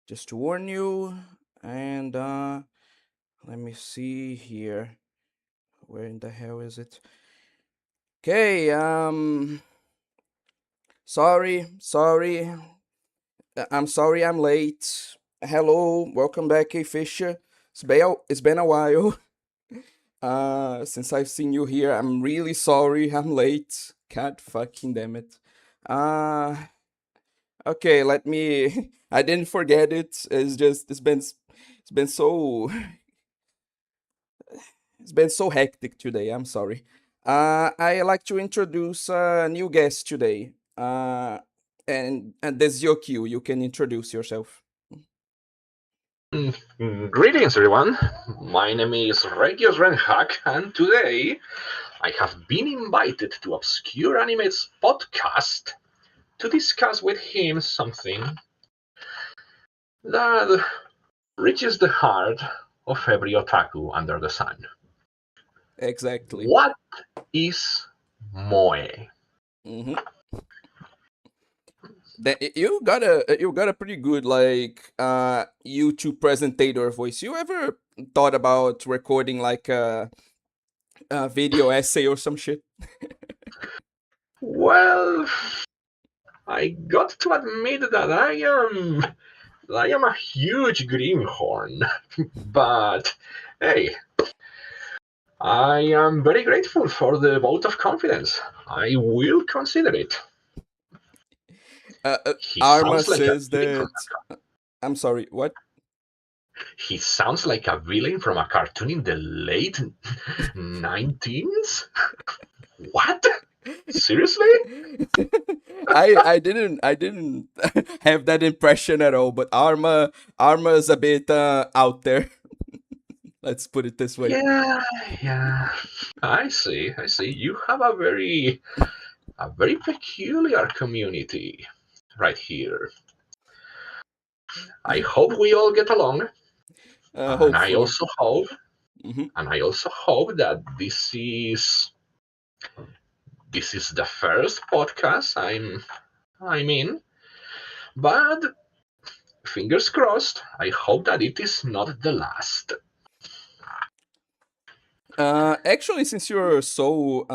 just to warn you. And let me see here. Where in the hell is it? Okay, sorry. I'm sorry I'm late. Hello, welcome back, Hey Fisher. It's been a while. Since I've seen you here, I'm really sorry I'm late. God fucking damn it. Uh, okay, let me. I didn't forget it. It's been so it's been so hectic today. I'm sorry. I like to introduce a new guest today. And this is your cue. You can introduce yourself. Greetings, everyone. My name is Regios Renhak, and today I have been invited to Obscure Anime's podcast to discuss with him something that reaches the heart of every otaku under the sun. Exactly. What is moe? hmm you got a pretty good like YouTube presentator voice. You ever thought about recording like a video essay or some shit? Well, I got to admit that I am a huge greenhorn, but hey, I am very grateful for the vote of confidence. I will consider it. Uh, uh, He Arma sounds like a says villain from that. I'm sorry. What? he sounds like a villain from a cartoon in the late 19s. What? Seriously? I didn't have that impression at all. But Arma's a bit out there. Let's put it this way. Yeah, yeah. I see. I see. You have a very peculiar community right here. I hope we all get along, and I Hopefully. also hope hmm and I also hope that this is the first podcast I'm in, but fingers crossed. I hope that it is not the last. Actually, since you're so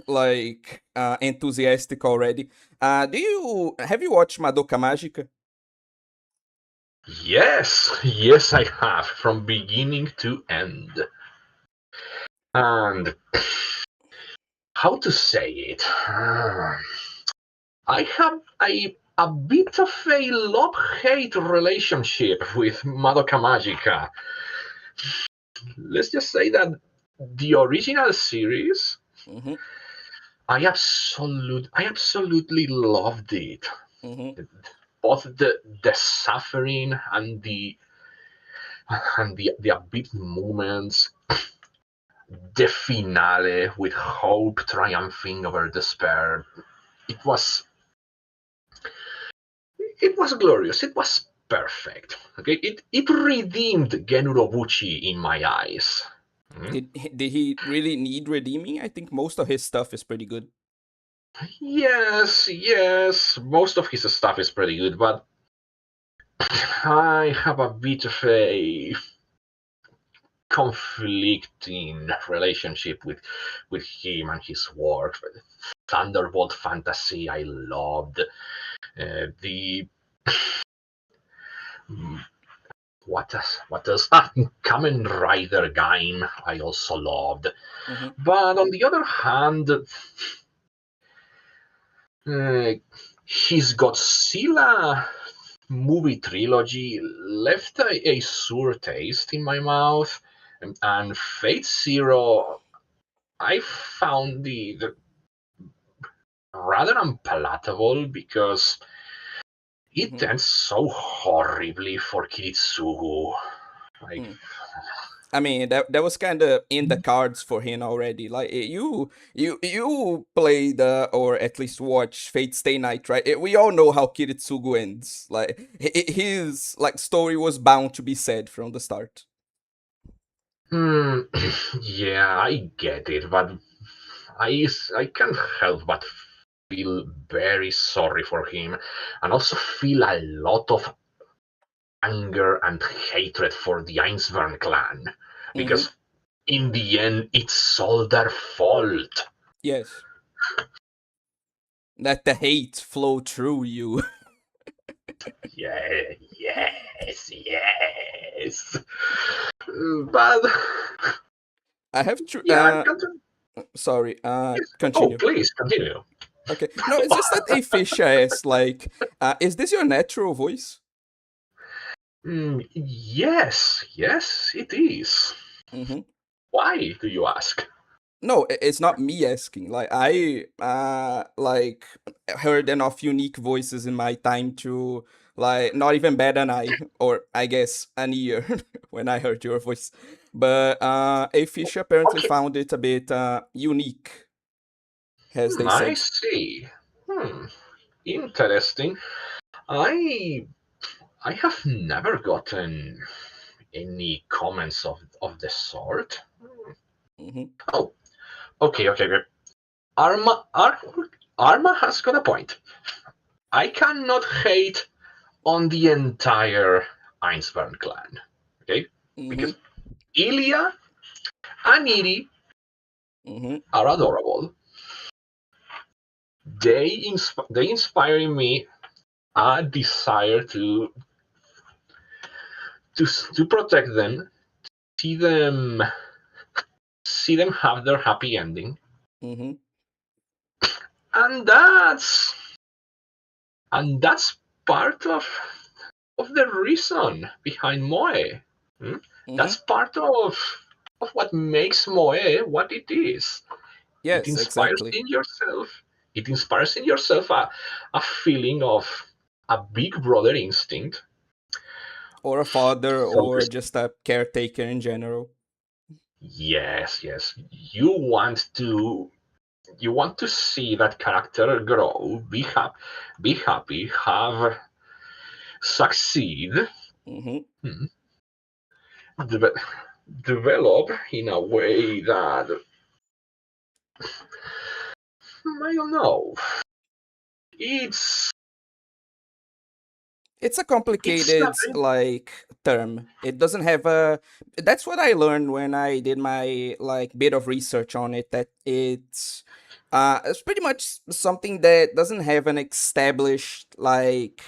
like enthusiastic already, do you have you watched Madoka Magica? Yes, yes, I have from beginning to end. And how to say it? I have a bit of a love-hate relationship with Madoka Magica. Let's just say that the original series, hmm I absolutely loved it. hmm Both the suffering and the upbeat moments, the finale with hope triumphing over despair. It was it was glorious. It was perfect. Okay, it redeemed Genurobuchi in my eyes. Hmm? did he really need redeeming? I think most of his stuff is pretty good. Yes, yes, most of his stuff is pretty good, but I have a bit of a conflicting relationship with him and his work. Thunderbolt Fantasy, I loved. The what else? Kamen Rider game, I also loved. hmm But on the other hand, his Godzilla movie trilogy left a sour taste in my mouth, and Fate Zero, I found it rather unpalatable because it hmm ends so horribly for Kiritsugu. Like, I mean, that was kind of in the cards for him already. Like you played or at least watched Fate Stay Night, right? We all know how Kiritsugu ends. Like his like story was bound to be sad from the start. hmm, yeah, I get it, but I can't help but feel very sorry for him, and also feel a lot of anger and hatred for the Einsvern clan, Mm-hmm. because in the end, it's all their fault. Yes. Let the hate flow through you. Yeah, yes. But I have to. yeah, Sorry. yes. Oh, Continue. please continue. Okay. No, it's just that a fish asked, like, is this your natural voice? Yes, it is. Mm-hmm. Why do you ask? No, it's not me asking. Like I like heard enough unique voices in my time to like not even bad an eye, or I guess an ear when I heard your voice. But a fish apparently Okay, found it a bit unique, as they I said. see. Hmm, interesting. I I have never gotten any comments of the sort. Mm-hmm. Oh, okay. Arma has got a point. I cannot hate on the entire Einsvern clan, okay? Mm-hmm. Because Ilya and Iri Mm-hmm. are adorable. They inspire in me a desire to protect them, see them see them have their happy ending, Mm-hmm. and that's part of the reason behind Moe. Hmm? Mm-hmm. That's part of what makes Moe what it is. It Yes, inspires exactly. in yourself. It inspires in yourself a feeling of a big brother instinct. Or a father, Self or just a caretaker in general. yes. You want to see that character grow, be happy, have succeed, Mm-hmm. hmm, de- develop in a way that I don't know. It's It's a it's not complicated like term. It doesn't have a. That's what I learned when I did my like bit of research on it. That it's pretty much something that doesn't have an established like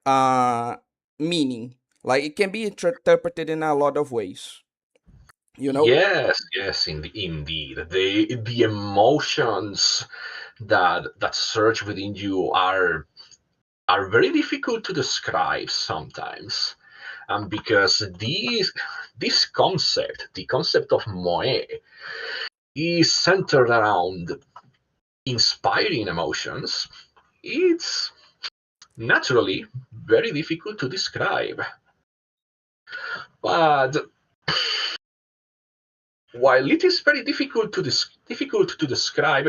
uh meaning. Like it can be interpreted in a lot of ways. You know. yes, indeed. The emotions that surge within you are very difficult to describe sometimes. Because the concept of moe, is centered around inspiring emotions. It's naturally very difficult to describe. But while it is very difficult to describe,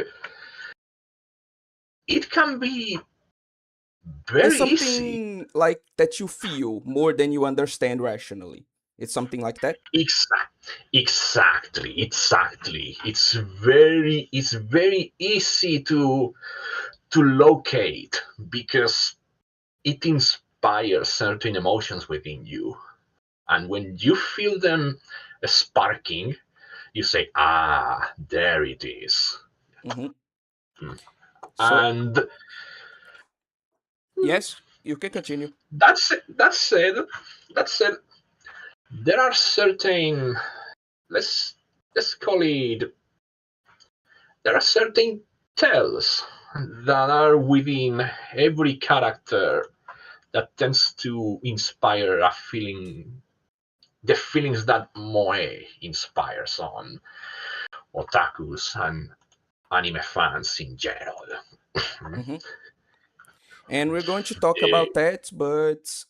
it can be It's very easy. something like that you feel more than you understand rationally. It's something like that. Exactly. It's very easy to locate because it inspires certain emotions within you. And when you feel them sparking, you say, there it is. Hmm. Hmm. So And hmm, yes, you can continue. that said, there are certain, let's let's call it, there are certain tells that are within every character that tends to inspire a feeling, the feelings that Moe inspires on otakus and anime fans in general. Hmm. And we're going to talk about that, but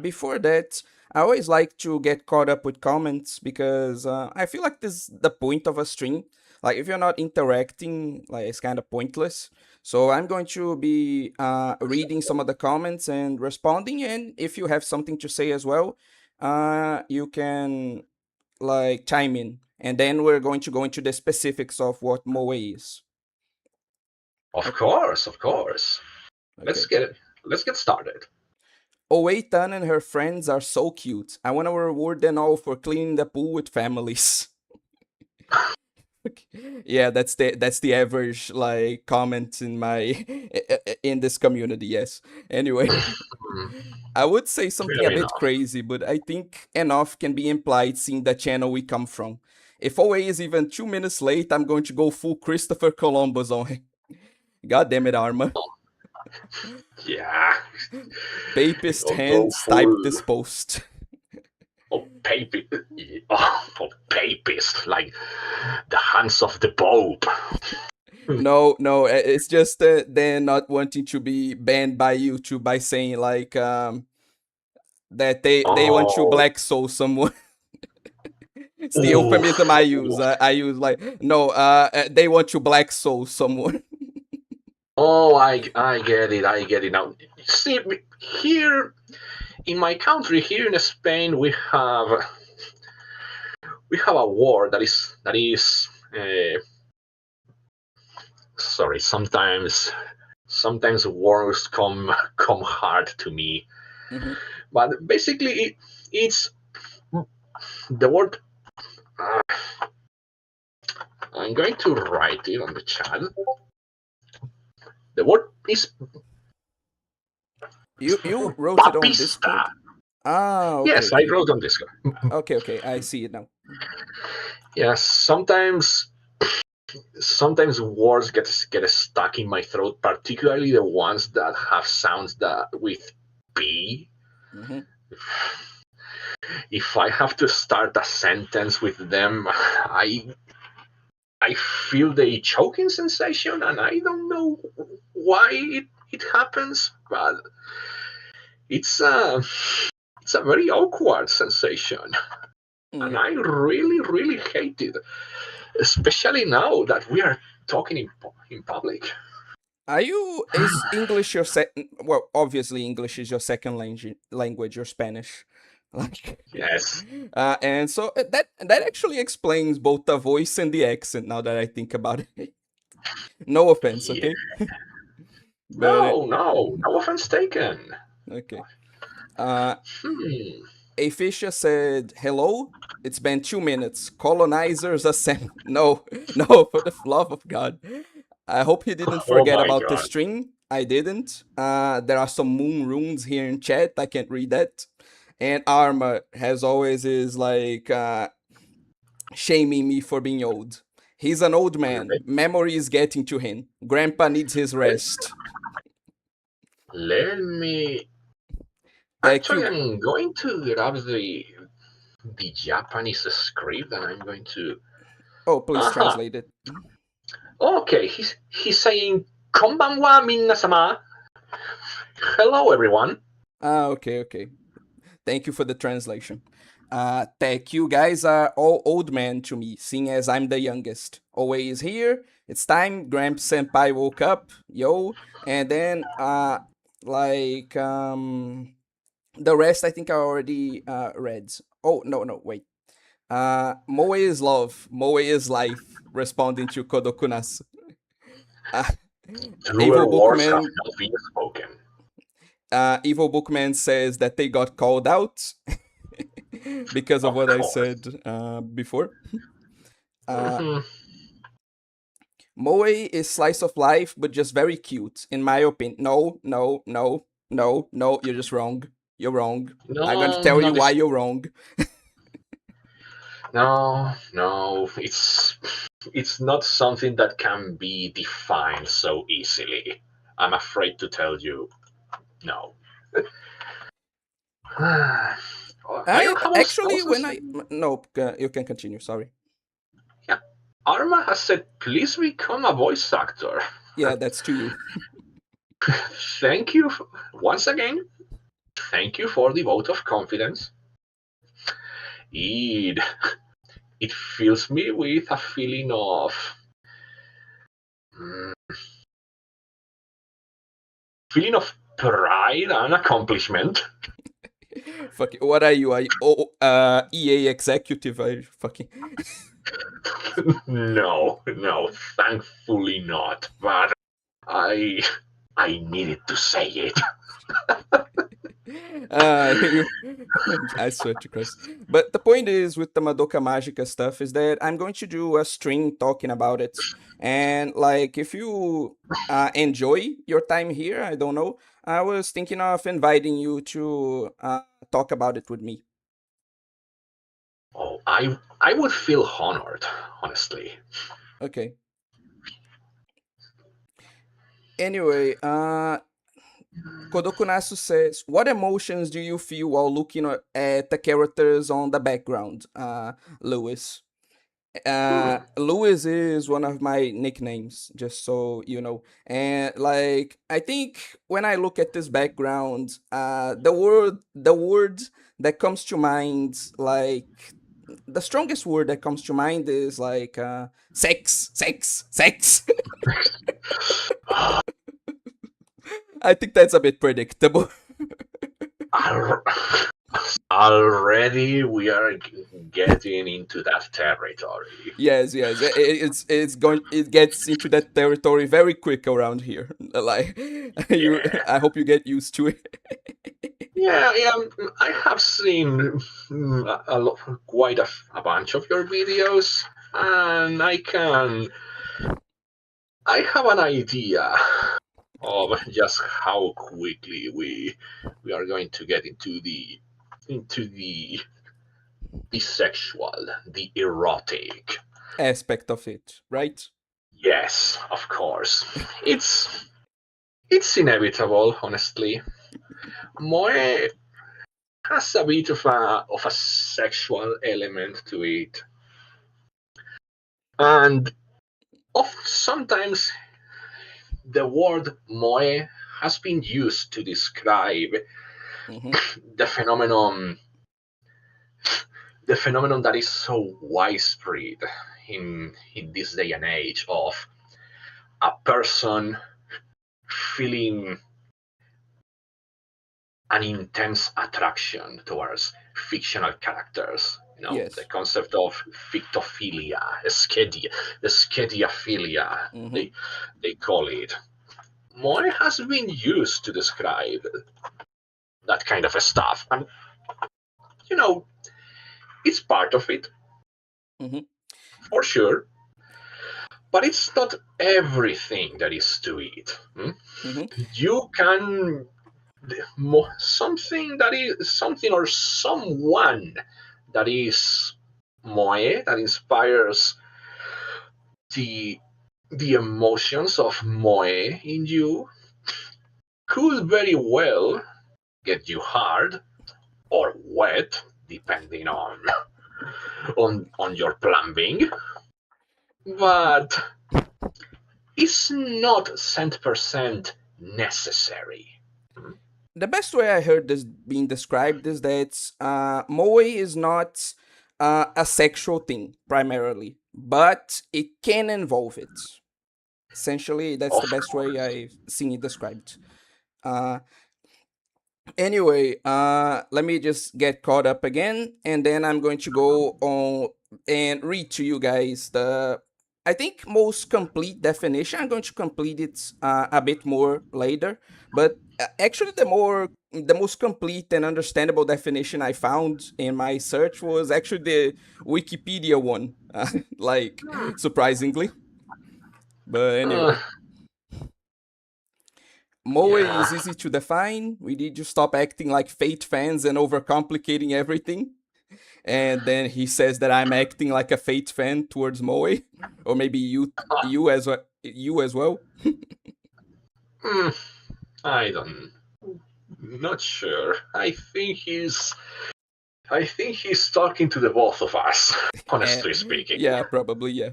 before that, I always like to get caught up with comments because I feel like this is the point of a stream. Like if you're not interacting, like it's kind of pointless. So I'm going to be reading some of the comments and responding, and if you have something to say as well, you can like chime in, and then we're going to go into the specifics of what Moe is. Of O- course, of course. Let's Okay. get it. Let's get started. Oeitan and her friends are so cute. I want to reward them all for cleaning the pool with families. Yeah, that's the average like comment in my in this community. Yes. Anyway, Hmm, I would say something fair a bit enough. crazy, but I think enough can be implied seeing the channel we come from. If OA is even 2 minutes late, I'm going to go full Christopher Columbus on him. God damn it, Arma. Yeah, Papist I'll go hands typed full this post. papist. Papist, like the hands of the Pope. No, it's just they're not wanting to be banned by YouTube by saying like that they want to Oh, black soul someone. It's the euphemism oof, I use. oof. I use like no, they want to black soul someone. Oh, I get it. I get it now. See, here in my country, here in Spain, we have a word that is. Sorry, sometimes words come hard to me, Mhm. but basically it's the word. Uh, I'm going to write it on the chat. The word is You wrote it on papista. Discord. Ah, okay, Yes, I okay, wrote on this. okay. I see it now. Yes, sometimes words get stuck in my throat, particularly the ones that have sounds that with p. Hmm. If I have to start a sentence with them, I feel the choking sensation, and I don't know why it happens, but it's a it's a very awkward sensation, and Hmm. I really really hate it, especially now that we are talking in public. Are you? Is English your second? Well, obviously English is your second language. Or Spanish, like, Yes. and so that actually explains both the voice and the accent. Now that I think about it, no offense, Yeah. okay, but No offense taken. okay. Uh, Hmm. A Fisher said, "Hello. It's been 2 minutes. Colonizers assemble." No, no, for the love of God. I hope he didn't Oh forget my about the god. string. I didn't. There are some moon runes here in chat. I can't read that. And Arma, as always, is like shaming me for being old. He's an old man. Memory is getting to him. Grandpa needs his rest. Let me. Thank Actually, you. I'm going to grab the Japanese script, and I'm going to. Oh, please Aha. translate it. Okay, he's saying "Konbanwa minna-sama." Hello, everyone. Okay, okay. Thank you for the translation. Thank you guys are all old men to me, seeing as I'm the youngest. Always here. It's time Gramps Senpai woke up, yo. And then like the rest I think I already read. Oh no, wait. Moe is love, Moe is life, responding to Kodokunas. Uh, Truer Evil words have Bookman not been spoken. Evil Bookman says that they got called out because of Of what I course. said before. Uh, Hmm. Moe is slice of life, but just very cute, in my opinion. No. You're just wrong. You're wrong. I'm going to No, tell you not why this. you're wrong. No. It's not something that can be defined so easily. I'm afraid to tell you no. I I have actually, also when said, I no, you can continue. Sorry. yeah, Arma has said, please become a voice actor. Yeah, that's to you. Thank you once again. Thank you for the vote of confidence. It it fills me with a feeling of mm, pride and accomplishment. Fucking, what are you? Are you EA executive? I fucking No, thankfully not. But I I needed to say it. You, I swear to Christ. But the point is, with the Madoka Magica stuff, is that I'm going to do a stream talking about it. And, like, if you enjoy your time here, I don't know, I was thinking of inviting you to talk about it with me. Oh, I would feel honored, honestly. Okay. Anyway, Kodokunasu says, what emotions do you feel while looking at the characters on the background, Lewis? Hmm. Lewis is one of my nicknames, just so you know. And like, I think when I look at this background, the word that comes to mind, like the strongest word that comes to mind is like sex, sex, sex. I think that's a bit predictable. Al- Already we are getting into that territory. Yes, yes. It's going it gets into that territory very quick around here. Like you Yeah. I hope you get used to it. Yeah, yeah. I have seen quite a bunch of your videos, and I have an idea of just how quickly we are going to get into the sexual, the erotic. Aspect of it, right? Yes, of course. It's it's inevitable, honestly. Moe has a bit of a sexual element to it, and sometimes the word moe has been used to describe Mm-hmm. the phenomenon the phenomenon that is so widespread in this day and age of a person feeling an intense attraction towards fictional characters. You know, the Yes. concept of fictophilia, schediaphilia, Mm-hmm. they call it. Moe has been used to describe that kind of stuff, and you know, it's part of it Mm-hmm. for sure, but it's not everything that is to it. Mm-hmm. You can something that is something or someone that is moe that inspires the the emotions of moe in you could very well get you hard or wet depending on your plumbing, but it's not 100% necessary. The best way I heard this being described is that moe is not a sexual thing primarily, but it can involve it. Essentially, that's the Of best way course. I've seen it described. Uh, Anyway, let me just get caught up again, and then I'm going to go on and read to you guys the, I think, most complete definition. I'm going to complete it a bit more later, but actually, the most complete and understandable definition I found in my search was actually the Wikipedia one, like Hmm. surprisingly. But Uh, anyway, Moe yeah. is easy to define. We need to stop acting like Fate fans and overcomplicating everything. And then he says that I'm acting like a Fate fan towards Moe, or maybe you as well. Hmm. I don't. Not sure. I think he's talking to the both of us. Eh, Honestly speaking. yeah, probably yeah.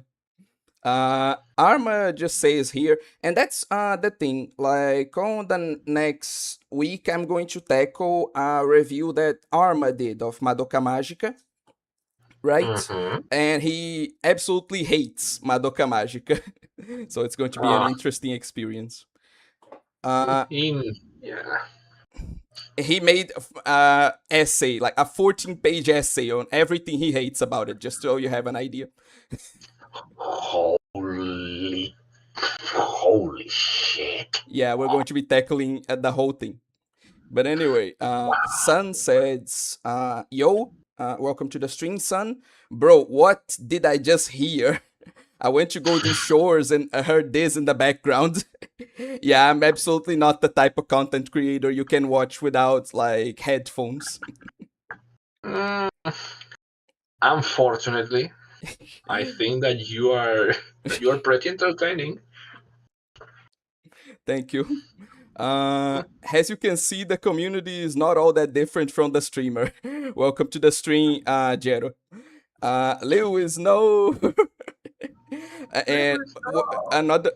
Arma just says here, and that's the thing. Like on the next week, I'm going to tackle a review that Arma did of Madoka Magica, right? Mm-hmm. And he absolutely hates Madoka Magica. So it's going to be an Ah, interesting experience. Uh, in yeah. he made essay, like a 14-page essay on everything he hates about it, just so you have an idea. Holy shit. Yeah, we're going to be tackling the whole thing. But anyway, Sun says, "Yo, welcome to the stream, Sun. Bro, what did I just hear? I went to Golden Shores and I heard this in the background. Yeah, I'm absolutely not the type of content creator you can watch without like headphones. Mm, unfortunately, I think that you are pretty entertaining. Thank you. As you can see, the community is not all that different from the streamer. Welcome to the stream, Jero. Lewis, no. And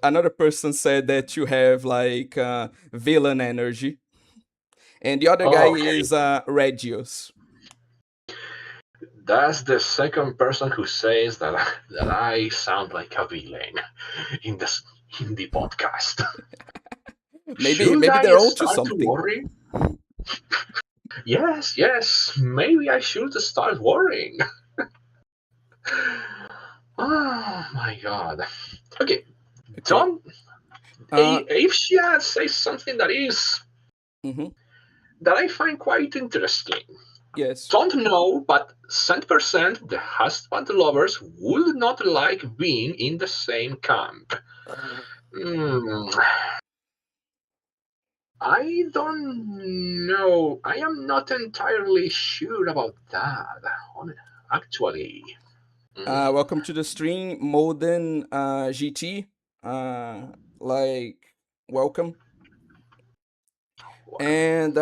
another person said that you have like villain energy, and the other guy Okay, is Regios. that's the second person who says that I sound like a villain in the in the podcast. Maybe Should I they're onto start to something. worry? Yes, yes. Maybe I should start worrying. Oh my god. Okay, Okay. don't. Uh. If she says something Mm-hmm. that I find quite interesting. Yes. Don't know, but cent% the husband lovers would not like being in the same camp. Hmm, I don't know. I am not entirely sure about that. Actually, mm, Welcome to the stream, Molden GT. Like, welcome. And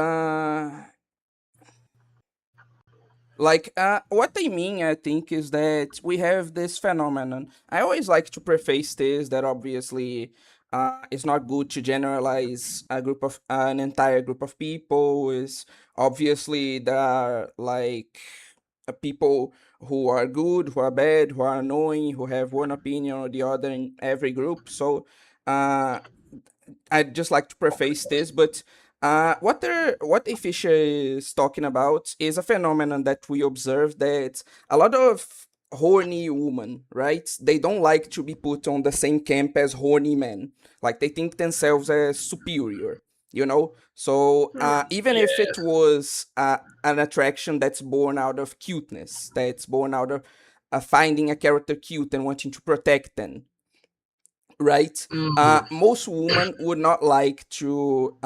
what I mean, I think, is that we have this phenomenon. I always like to preface this that obviously it's not good to generalize an entire group of people. Is obviously there are like people who are good, who are bad, who are annoying, who have one opinion or the other in every group. So uh, I'd just like to preface this, but what Fisher is talking about is a phenomenon that we observe that a lot of horny women, right? They don't like to be put on the same camp as horny men. Like they think themselves as superior, you know. So even if it yes. was an attraction that's born out of cuteness, that's born out of finding a character cute and wanting to protect them, right? Mhm. Most women would not like to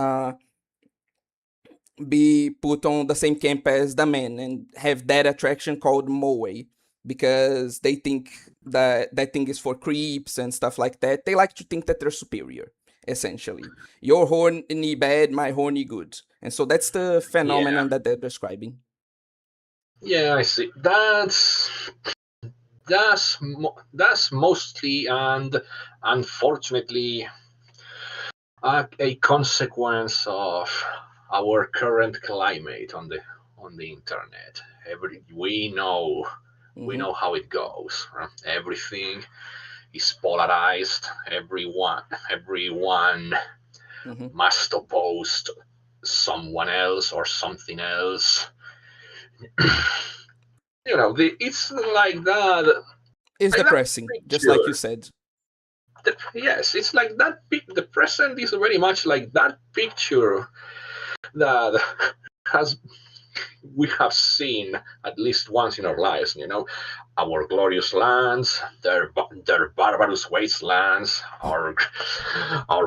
be put on the same camp as the men and have that attraction called moe because they think that that thing is for creeps and stuff like that. They like to think that they're superior, essentially. Your horny bad, my horny good. And so that's the Yeah, phenomenon that they're describing. yeah, I see. That's mostly and unfortunately a consequence of our current climate on the internet. We Mm-hmm. know how it goes. Right? Everything is polarized. Everyone Mm-hmm. must oppose someone else or something else. It's It's like that depressing, just like you picture. said. Yes, it's like that. The present is very much like that picture that has we have seen at least once in our lives. Our glorious lands, their barbarous wastelands, our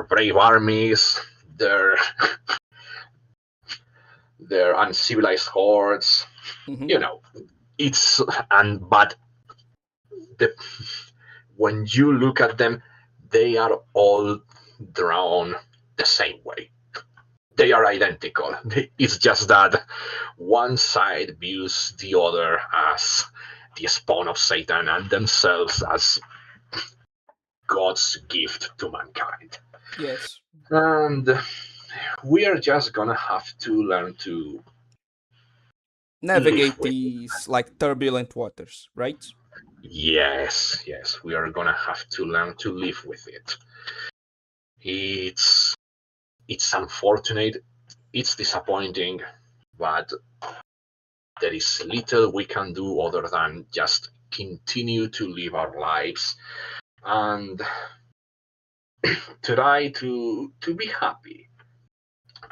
brave armies, their their uncivilized hordes. Mm-hmm. You know, it's and but the, when you look at them, they are all drawn the same way. They are identical. It's just that one side views the other as the spawn of Satan and themselves as God's gift to mankind. Yes. And we are just gonna have to learn to live Navigate with it. these like turbulent waters, right? Yes, yes, we are gonna have to learn to live with it. It's it's unfortunate, it's disappointing, but there is little we can do other than just continue to live our lives and try to be happy.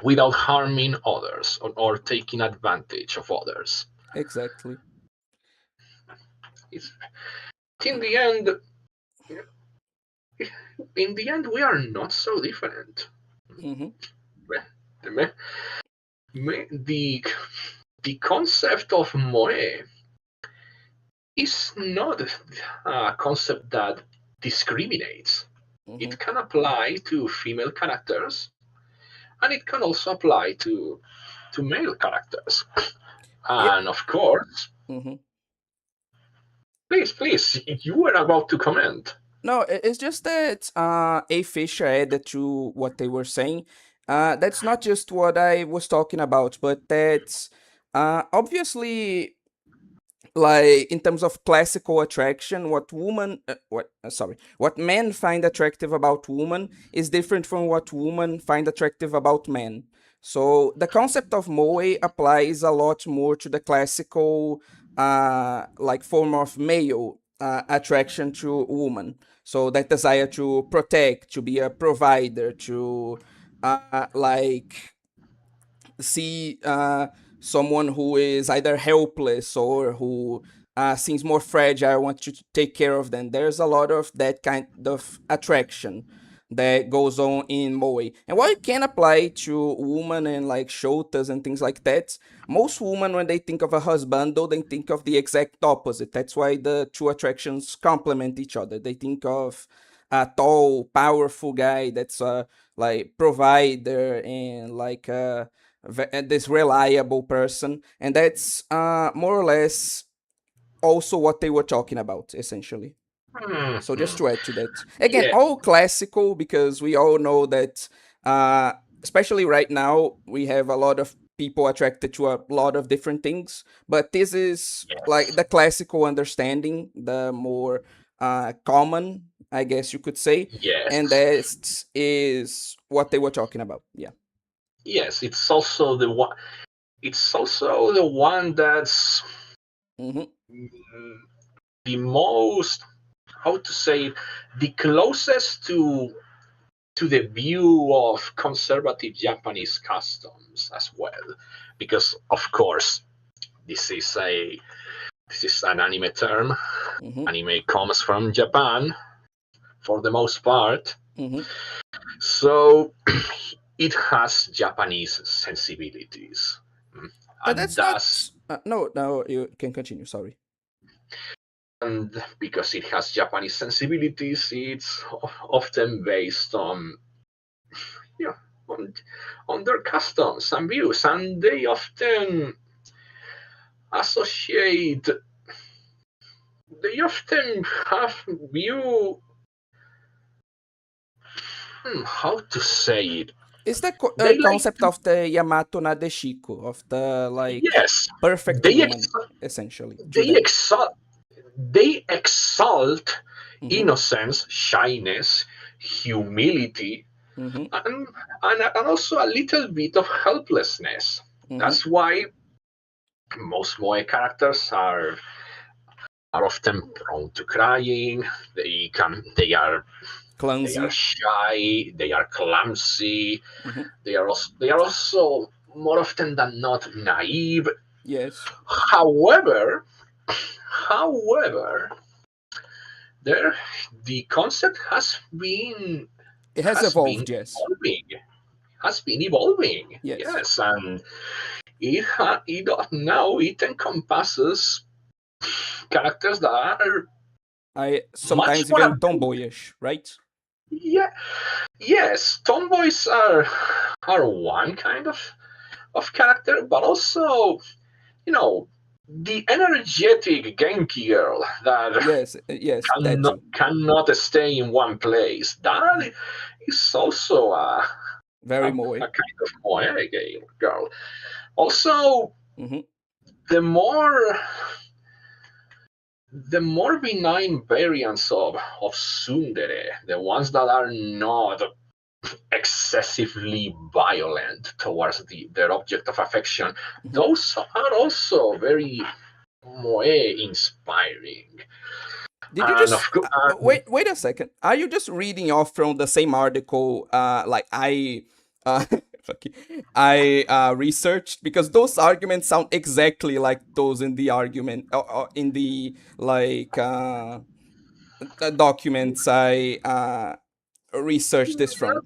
without harming others or taking advantage of others. Exactly. It's, in the end, we are not so different. Mm-hmm. The, the, the concept of moe is not a concept that discriminates. Mm-hmm. It can apply to female characters, and it can also apply to male characters. Yeah. And of course, Mm-hmm. please, you were about to comment. No, it's just that a Fisher added to what they were saying. That's not just what I was talking about, but that's obviously, like, in terms of classical attraction, what men find attractive about women is different from what women find attractive about men. So the concept of moe applies a lot more to the classical like form of male attraction to woman. So that desire to protect, to be a provider, to like see someone who is either helpless or who seems more fragile, want you to take care of them. There's a lot of that kind of attraction that goes on in moe. And while it can apply to women and like shotas and things like that, most women, when they think of a husband, though, they think of the exact opposite. That's why the two attractions complement each other. They think of a tall, powerful guy that's like provider and like this reliable person, and that's more or less also what they were talking about essentially. So just Mhm. to add to that, again, Yeah, all classical, because we all know that uh especially right now we have a lot of people attracted to a lot of different things, but this is like yes, the classical understanding, the more common, I guess you could say, and yes, that is what they were talking about. Yeah. yes. It's also the one. It's also the one that's Hmm. mm, the most, how to say it, the closest to the view of conservative Japanese customs as well, because of course this is a this is an anime term. Hmm. Anime comes from Japan for the most part, Hmm. so it has Japanese sensibilities. Mm. and That's not. thus No, no, you can continue. Sorry. and because it has Japanese sensibilities, it's often based on, you know, on, on their customs and views, and they often associate, they often have view, how to say it, It's the they like concept to, of the Yamato Nadeshiko, of the like yes, perfect they woman, ex- essentially, to they them. exalt they exalt Hmm. innocence, shyness, humility, Hmm. and, and also a little bit of helplessness. Hmm. That's why most moe characters are often prone to crying. They are Clumsy. shy. They are clumsy. Hmm. They are also more often than not naive. Yes. However, there the concept It has has been evolved, yes. evolving. Has been evolving. Yes. Yes, and it now it encompasses characters that are I much sometimes more even adult. tomboyish, right? Yeah, yes, tomboys are one kind of character, but also, you know, the energetic Genki girl that Yes, yes, that too. cannot stay in one place. That is also Very moe. a kind of moe girl. Also, Hmm. the more the more benign variants of tsundere, the ones that are not excessively violent towards their object of affection, Hmm. those are also very moe inspiring. Did you And just of course, wait a second? Are you just reading off from the same article like I I researched because those arguments sound exactly like those in the argument in the like the documents I researched this from.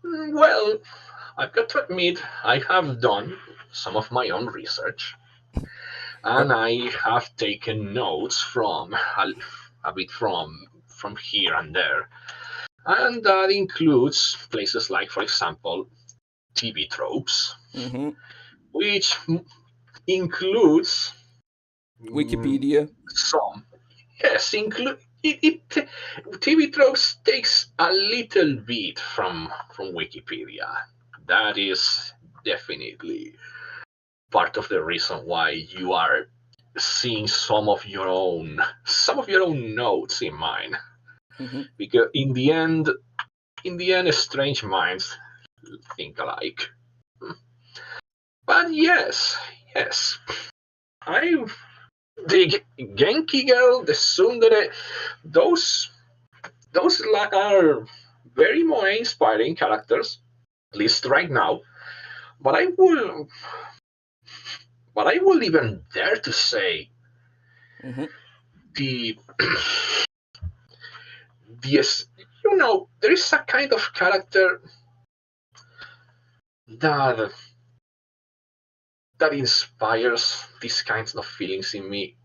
Well, I've got to admit, I have done some of my own research, Oh, and I have taken notes from a bit from here and there, and that includes places like, for example, TV tropes, mm-hmm. which includes Wikipedia. some. Yes, include it. TV tropes takes a little bit from Wikipedia. That is definitely part of the reason why you are seeing some of your own notes in mine, Mm-hmm. because in the end strange minds think alike. But yes, I the Genki Girl, the Tsundere, those are very more inspiring characters, at least right now. But I will even dare to say Mm-hmm. the the there is a kind of character that inspires these kinds of feelings in me,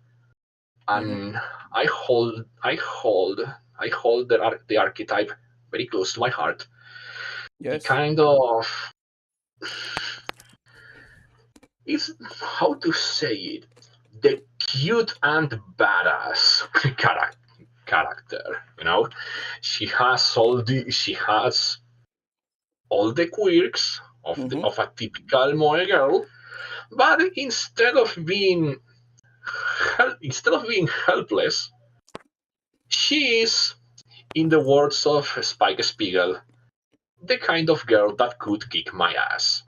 Mm-hmm. and I hold the archetype very close to my heart. The Yes. kind of is how to say it, the cute and badass character. She has all the quirks Mm-hmm. of a typical moe girl, but instead of being helpless, she is, in the words of Spike Spiegel, the kind of girl that could kick my ass.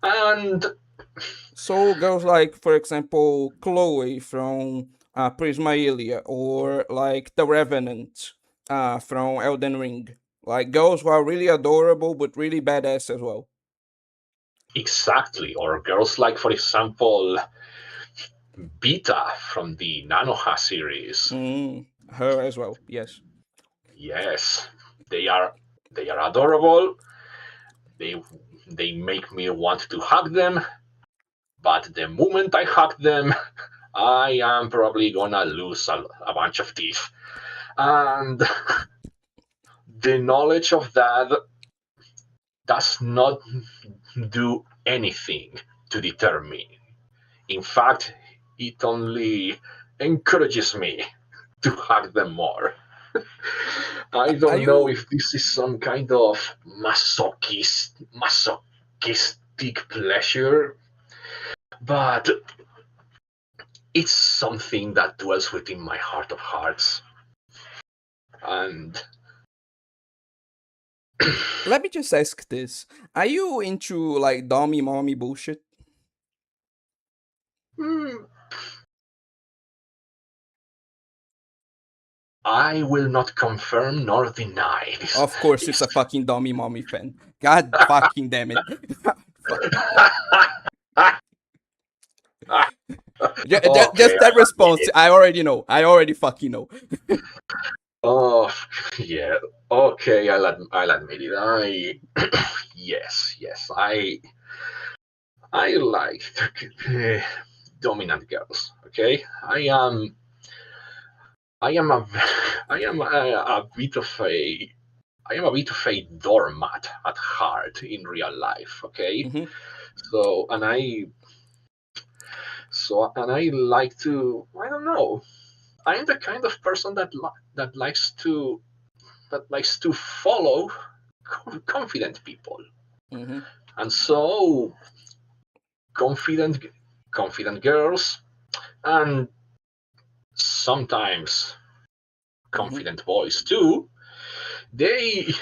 And So girls like, for example, Chloe from Prismaelia, or like the Revenant from Elden Ring. Like girls who are really adorable but really badass as well. exactly, or girls like, for example, Beta from the Nanoha series. Her as well. Yes. Yes, they are they are adorable. They they make me want to hug them, but the moment I hug them, I am probably gonna lose a bunch of teeth. And the knowledge of that does not do anything to deter me. In fact, it only encourages me to hug them more. I Are don't know you if this is some kind of masochistic pleasure, but it's something that dwells within my heart of hearts. And let me just ask this. Are you into like dommy mommy bullshit? hmm, I will not confirm nor deny this. Of course it's this. a fucking dommy mommy fan. God fucking damn it. Fuck. Okay, Just that I'll admit response. it. I already know. I already fucking know. Oh, yeah. Okay, I'll admit it. Yes, I like dominant girls. Okay, I am a I am a bit of a I am a bit of a doormat at heart in real life. Okay, Hmm. so and I like to, I don't know. I'm the kind of person that likes to follow confident people, Hmm. and so confident confident girls, and sometimes Hmm. confident boys too. They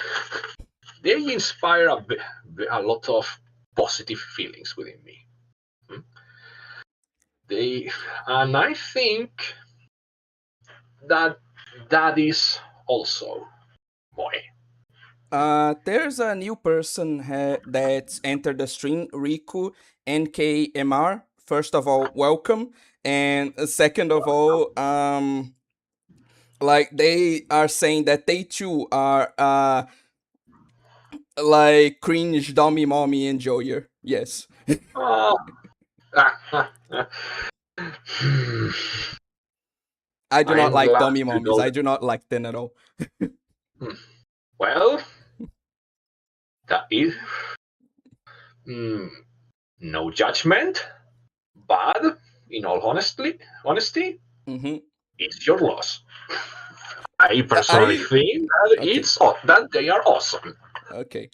they inspire a lot of positive feelings within me. Hmm? They and I think that that is also moe. There's a new person that's entered the stream, Riku NKMR. First of all, welcome, and second of all, like they are saying that they too are like cringe dummy mommy enjoyer. Yes, Oh. I do I not am like glad dummy to mommies. know I that. do not like them at all. Well, that is mm, no judgment, but in all honesty, Hmm. it's your loss. I personally I think that okay. that they are awesome. Okay.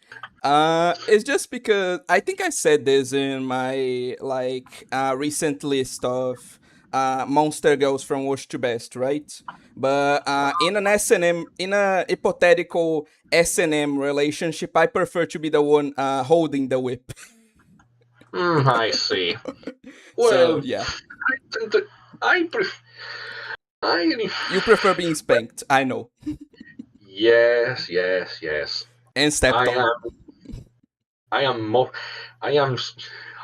It's just because I think I said this in my like recent list of monster girls from worst to best, right? But in an S&M, in a hypothetical S&M relationship, I prefer to be the one holding the whip. I see. So Well, yeah, I tend to, I pref- I you prefer being well, spanked, I know, yes. and stepped I on. am I am more I am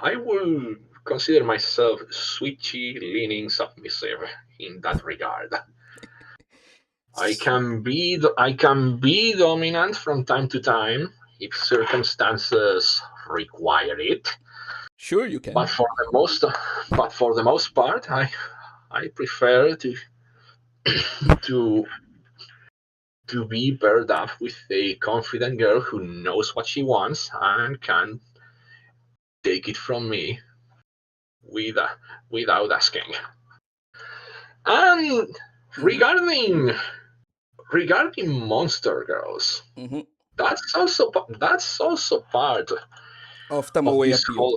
I will consider myself switchy, leaning, submissive in that regard. I can be dominant from time to time if circumstances require it, Sure, you can. but for the most part, I prefer to to be paired up with a confident girl who knows what she wants and can take it from me with, without asking. And Hmm. regarding monster girls, Hmm. that's also part Of the of Moe appeal.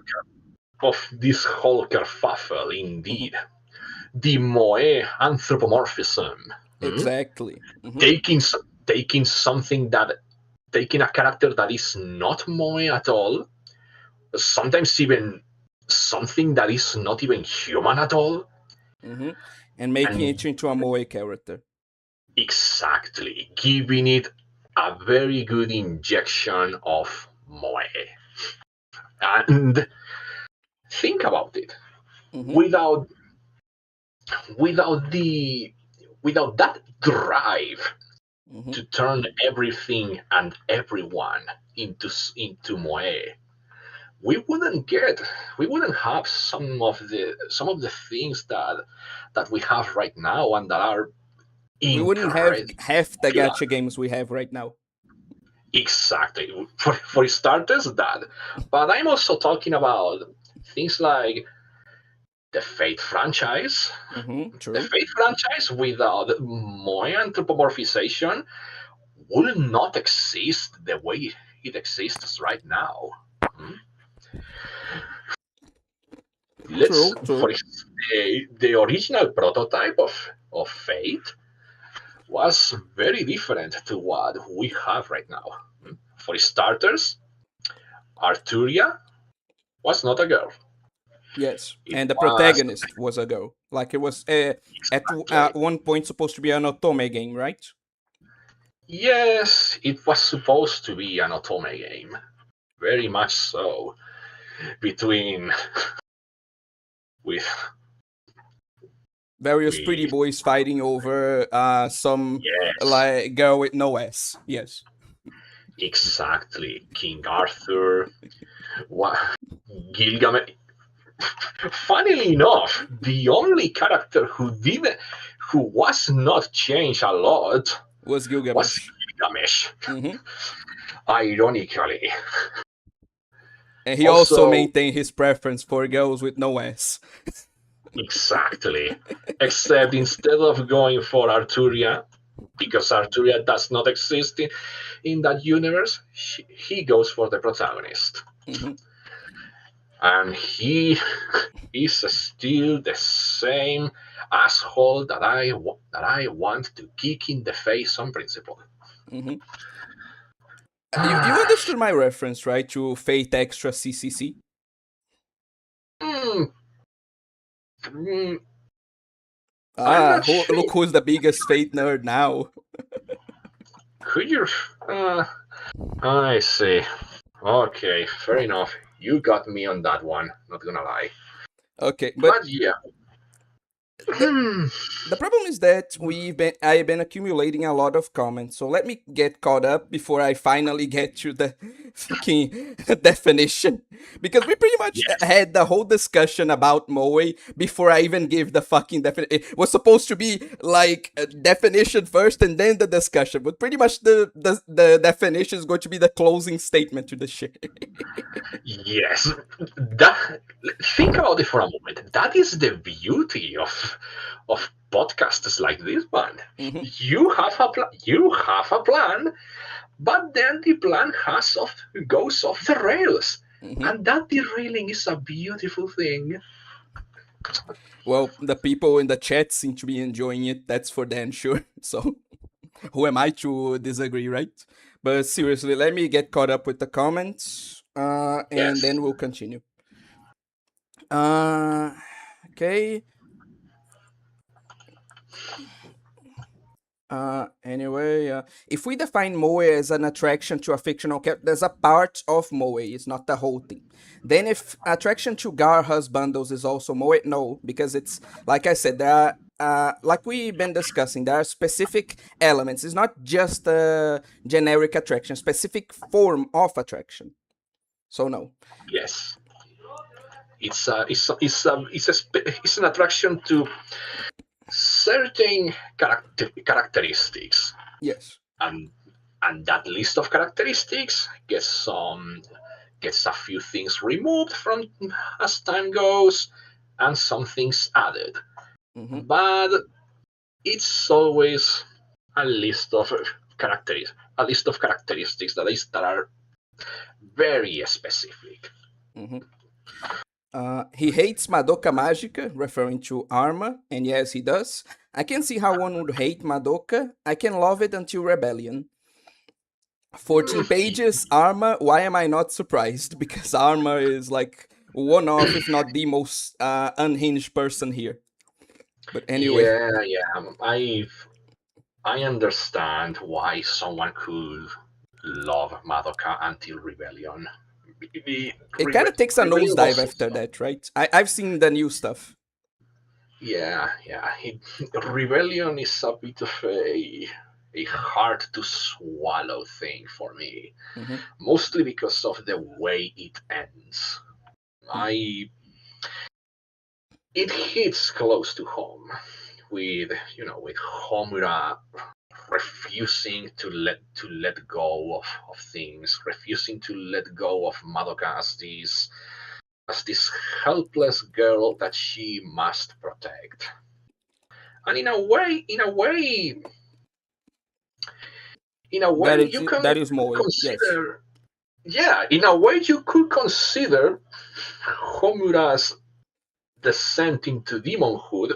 this whole kerfuffle. Hmm. Indeed, the moe anthropomorphism, hmm? Exactly. Hmm. taking taking something that taking a character that is not moe at all, sometimes even something that is not even human at all, Hmm. And making and it into a Moe character. exactly giving it a very good injection of moe. And think about it, Hmm. without without the without that drive Hmm. to turn everything and everyone into moe, we wouldn't get we wouldn't have some of the things that we have right now and that are We wouldn't have incredibly half the popular. gacha games we have right now. Exactly. For starters, that. But I'm also talking about things like the Fate franchise. The True. Fate franchise without Moe anthropomorphization would not exist the way it exists right now. Hmm? Let's True. for True. the original prototype of Fate was very different to what we have right now. Hmm? For starters, Arturia was not a girl. Yes. It And the was protagonist was a girl. Like it was at exactly. one point supposed to be an otome game, right? Yes, it was supposed to be an otome game. Very much so. Between with Various pretty with boys fighting over some yes, like girl with no S. Yes. exactly. King Arthur, what Gilgamesh. Funnily enough, the only character who was not changed a lot Was was Gilgamesh. Gilgamesh. Hmm. Ironically, And he also also maintained his preference for girls with no S. exactly. Except instead of going for Arturia, because Arturia does not exist in that universe, he goes for the protagonist. Hmm. And he is still the same asshole that I want to kick in the face on principle. Hmm. You understood my reference, right? To Fate Extra CCC. Hmm, hmm, I'm Ah, not sure. look who's the biggest Fate nerd now. Could you? I see. Okay, fair enough. You got me on that one. Not gonna lie. Okay, but But yeah. the Hmm. the problem is that I've been accumulating a lot of comments, so let me get caught up before I finally get to the fucking definition. Because we pretty much Yes. had the whole discussion about Moe before I even gave the fucking definition. It was supposed to be like a definition first and then the discussion, but pretty much the definition is going to be the closing statement to the shit. Yes. That. Think about it for a moment. That is the beauty of podcasts like this one. Hmm. You have a plan, but then the plan goes off the rails, Hmm. and that derailing is a beautiful thing. Well, the people in the chat seem to be enjoying it. That's for damn sure. So who am I to disagree, right? But seriously, let me get caught up with the comments, and Yes. then we'll continue. Uh, okay. Anyway, if we define moe as an attraction to a fictional character, there's a part of moe, it's not the whole thing. Then, if attraction to gar husbandos is also moe, no, because it's like I said, there are. Like we've been discussing, there are specific elements. It's not just a generic attraction, specific form of attraction. So no. Yes. It's an attraction to certain characteristics, Yes. and that list of characteristics gets a few things removed from as time goes, and some things added. Mm-hmm. But it's always a list of characteristics that are very specific. Mm-hmm. He hates Madoka Mágica, referring to Arma, and yes, he does. I can see how one would hate Madoka. I can love it until Rebellion. 14 pages, Arma, why am I not surprised? Because Arma is like one of, if not the most unhinged person here. But anyway. Yeah, I understand why someone could love Madoka until Rebellion. It kind of takes a Rebellion nosedive was after that, right? I've seen the new stuff. yeah. Rebellion is a bit of a hard to swallow thing for me, Mm-hmm. mostly because of the way it ends. Mm-hmm. I It hits close to home with with Homura refusing to let go of things, refusing to let go of Madoka as this helpless girl that she must protect. And in a way you can That is Moe, yes. consider, yeah, in a way you could consider Homura's descent into demonhood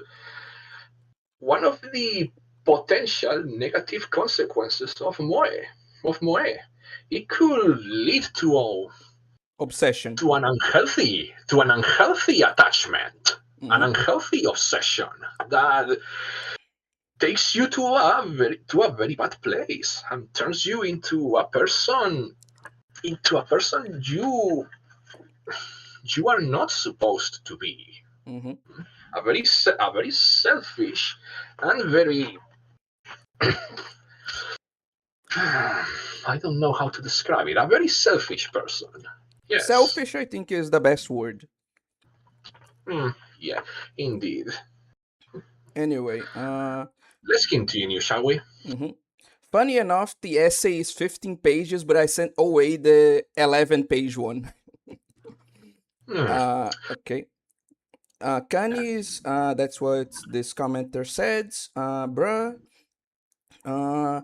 one of the potential negative consequences of moe. It could lead Obsession. to an unhealthy attachment, an Mm-hmm. unhealthy obsession that takes you to a very bad place and turns you into a person you are not supposed to be. Mm-hmm. A very selfish and very I don't know how to describe it. A very selfish person. Yes. Selfish, I think, is the best word. Yeah, indeed. Anyway, Let's continue, shall we? mhm. Funny enough, the essay is 15 pages, but I sent away the 11-page one. Hmm. Okay. Kanis, that's what this commenter said. Bruh. Uh,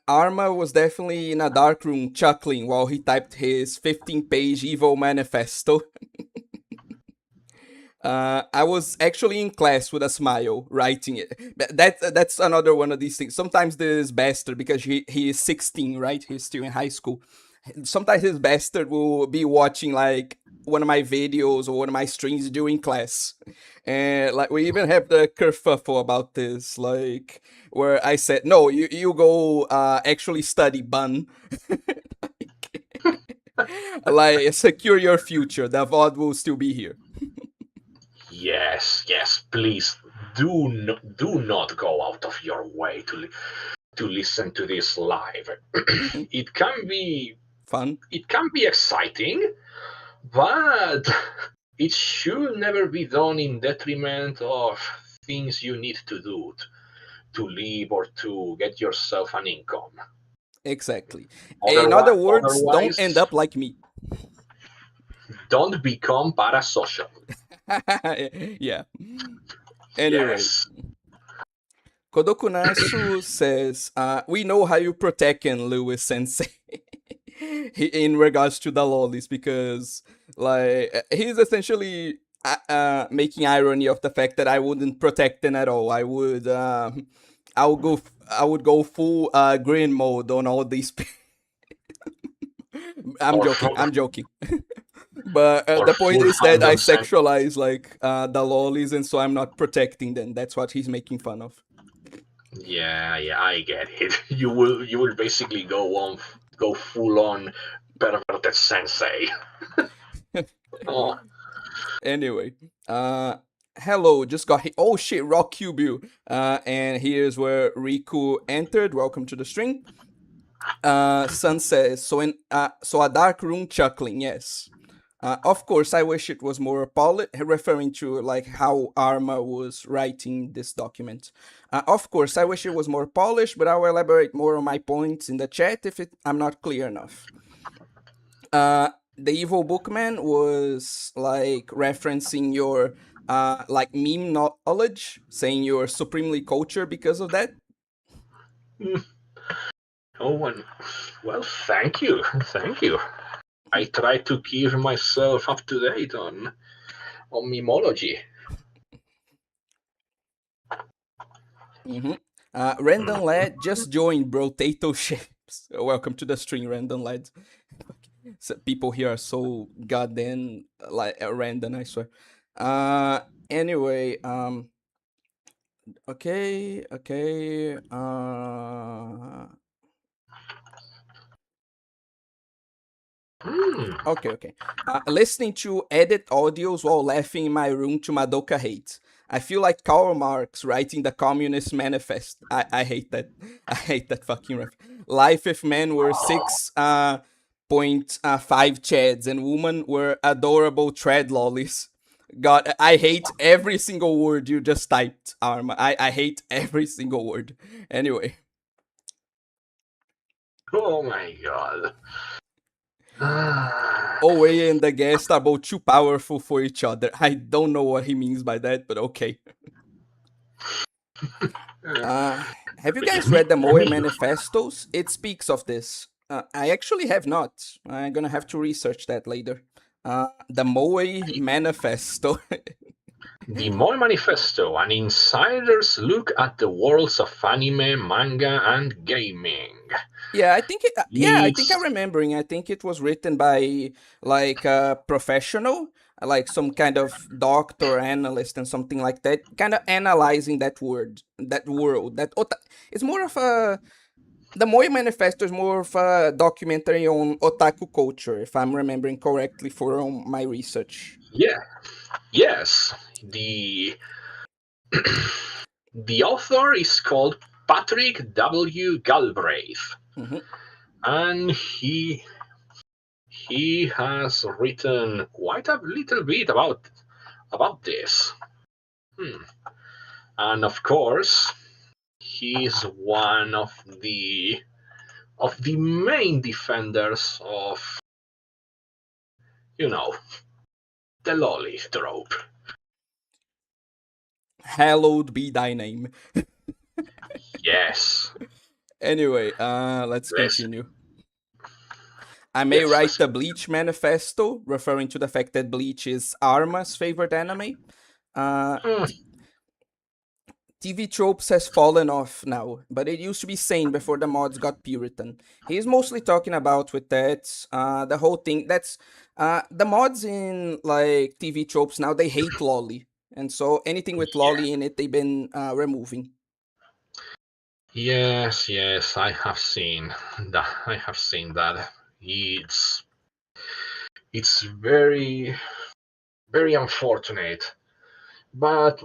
Arma was definitely in a dark room chuckling while he typed his 15-page evil manifesto. I was actually in class with a smile writing it. That's another one of these things. Sometimes this bastard, because he is 16, right? He's still in high school. sometimes this bastard will be watching like one of my videos or one of my streams during class, and like we even have the kerfuffle about this, like where I said, "No, you go actually study, bun." Like secure your future. The VOD will still be here. Yes, yes, please do not go out of your way to listen to this live. Mhm. It can be Fun. it can be exciting, but it should never be done in detriment of things you need to do to live or to get yourself an income. Exactly. In other Otherwise, words, don't end otherwise up like me. don't become parasocial. Yeah. Anyway, Yes. Kodokunasu says, we know how you protecting Lewis Sensei in regards to the lollies, because like he's essentially making irony of the fact that I wouldn't protect them at all. I would go full green mode on all these. I'm Or joking. full, I'm joking. But or the point full is that I fandom sexualize like the lollies, and so I'm not protecting them. That's what he's making fun of. Yeah, yeah, I get it. You will basically go full on perverted sensei. Oh, Anyway, hello, just got oh shit, Rou-Kyuu-Bu. And here's where Riku entered. Welcome to the stream. Sun says, so a dark room chuckling, yes. Of course, I wish it was more polished, referring to like how Arma was writing this document. Of course, I wish it was more polished, but I'll elaborate more on my points in the chat if I'm not clear enough. The evil bookman was like referencing your like meme knowledge, saying you're supremely cultured because of that. mm, oh, and well, thank you, thank you. I try to keep myself up to date on memology. Mm-hmm. Random lad just joined, bro. Tato shapes. Welcome to the stream, random lad. So people here are so goddamn like random, I swear. Uh, anyway, okay. Hmm. Okay. Listening to edit audios while laughing in my room to Madoka hate. I feel like Karl Marx writing the Communist Manifest. I hate that. I hate that fucking ref. Life if men were 6.5 chads and women were adorable tread lollies. God, I hate every single word you just typed, Arma. I hate every single word. Anyway. Oh my god. Oe and the guest are both too powerful for each other. I don't know what he means by that, but okay. Uh, have you guys read the Moe Manifestos? It speaks of this. I actually have not. I'm gonna have to research that later. The Moe Manifesto. The Moe Manifesto, an insider's look at the worlds of anime, manga, and gaming. Yeah, I think I think I'm It's remembering. I think it was written by like a professional, like some kind of doctor, analyst, and something like that, kind of analyzing that word, that world. It's more of a the Moe Manifesto is more of a documentary on otaku culture, if I'm remembering correctly from my research. yeah, yes. The author is called Patrick W. Galbraith, Hmm. and he has written quite a little bit about this. Hmm. And of course, he's one of the main defenders of, you know, the lolly trope. Hallowed be thy name. Yes, Anyway, let's yes, continue. I may yes. write the Bleach Manifesto, referring to the fact that Bleach is Arma's favorite anime. Uh, Mm, TV tropes has fallen off now, but it used to be sane before the mods got Puritan. He's mostly talking about with that the whole thing. That's the mods in like TV tropes now. They hate lolly, and so anything with Yeah. lolly in it, they've been removing. Yes, yes, I have seen that. I have seen that. It's very very unfortunate. But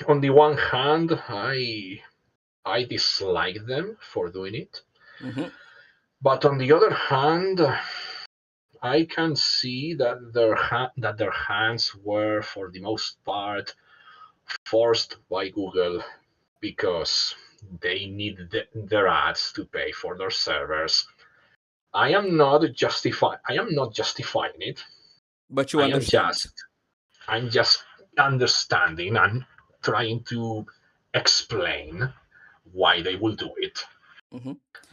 on the one hand, I dislike them for doing it. Hmm. But on the other hand, I can see that their hands were, for the most part, forced by Google because they need their ads to pay for their servers. I am not justifying it. But you I am understand. just I'm just understanding and trying to explain why they will do it. Hmm.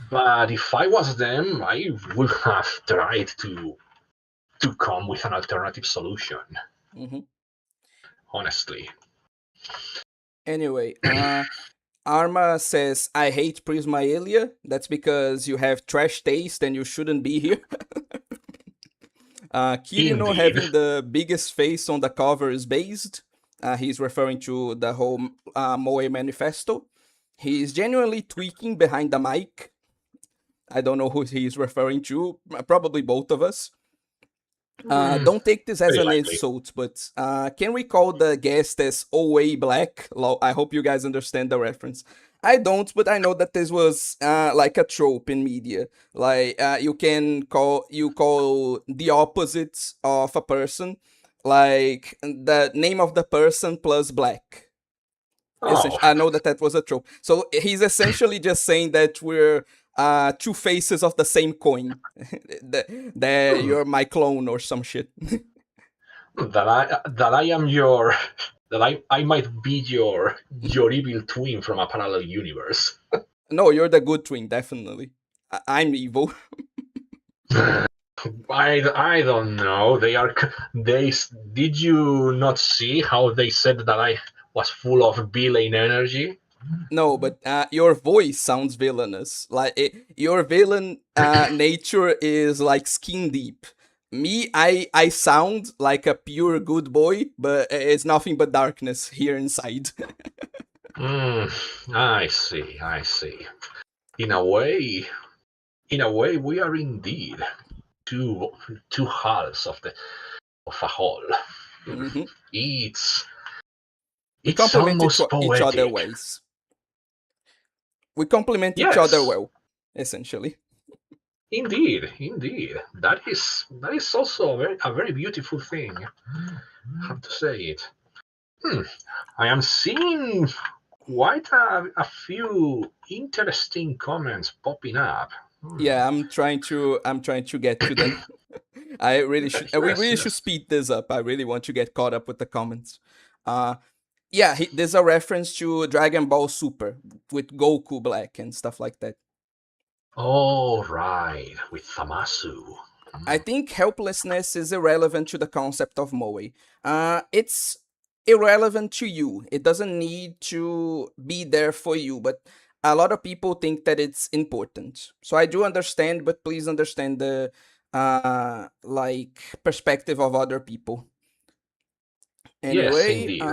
But if I was them, I would have tried to come with an alternative solution. Hmm. Honestly. Anyway, Arma says, I hate Prismaelia. That's because you have trash taste and you shouldn't be here. Kirino Indeed. having the biggest face on the cover is based. He's referring to the whole Moe manifesto. He's genuinely tweaking behind the mic. I don't know who he's referring to. Probably both of us. Hmm, Don't take this as very an likely. insult, but can we call the guest as OA Black? I hope you guys understand the reference. I don't, but I know that this was like a trope in media. Like you call the opposite of a person, like the name of the person plus black. Oh, I know that was a trope. So he's essentially just saying that we're two faces of the same coin. that hmm, you're my clone or some shit. that I am your that I might be your evil twin from a parallel universe. No, you're the good twin, definitely. I'm evil. I don't know. Did you not see how they said that I was full of villain energy? No, but your voice sounds villainous. Like your villain nature is like skin deep. Me, I sound like a pure good boy, but it's nothing but darkness here inside. Hmm, I see, I see. In a way, in a way, we are indeed two two halves of a whole. Hmm, Hmm. It's We it's complement almost each other poetic. ways. We complement each other Yes, well, essentially. indeed, indeed. That is also a very beautiful thing. I have to say it. Hmm. I am seeing quite a few interesting comments popping up. Hmm. Yeah, I'm trying to get to them. I really should. We Yes, really should yes. speed this up. I really want to get caught up with the comments. Uh, yeah, there's a reference to Dragon Ball Super with Goku Black and stuff like that. All right, with Thamasu. I Hmm. think helplessness is irrelevant to the concept of Moe. It's irrelevant to you. It doesn't need to be there for you, but a lot of people think that it's important. So I do understand, but please understand the like perspective of other people. Yes, Anyway, indeed.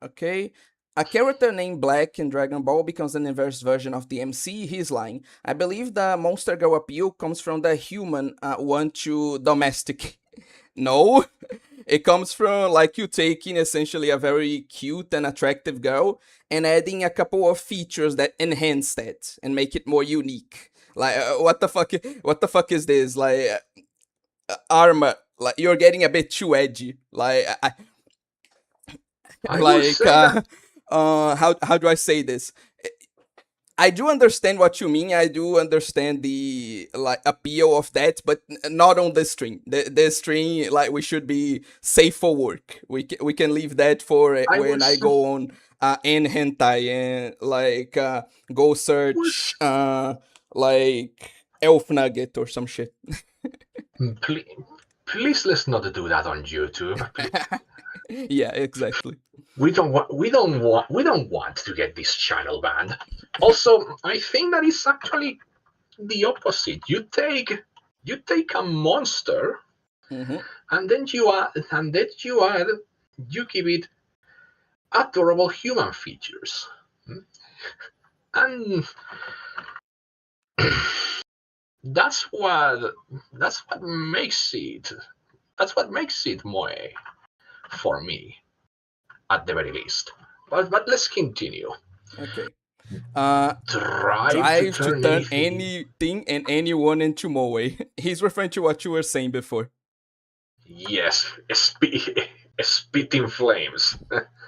okay. A character named Black in Dragon Ball becomes an inverse version of the MC. He's lying. I believe the monster girl appeal comes from the human want to domesticate. No, it comes from like you taking essentially a very cute and attractive girl and adding a couple of features that enhance that and make it more unique. Like what the fuck? What the fuck is this? Like armor. Like you're getting a bit too edgy. Like I will like say that how do I say this? I do understand what you mean. I do understand the like appeal of that, but not on the string. The string, like we should be safe for work. We can leave that for I when I go on in hentai and like go search was like elf nugget or some shit. ple- Please let's not do that on YouTube. Yeah, exactly. We don't want to get this channel banned. Also, I think that it's actually the opposite. You take a monster Mm-hmm. and then you give it adorable human features. And that's what that's what makes it moe for me, at the very least. But let's continue. Okay. Drive to Drive to turn turn anything. anything and anyone into moe. He's referring to what you were saying before. Yes, spit in flames.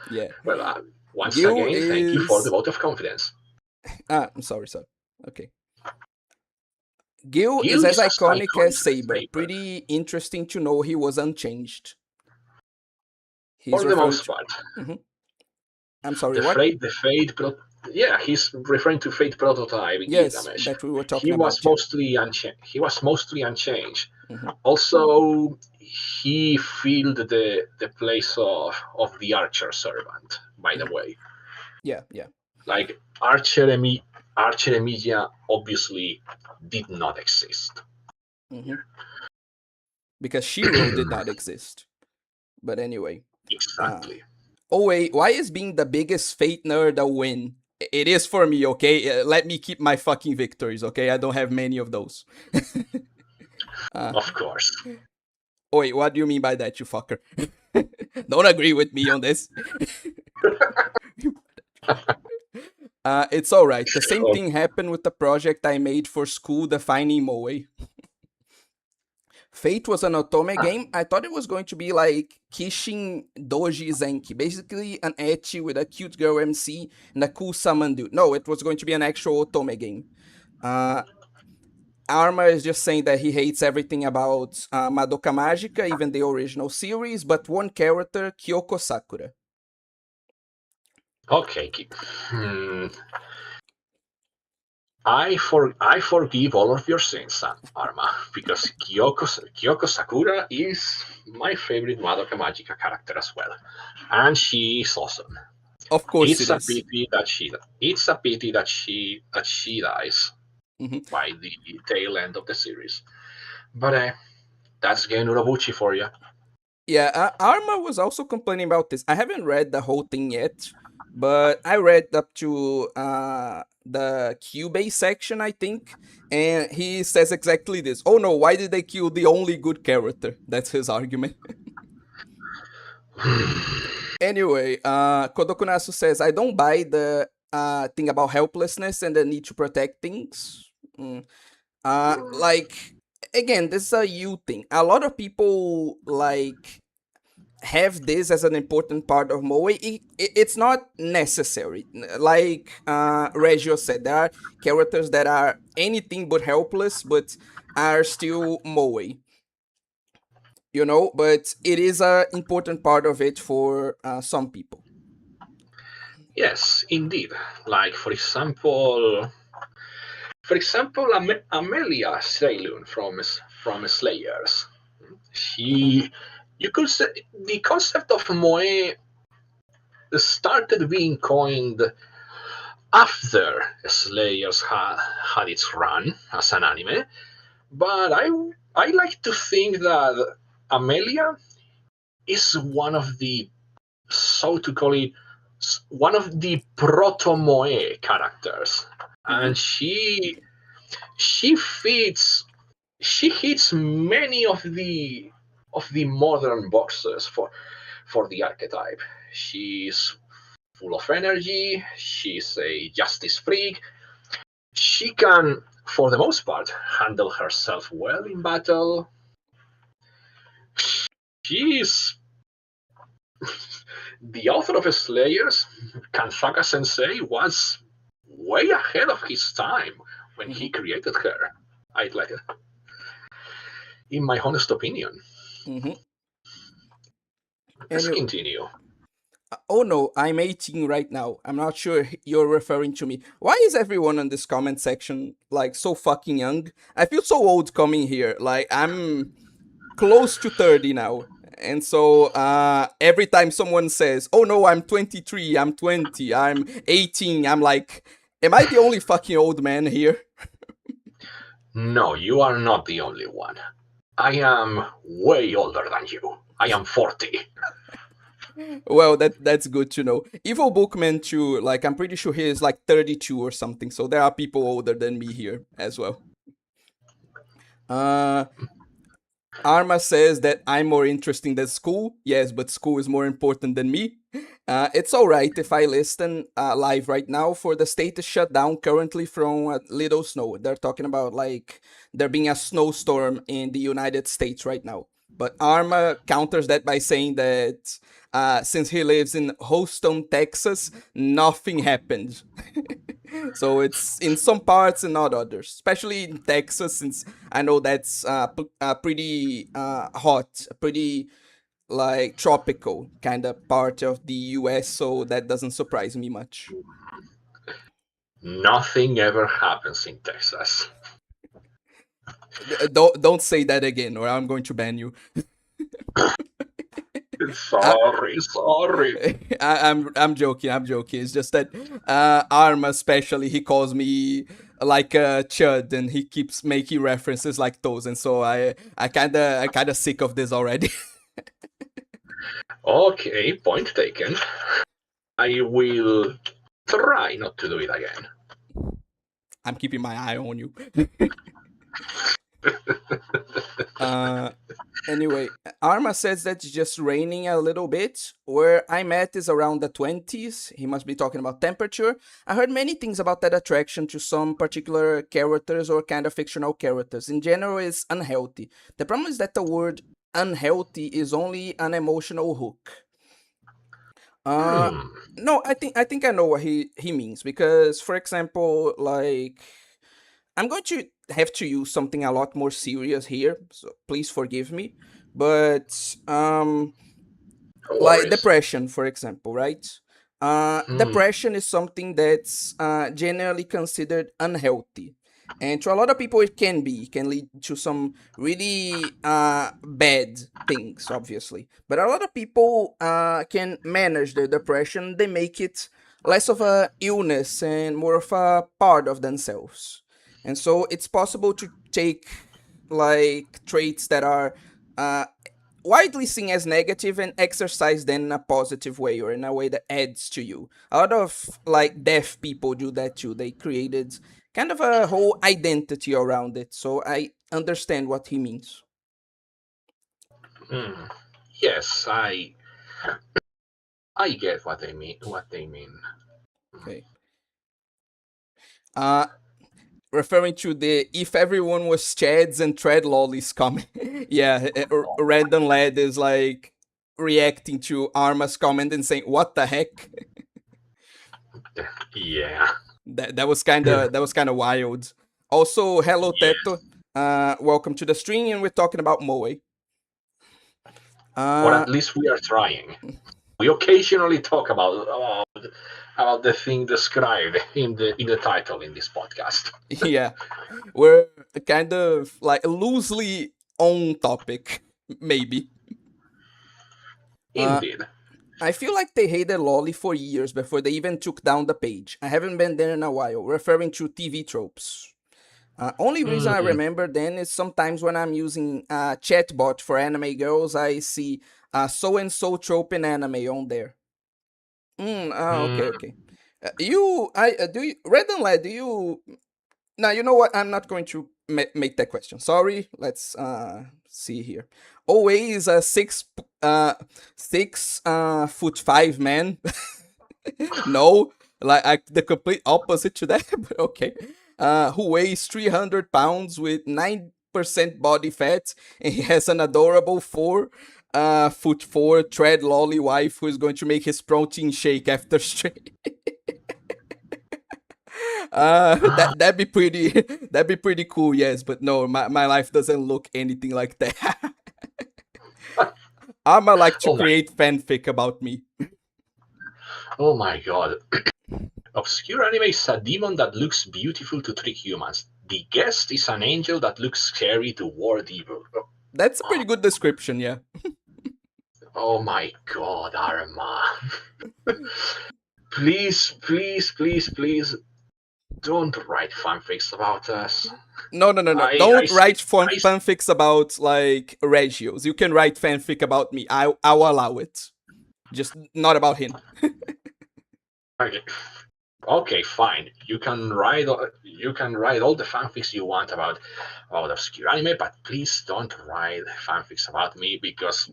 Yeah. Well, once Gil again, thank you for the is. vote of confidence. I'm sorry. Okay. Gil is Gil as is as iconic iconic as as Saber. Saber, Pretty interesting to know he was unchanged. He's for the referring most to. part. Mhm. I'm sorry, The what? Fate, the Fate, yeah, he's referring to Fate prototype Yes, Gilgamesh. that we were He talking was about, yeah. mostly unchanged. He was mostly unchanged. Hmm. Also, he filled the place of the Archer servant. By the Hmm. way, Yeah, yeah. like Archer Emilia obviously did not exist. Hmm. Because Shiro did not exist. But anyway. Uh, Exactly. oh, wait, why is being the biggest Fate nerd a win? It is for me, okay? Let me keep my fucking victories, okay? I don't have many of those. uh, Of course. oh, wait, what do you mean by that, you fucker? Don't agree with me on this. It's alright. The same Oh, thing happened with the project I made for school defining Moe. Fate was an otome game. I thought it was going to be like Kishin Doji Zenki, basically an ecchi with a cute girl MC and a cool summon dude. No, it was going to be an actual otome game. Uh, Arma is just saying that he hates everything about Madoka Magica, even the original series, but one character, Kyoko Sakura. okay. Hmm. I forgive all of your sins, Arma, because Kyoko Sakura is my favorite Madoka Magica character as well, and she is awesome. Of course it It's a is. pity that she dies Mhm. by the tail end of the series. But that's Gen Urobuchi for you. Yeah, Arma was also complaining about this. I haven't read the whole thing yet, but I read up to the Q-base section, I think, and he says exactly this. Oh no, why did they kill the only good character? That's his argument. Anyway, Kodokunasu says, I don't buy the thing about helplessness and the need to protect things. Mm. Like, again, this is a you thing. A lot of people, like, have this as an important part of Moe. It's not necessary. Like Regio said, there are characters that are anything but helpless, but are still Moe. You know, but it is an important part of it for some people. Yes, indeed. Like for example, Amelia Seyloon from Slayers. Hmm. She, you could say, the concept of moe started being coined after Slayers had its run as an anime, but I like to think that Amelia is one of the, so to call it, one of the proto moe characters, Hmm. and she fits she hits many of the modern boxes for the archetype. She's full of energy. She's a justice freak. She can, for the most part, handle herself well in battle. She's the author of Slayers. Kansaka Sensei was way ahead of his time when Hmm. he created her. I'd like, in my honest opinion. Hmm. Let's And continue. oh no, I'm 18 right now. I'm not sure you're referring to me. Why is everyone in this comment section like so fucking young? I feel so old coming here. Like close to 30 now. And so every time someone says, "Oh no, I'm 23, I'm 20, I'm 18," I'm like, "Am I the only fucking old man here?" No, you are not the only one. I am way older than you. I am 40. Well, that's good to know. Evil Bookman too, like I'm pretty sure he is like 32 or something. So there are people older than me here as well. Uh Arma says that I'm more interesting than school. Yes, but school is more important than me. It's alright if I listen live right now, for the state is shut down currently from little snow. They're talking about like there being a snowstorm in the United States right now. But Arma counters that by saying that since he lives in Houston, Texas, nothing happened. So it's in some parts and not others, especially in Texas, since I know that's pretty hot, pretty like tropical kind of part of the US, so that doesn't surprise me much. Nothing ever happens in Texas. Don't say that again, or I'm going to ban you. I, Sorry. I'm joking. I'm joking. It's just that Arma, especially, he calls me like a chud, and he keeps making references like those, and so I kinda sick of this already. Okay, point taken. I will try not to do it again. I'm keeping my eye on you. uh, Anyway, Arma says that it's just raining a little bit. Where I'm at is around the 20s. He must be talking about temperature. I heard many things about that attraction to some particular characters or kind of fictional characters. In general, it's unhealthy. The problem is that the word unhealthy is only an emotional hook. Uh, Hmm. no, I think I know what he means, because, for example, like I'm going to have to use something a lot more serious here, so please forgive me. But No like worries. depression, for example, right? Hmm. Depression is something that's generally considered unhealthy, and to a lot of people it can lead to some really bad things, obviously. But a lot of people can manage their depression. They make it less of a illness and more of a part of themselves. And so it's possible to take like traits that are uh, widely seen as negative and exercise them in a positive way, or in a way that adds to you. A lot of like deaf people do that too. They created kind of a whole identity around it. So I understand what he means. Hmm. Yes, I get what they mean. What they mean. Okay. Uh Referring to the "if everyone was Chads and Tread lollies" comment. Yeah, Random Lad is like reacting to Arma's comment and saying, "What the heck?" Yeah. That was kind of wild. Also, hello Yes. Teto. Welcome to the stream, and we're talking about Moe. Or Uh at least we are trying. We occasionally talk about the thing described in the title in this podcast. yeah, we're kind of like loosely on topic, maybe. Uh Indeed. I feel like they hated Lolly for years before they even took down the page. I haven't been there in a while, referring to TV tropes. Only reason I Mm, remember then is sometimes when I'm using chatbot for anime girls, I see so and so trope in anime on there. Okay, mm, okay. Do you, Red and Led, do you, now you know what? I'm not going to make that question. Sorry. Let's see here. Always a 6 foot 5 man. No, like the complete opposite to that. But okay. Who weighs 300 pounds with 9% body fat, and he has an adorable 4 foot 4 tread lolly wife who is going to make his protein shake after stream. That'd be pretty. That'd be pretty cool. Yes, but no, my life doesn't look anything like that. I'ma like to oh my, create fanfic about me. oh my god. Obscure anime is a demon that looks beautiful to trick humans. The guest is an angel that looks scary to ward evil. That's a pretty good description, yeah. Oh my god, Arma. Please, please, please, please, don't write fanfics about us. No, no, no, no. I Don't see. write fanfics about like Regios. You can write fanfic about me. I'll allow it. Just not about him. Okay, okay, fine. You can write all the fanfics you want about obscure anime, but please don't write fanfics about me because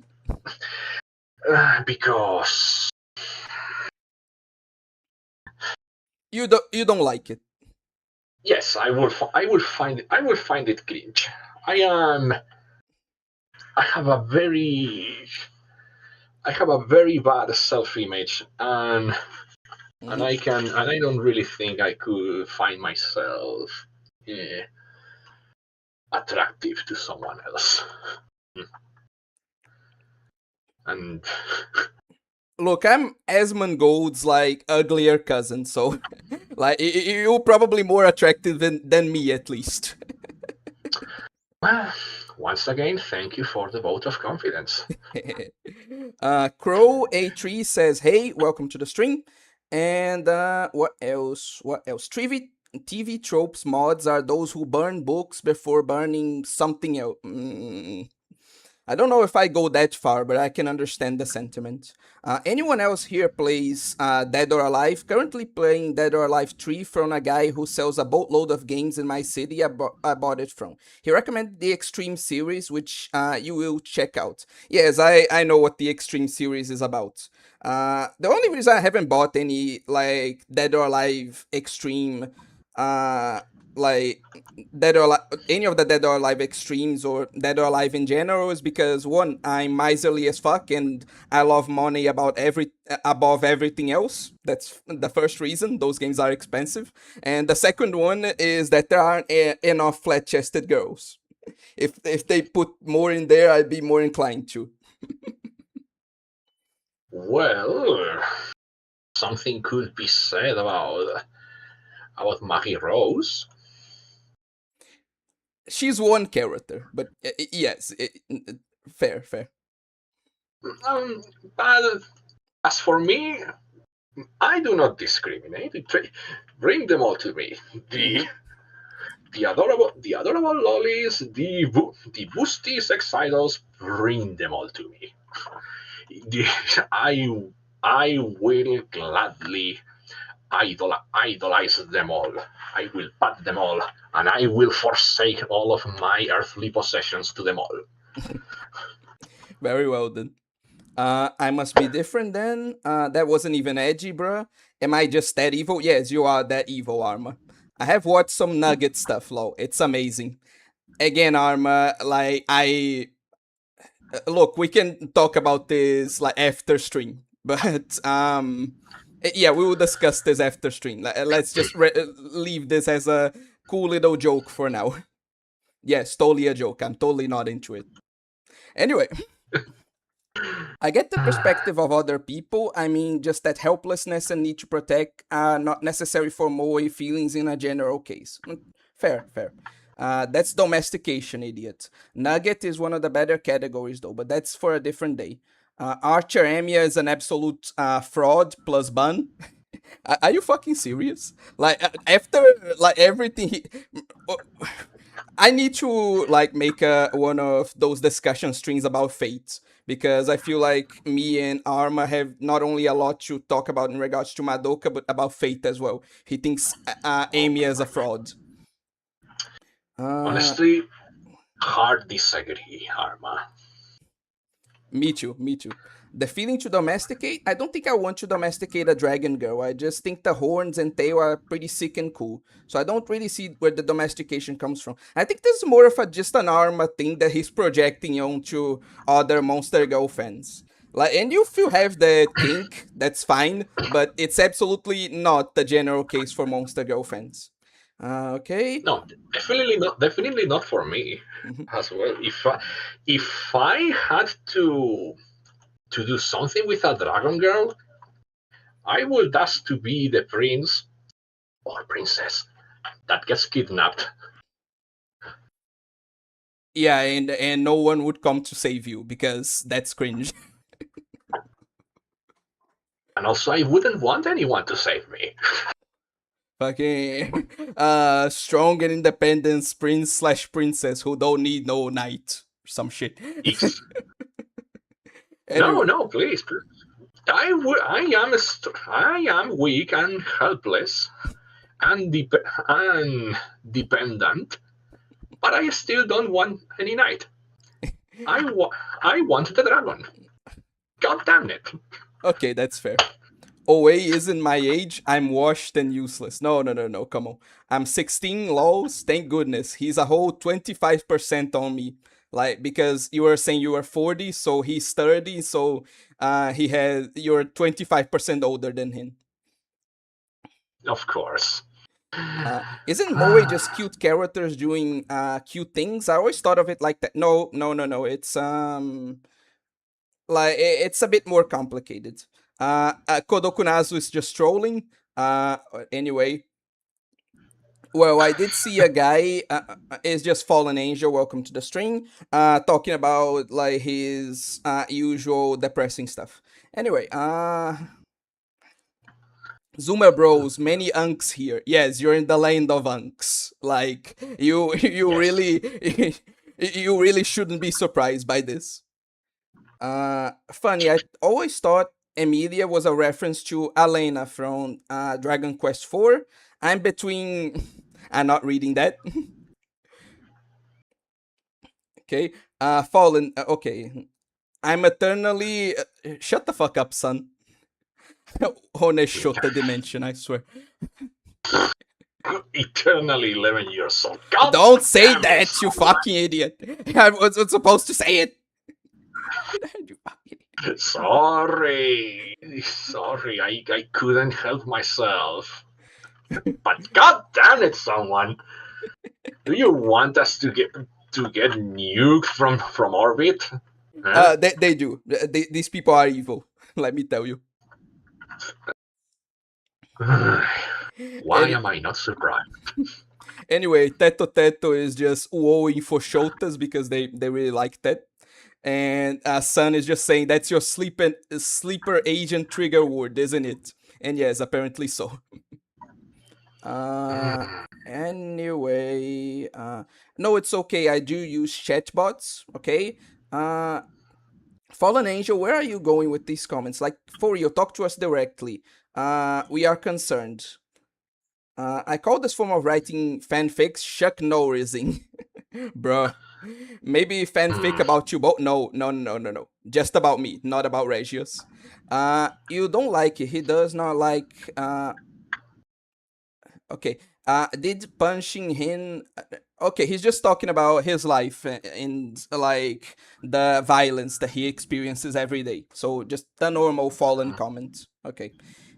You don't like it. yes, I will find it cringe. I have a very I have a very bad self-image, Mhm. and I don't really think I could find myself eh, attractive to someone else. And Look, I'm Asmongold's like uglier cousin, so like you're probably more attractive than me at least. well, once again, thank you for the vote of confidence. Crow A3 says, "Hey, welcome to the stream." And what else? What else? TV tropes mods are those who burn books before burning something else. I don't know if I go that far, but I can understand the sentiment. Anyone else here plays Dead or Alive? Currently playing Dead or Alive 3 from a guy who sells a boatload of games in my city. I bought it from. He recommended the Extreme series, which you will check out. Yes, I know what the Extreme series is about. The only reason I haven't bought any like Dead or Alive Extreme, uh, like Dead or Alive, any of the Dead or Alive extremes or Dead or Alive in general is because one, I'm miserly as fuck and I love money above everything else. That's the first reason. Those games are expensive. And the second one is that there aren't enough flat-chested girls. If they put more in there, I'd be more inclined to. Well, something could be said about Maggie Rose. She's one character, but yes, fair, fair. Um, but as for me, I do not discriminate. Bring them all to me. Mm-hmm. The adorable lollies, the boosty sex idols. Bring them all to me. The, I will gladly idolize them all. I will pat them all, and I will forsake all of my earthly possessions to them all. Very well then. I must be different then. That wasn't even edgy, bruh. Am I just that evil? Yes, you are that evil, Arma. I have watched some Nugget stuff, lol. It's amazing. Again, Arma, like I look, we can talk about this like after stream, but yeah, we will discuss this after stream. Let's just leave this as a cool little joke for now. Yes, totally a joke. I'm totally not into it. Anyway, I get the perspective of other people. I mean, just that helplessness and need to protect are not necessary for moe feelings in a general case. Fair, fair. That's domestication, idiot. Nugget is one of the better categories, though, but that's for a different day. Archer Amia is an absolute fraud plus bun. Are you fucking serious? Like after like everything, I need to like make one of those discussion streams about fate because I feel like me and Arma have not only a lot to talk about in regards to Madoka, but about fate as well. He thinks Amy is a fraud. Uh, Honestly, hard disagree, Arma. Me too, me too. The feeling to domesticate, I don't think I want to domesticate a dragon girl. I just think the horns and tail are pretty sick and cool. So I don't really see where the domestication comes from. I think this is more of a just an Arma thing that he's projecting onto other Monster Girl fans. Like, and if you have that kink, that's fine, but it's absolutely not the general case for Monster Girl fans. Okay. No, definitely not. Definitely not for me as well. If I had to do something with a dragon girl, I would ask to be the prince or princess that gets kidnapped. Yeah, and no one would come to save you because that's cringe. And also, I wouldn't want anyone to save me. Fucking strong and independent prince slash princess who don't need no knight or some shit. It's, no, Anyway, no, please. I am weak and helpless and, and dependent, but I still don't want any knight. I want the dragon. God damn it. okay, that's fair. OA isn't my age. I'm washed and useless. No, no, no, no. Come on. I'm 16 lows. Thank goodness. He's a whole 25% on me. Like, because you were saying you were 40, so he's 30, so you're 25% older than him. Of course. Isn't Moe just cute characters doing cute things? I always thought of it like that. No, no, no, no. It's like it's a bit more complicated. Kodokunazu is just trolling. Anyway, well, I did see a guy is just fallen angel. Welcome to the stream. Talking about like his usual depressing stuff. Anyway, Zoomer Bros, many unks here. Yes, you're in the land of unks. Like you Yes. really, you really shouldn't be surprised by this. Funny, I always thought Emilia was a reference to Elena from Dragon Quest IV. I'm between. I'm not reading that. Okay. Fallen. Okay. I'm eternally. Shut the fuck up, son. Honeshota dimension, I swear. Eternally 11 years old. God Don't say damn it. that, you fucking idiot. I wasn't supposed to say it. Sorry. Sorry, I couldn't help myself. But god damn it, someone. Do you want us to get nuked from orbit? Huh? They do. These people are evil. Let me tell you. Why Any, am I not surprised? anyway, Teto Teto is just wooing for Shotas because they really like that. And Sun is just saying that's your sleeper agent trigger word, isn't it? And yes, apparently so. Anyway, no, it's okay. I do use chatbots. Okay. Fallen Angel, where are you going with these comments? Like, for real, talk to us directly. We are concerned. I call this form of writing fanfics Chuck Norrising. Bruh. Maybe fanfic about you both. No, no, no, no, no. Just about me, not about Regius. You don't like it. He does not like. Okay. Did punching him. Okay, he's just talking about his life and like the violence that he experiences every day. So just the normal fallen comment. Okay.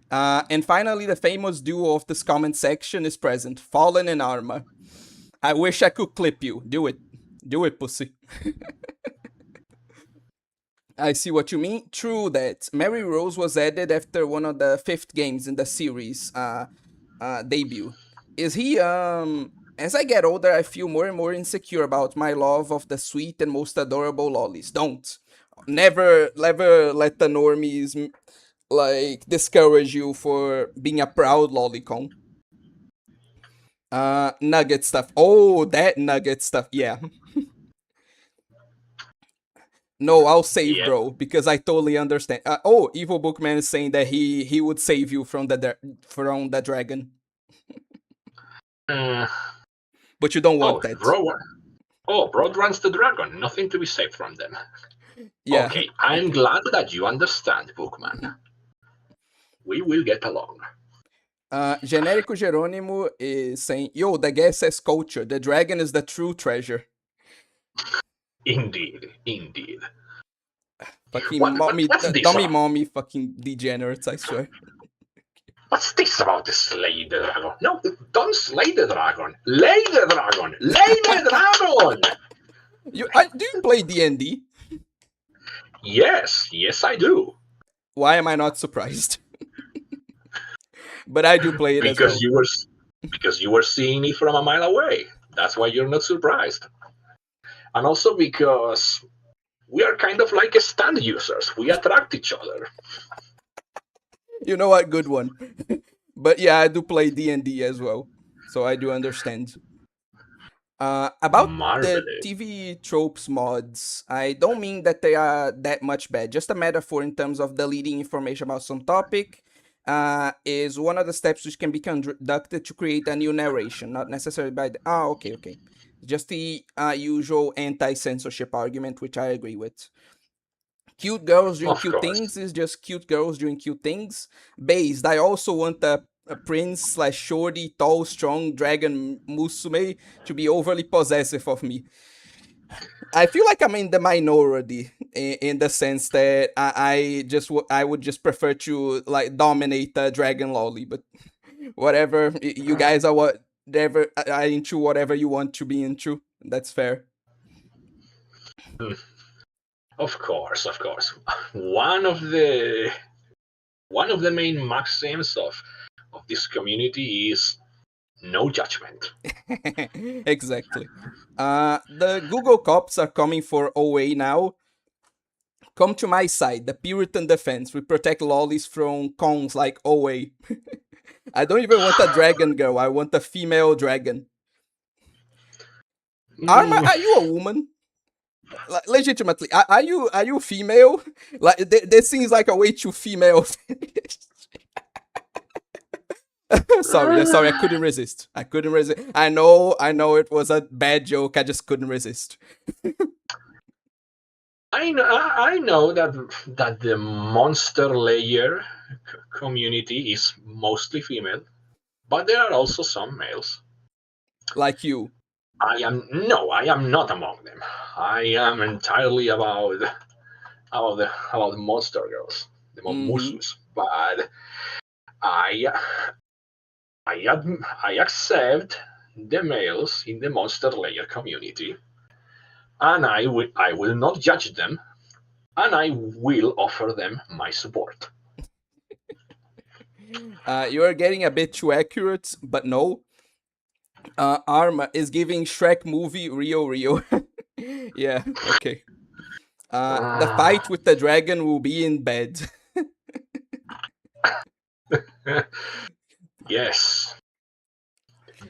And finally, the famous duo of this comment section is present Fallen and Armor. I wish I could clip you. Do it. Do it, pussy. I see what you mean. True that. Mary Rose was added after one of the fifth games in the series debut. Is he, as I get older, I feel more and more insecure about my love of the sweet and most adorable lollies. Don't. Never let the normies like discourage you for being a proud lolicon. Nugget stuff. Oh, that nugget stuff. Yeah. No, I'll save, Yeah. bro, because I totally understand. Oh, Evil Bookman is saying that he would save you from the dragon, Uh, but you don't want oh, that. Bro runs the dragon. Nothing to be saved from them. Yeah. Okay, I'm glad that you understand, Bookman. We will get along. Generico Jerônimo is saying, "Yo, the guest says culture. The dragon is the true treasure." Indeed, indeed. Fucking What's this dummy about? mommy, fucking degenerates. I swear. What's this about the slay the dragon? No, don't slay the dragon. Lay the dragon. Lay the dragon. Do you play D&D? Yes, yes, I do. Why am I not surprised? But I do play it as well. Because you were seeing me from a mile away. That's why you're not surprised. and also because we are kind of like stand users. We attract each other. You know what? Good one. But yeah, I do play D&D as well, so I do understand. About the Marvelous. TV tropes mods, I don't mean that they are that much bad. Just a metaphor in terms of deleting information about some topic is one of the steps which can be conducted to create a new narration, not necessarily by the. Ah, okay, okay. Just the usual anti censorship argument, which I agree with. Cute girls doing Of cute course. things is just cute girls doing cute things. Based, I also want a prince slash shorty, tall, strong dragon musume to be overly possessive of me. I feel like I'm in the minority in the sense that I would just prefer to like dominate the dragon lolly, but whatever you guys are whatever are into whatever you want to be into. That's fair. Of course, of course. One of the one of the main maxims of this community is no judgment. Exactly. The Google cops are coming for OA now. Come to my side, the Puritan defense. We protect lollies from cons like OA. I don't even want a dragon girl. I want a female dragon. Arma, Mm, are you a woman? Like, legitimately, are you female? Like, this seems like a way too female. Sorry, I couldn't resist. I couldn't resist. I know, it was a bad joke. I just couldn't resist. I know that the monster layer community is mostly female, but there are also some males. Like you. I am not among them. I am entirely about the monster girls, the Mm-hmm. musus. But I I accept the males in the monster layer community, and I will not judge them, and I will offer them my support. You are getting a bit too accurate, but no. Arma is giving Shrek movie Rio. Yeah, okay. The fight Ah, with the dragon will be in bed. yes,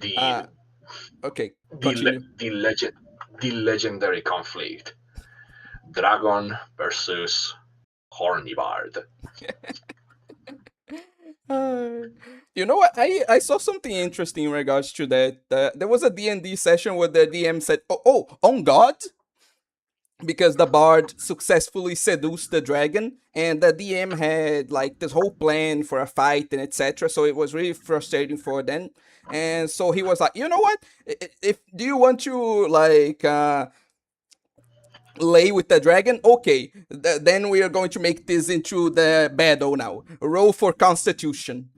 the uh, okay, the continue. the legendary conflict: dragon versus horny bard. Uh, you know what? I saw something interesting in regards to that. There was a D&D session where the DM said, on God? Because the bard successfully seduced the dragon, and the DM had like this whole plan for a fight and etc. So it was really frustrating for them. And so he was like, you know what? If do you want to like lay with the dragon? Okay, then we are going to make this into the battle now. Roll for Constitution.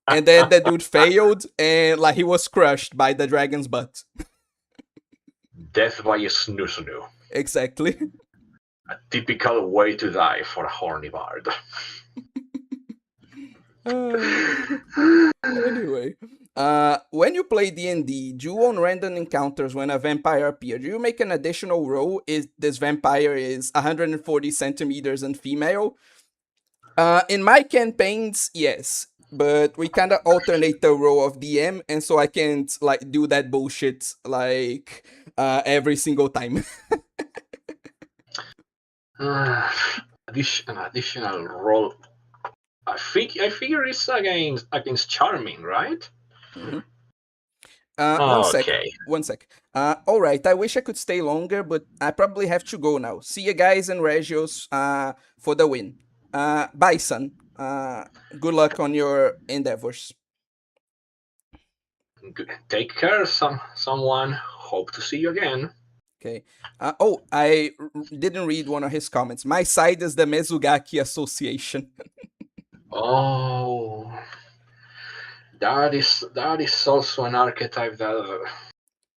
And then the dude failed, and like he was crushed by the dragon's butt. Death by a snoo snoo. Exactly. A typical way to die for a horny bard. Uh, anyway, when you play D&D, do you on random encounters when a vampire appears, do you make an additional roll if this vampire is 140 centimeters and female? In my campaigns, yes, but we kind of alternate the role of DM, and so I can't like do that bullshit like every single time. Uh, an additional roll. I figure it's against charming, right? Mhm. One sec. Okay. One sec. All right. I wish I could stay longer, but I probably have to go now. See you guys and Regios for the win. Bye, son. Good luck on your endeavors. Take care, someone. Hope to see you again. Okay. I didn't read one of his comments. My side is the Mezugaki Association. Oh, that is also an archetype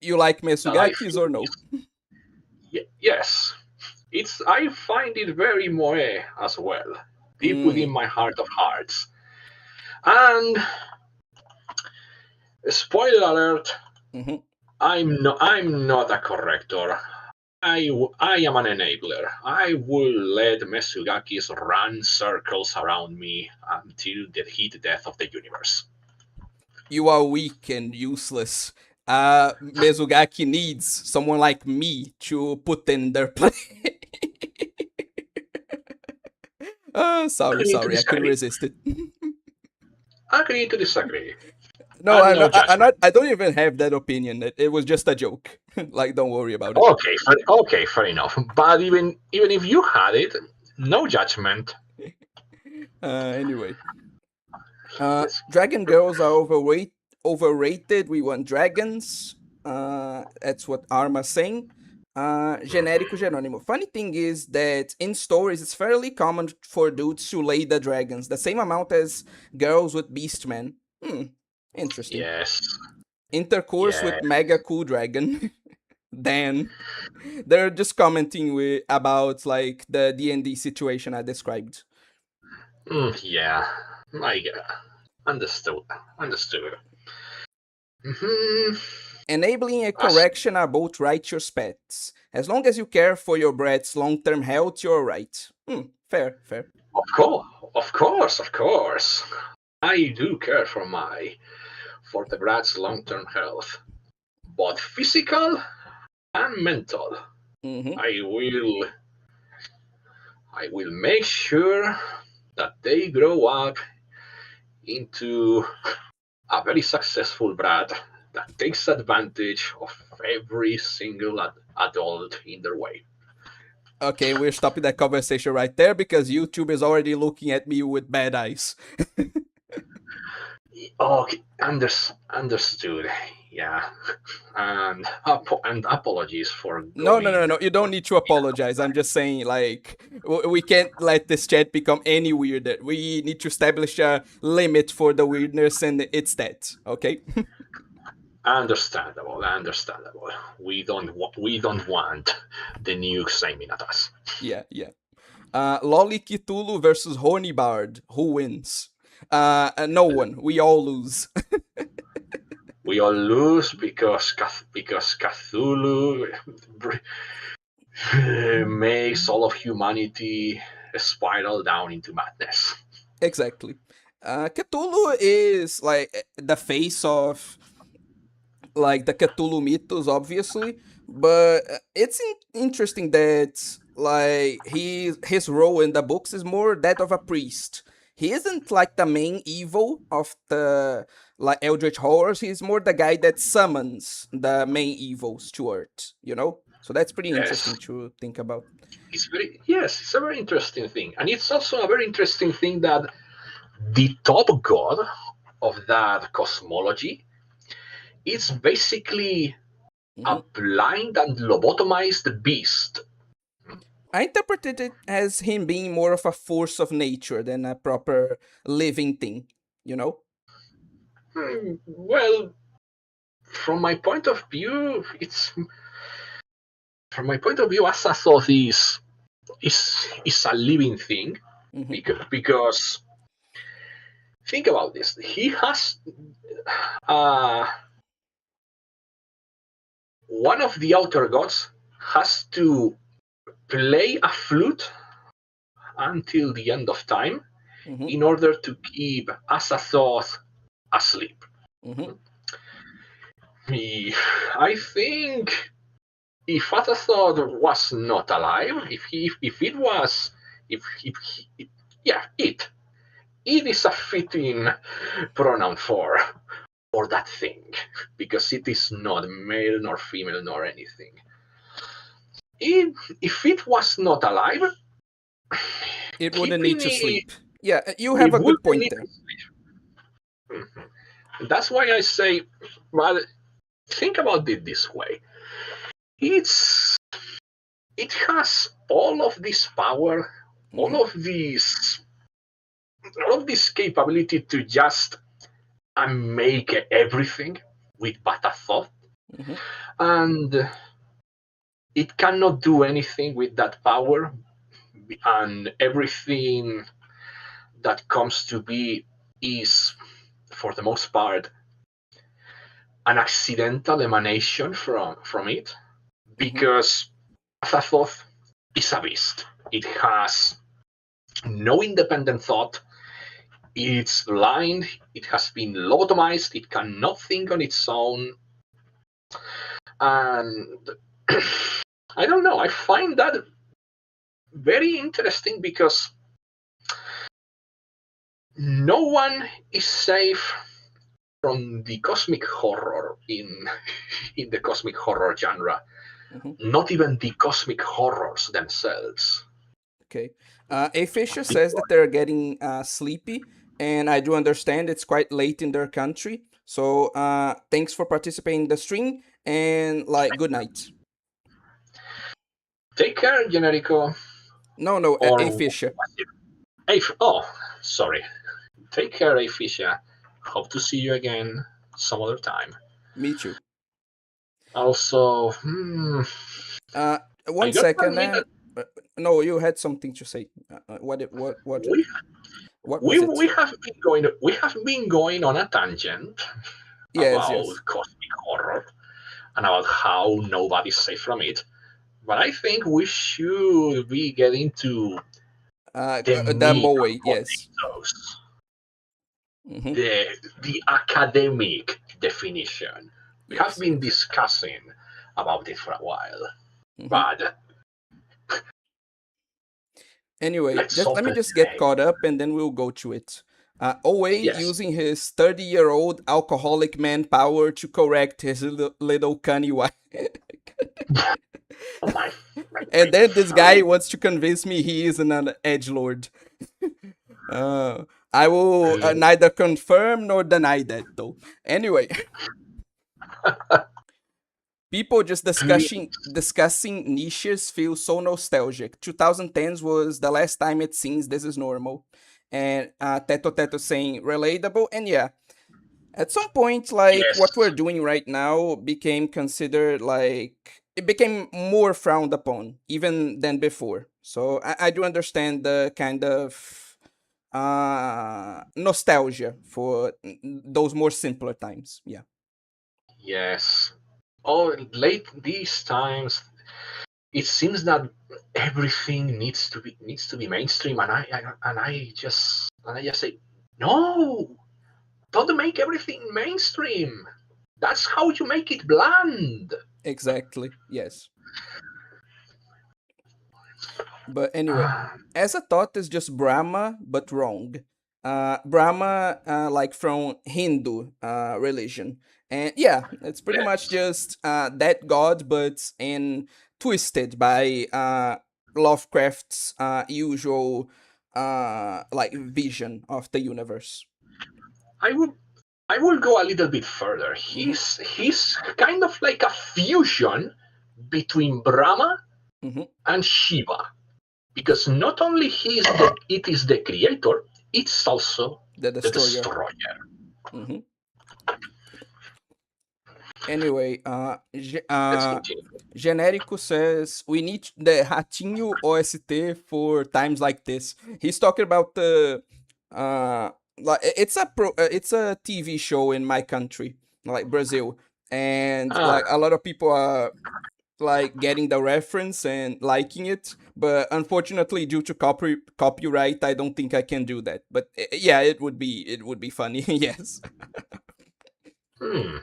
You like that I Mezugakis or feel no? is, yes. It's I find it very moe as well, deep within Mm, my heart of hearts. And spoiler alert, hmm I'm not a corrector. I am an enabler. I will let Mesugakis run circles around me until the heat death of the universe. You are weak and useless. Mezugaki needs someone like me to put in their place. Agree to Sorry, I couldn't disagree. resist it. Agree to disagree. No, And I'm no not. I'm judgment. not. I don't even have that opinion. It was just a joke. Like, don't worry about it. Okay, fair enough. But even if you had it, no judgment. Anyway, Let's dragon girls are overrated. We want dragons. That's what Arma's saying. Genérico Jerônimo. Funny thing is that in stories, it's fairly common for dudes to lay the dragons, the same amount as girls with beastmen. Interesting. yes, Intercourse yeah, with mega cool dragon. Then they're just commenting about like the D&D situation I described. yeah. I understood. Understood. hmm Enabling a As, correction about righteous pets. As long as you care for your brat's long-term health, you're right. Fair, fair. of course, of course. I do care for the brat's long-term health, both physical and mental. Mm-hmm. I will I will make sure that they grow up into a very successful brat that takes advantage of every single adult in their way. Okay, we're stopping that conversation right there because YouTube is already looking at me with bad eyes. Okay, understood. Yeah, and apologies for No, no, going no, no. You don't for need to apologize. I'm just saying, like, we can't let this chat become any weirder. We need to establish a limit for the weirdness, and it's that. Okay? understandable. We don't want the nukes aiming at us. Yeah, yeah. Lolly Cthulhu versus Horny Bard. Who wins? No one. We all lose. We all lose because Cthulhu makes all of humanity spiral down into madness. Exactly. Cthulhu is like the face of like the Cthulhu mythos, obviously, but it's interesting that like his role in the books is more that of a priest. He isn't like the main evil of the like Eldritch horrors. He's more the guy that summons the main evils to Earth. So that's pretty Yes, interesting to think about. it's a very interesting thing, and it's also a very interesting thing that the top god of that cosmology is basically a Mhm. blind and lobotomized beast. I interpreted it as him being more of a force of nature than a proper living thing. You know? Well, from my point of view, it's from my point of view, Asasoth is a living thing Hmm. because think about this. He has uh, one of the outer gods has to play a flute until the end of time Hmm. in order to keep Asathoth asleep. Hmm. I think if Asathoth was not alive, if it was if he, yeah it is a fitting pronoun for that thing because it is not male nor female nor anything. If it was not alive, It wouldn't need keeping to it, sleep. Yeah, you have it a would good point need there. to sleep. That's why I say, well, think about it this way. It's it has all of this power, Hmm. all of this all of this capability to just make everything with but a thought, Hmm. and it cannot do anything with that power, and everything that comes to be is, for the most part, an accidental emanation from it, Mm-hmm. because as I thought, it's a beast. It has no independent thought. It's blind. It has been lobotomized. It cannot think on its own. And I don't know. I find that very interesting because no one is safe from the cosmic horror in the cosmic horror genre. Mm-hmm. Not even the cosmic horrors themselves. Okay. A Fisher says that they're getting sleepy, and I do understand it's quite late in their country. So thanks for participating in the stream, and like good night. Take care, Generico. No, no, A Or Fisher. oh, sorry. Take care, Afisha. Hope to see you again some other time. Me too. Also, Uh, I One got to second. admit that Uh, no, you had something to say. we What we was we it? have been going on a tangent Yes, about yes. cosmic horror and about how nobody's safe from it. But I think we should be getting to the The meat Moe. and Yes. potatoes, Mm-hmm. the academic definition. We have Yes. been Yes. discussing about it for a while, Mm-hmm. but Anyway, let's just let me open just get today. caught up and then we'll go to it. Owe Yes. using his 30-year-old alcoholic manpower to correct his little cunny wife. Oh my And brain. then this guy I wants to convince me he is an edge lord. Uh, I will neither confirm nor deny that, though. Anyway, people just please. discussing niches feels so nostalgic. 2010s was the last time it seems this is normal. And Teto Teto saying relatable. And yeah, at some point, like what we're Yes. doing right now became considered like it became more frowned upon even than before. So I do understand the kind of nostalgia for those more simpler times. Yeah, Yes. Oh, late these times, it seems that everything needs to be mainstream, and I just say no. Don't make everything mainstream. That's how you make it bland. exactly. Yes. But anyway, as a thought is just Brahma, but wrong. Brahma, like from Hindu religion, and yeah, it's pretty much Yes. just that god, but in twisted by Lovecraft's usual like vision of the universe. I would I will go a little bit further. Mm-hmm, He's kind of like a fusion between Brahma mm-hmm. and Shiva, because not only it is the creator, it's also The the destroyer. destroyer. Mm-hmm. Anyway, Let's continue. Genérico says we need the Ratinho OST for times like this. He's talking about the like it's a TV show in my country, like Brazil, and Ah, like a lot of people are like getting the reference and liking it, but unfortunately due to copyright, I don't think I can do that. But yeah, it would be funny. Yes. hmm.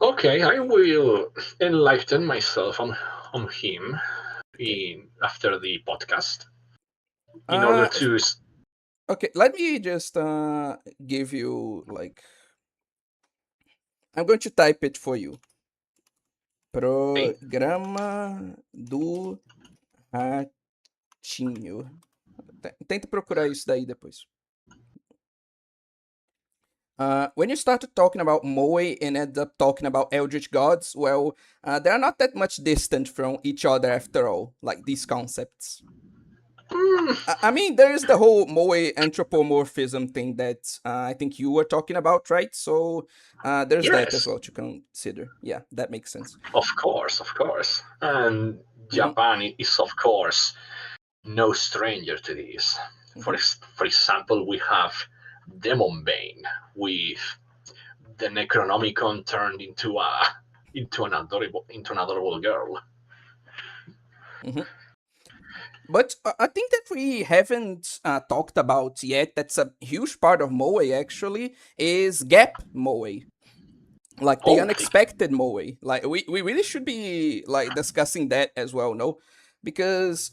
Okay, I will enlighten myself on him in after the podcast in order Uh, to. Okay, let me just give you like I'm going to type it for you. Okay. Programa do Ratinho. Tenta procurar isso daí depois. When you started talking about Moe and ended up talking about Eldritch gods, well, they're not that much distant from each other after all, like these concepts. Hmm, I mean, there is the whole Moe anthropomorphism thing that I think you were talking about, right? So there's that as yes, well to consider. Yeah, that makes sense. of course. And Hmm. Japan is, of course, no stranger to this. For Hmm. for example, we have Demon Bane with the Necronomicon turned into an adorable girl. Hmm. But I think that we haven't talked about yet. That's a huge part of moe. Actually, is gap moe, like the Oh, unexpected moe. Like we really should be like discussing that as well, no? Because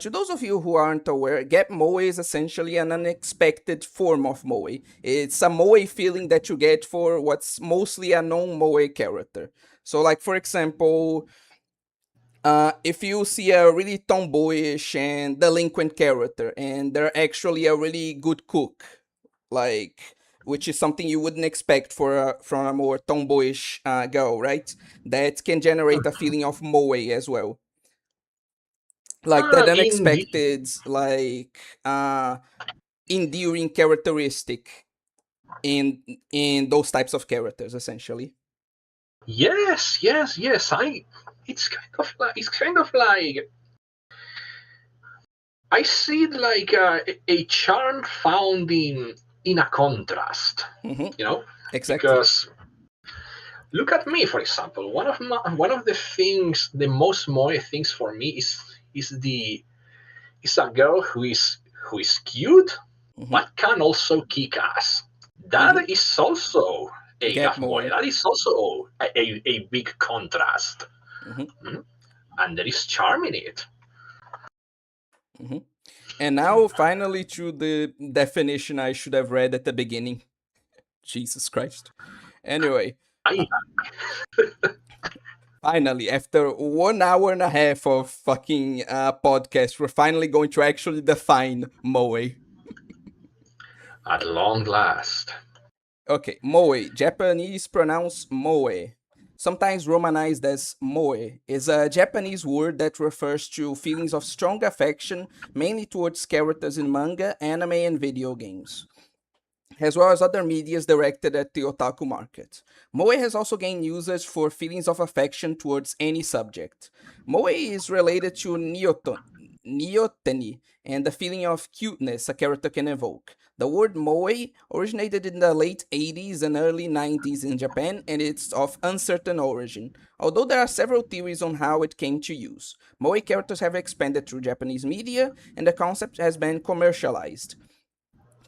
to those of you who aren't aware, gap moe is essentially an unexpected form of moe. It's a moe feeling that you get for what's mostly a non moe character. So like for example, if you see a really tomboyish and delinquent character and they're actually a really good cook, like, which is something you wouldn't expect from a more tomboyish girl, right? That can generate a feeling of moe as well, like that indeed. unexpected, like uh endearing characteristic in those types of characters, essentially. Yes, yes, yes. It's kind of like I see it like a charm found in a contrast. Hmm. You know, Exactly. because look at me, for example. One of the things, the most moe things for me is a girl who is cute, Hmm. but can also kick ass. Hmm. That is also a Gap gaff moe. moe. That is also a big contrast. Hmm. Mhm. And there is charm in it. Hmm. And now, finally, to the definition I should have read at the beginning. Jesus Christ. Anyway, I uh, finally, after 1 hour and a half of fucking podcast, we're finally going to actually define moe. At long last. Okay, moe, Japanese pronounce moe, sometimes romanized as moe, is a Japanese word that refers to feelings of strong affection, mainly towards characters in manga, anime, and video games, as well as other medias directed at the otaku market. Moe has also gained usage for feelings of affection towards any subject. Moe is related to Nyoteni and the feeling of cuteness a character can evoke. The word moe originated in the late 80s and early 90s in Japan, and it's of uncertain origin, although there are several theories on how it came to use. Moe characters have expanded through Japanese media, and the concept has been commercialized.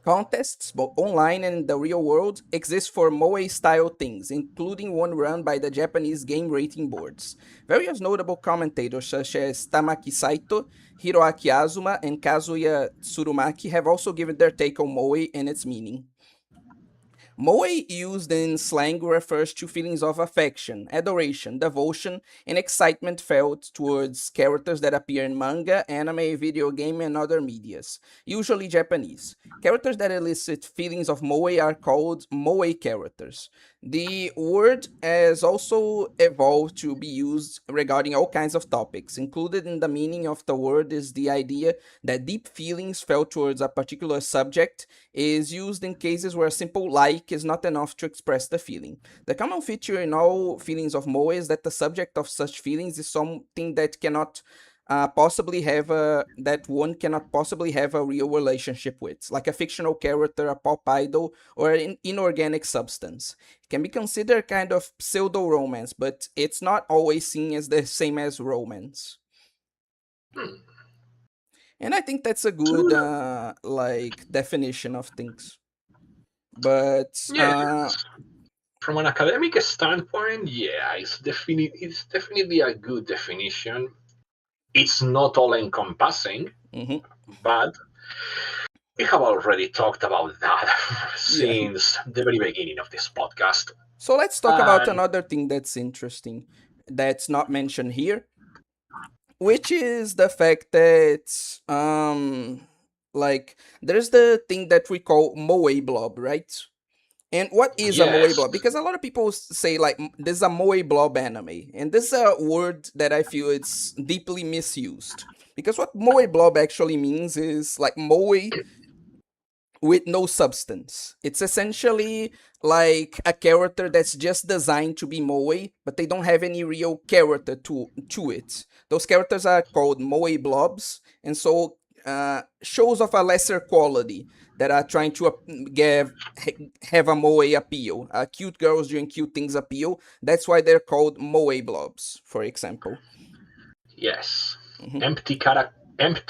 Contests, both online and in the real world, exist for moe style things, including one run by the Japanese game rating boards. Various notable commentators such as Tamaki Saito, Hiroaki Azuma, and Kazuya Tsurumaki have also given their take on moe and its meaning. Moe, used in slang, refers to feelings of affection, adoration, devotion, and excitement felt towards characters that appear in manga, anime, video game, and other medias, usually Japanese. Characters that elicit feelings of moe are called moe characters. The word has also evolved to be used regarding all kinds of topics. Included in the meaning of the word is the idea that deep feelings felt towards a particular subject is used in cases where a simple like is not enough to express the feeling. The common feature in all feelings of moe is that the subject of such feelings is something that cannot possibly have a that one cannot possibly have a real relationship with, like a fictional character, a pop idol, or an inorganic substance. It can be considered kind of pseudo romance, but it's not always seen as the same as romance. Hmm. And I think that's a good To like definition of things. But Yes, from an academic standpoint, yeah, it's definitely a good definition. It's not all encompassing, mhm, but we have already talked about that yeah. since the very beginning of this podcast. So let's talk about And another thing that's interesting that's not mentioned here, which is the fact that like there's the thing that we call moe blob, right? And what is a moe yes, blob? Because a lot of people say like this is a moe blob anime, and this is a word that I feel it's deeply misused. Because what moe blob actually means is like moe with no substance. It's essentially like a character that's just designed to be moe, but they don't have any real character to it. Those characters are called moe blobs, and so shows of a lesser quality that are trying to have a moe appeal. Cute girls doing cute things appeal. That's why they're called moe blobs, for example. Yes. Hmm. Empty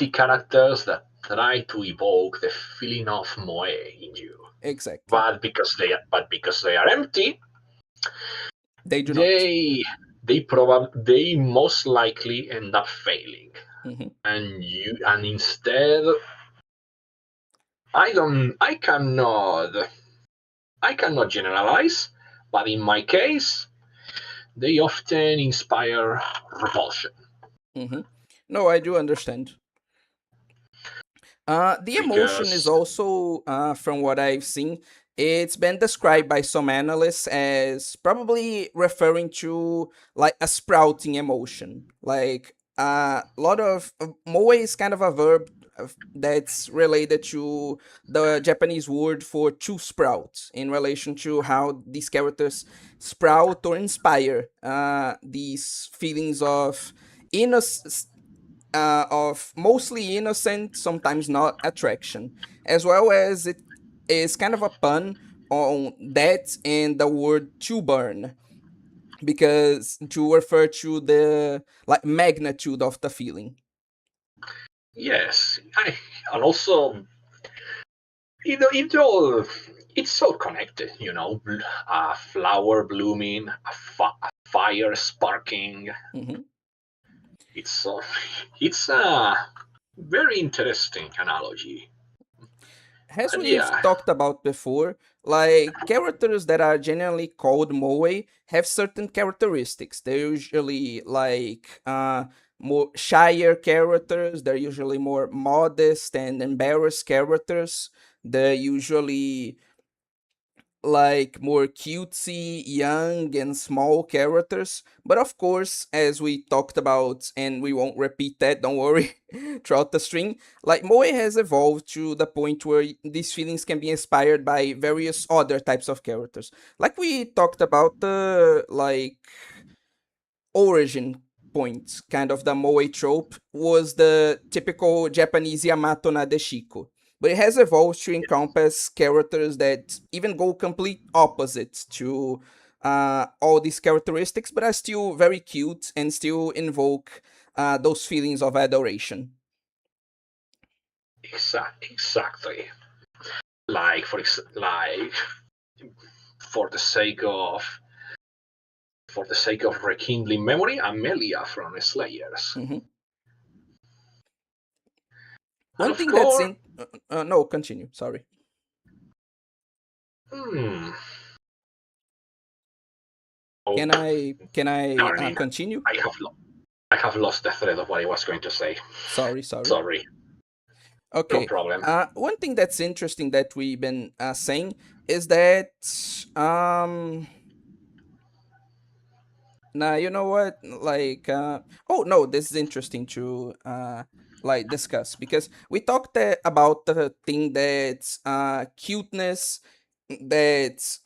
characters that try to evoke the feeling of moe in you. Exactly. But because they are empty, They do not. they most likely end up failing. Hmm. And instead, I cannot generalize, but in my case, they often inspire repulsion. Hmm. No, I do understand. The emotion is Because also, from what I've seen, it's been described by some analysts as probably referring to like a sprouting emotion. Like a lot of moe is kind of a verb that's related to the Japanese word for to sprout in relation to how these characters sprout or inspire these feelings of innocence, of mostly innocent, sometimes not attraction, as well as it is kind of a pun on that and the word to burn, because to refer to the like magnitude of the feeling. yes, and also it's all connected. A flower blooming, a fire sparking. Hmm. It's it's a very interesting analogy. As And we've yeah, talked about before, like characters that are generally called moe have certain characteristics. They're usually like more shyer characters. They're usually more modest and embarrassed characters. They're usually like more cutesy, young, and small characters. But of course, as we talked about, and we won't repeat that, don't worry, throughout the stream, like Moe has evolved to the point where these feelings can be inspired by various other types of characters. Like we talked about the like origin point, kind of the moe trope, was the typical Japanese Yamato Nadeshiko. But it has evolved to encompass characters that even go complete opposites to all these characteristics, but are still very cute and still invoke those feelings of adoration. exactly. Like for the sake of rekindling memory, Amelia from Slayers. Hmm. And One of thing that's course, in no, continue. Sorry. hmm, Can oh, I darling, continue? I have lo- I have lost the thread of what I was going to say. Sorry, sorry. Sorry, no Okay. problem. One thing that's interesting that we've been saying is that now you know what, like oh no, this is interesting to like discuss, because we talked about the thing that's cuteness, that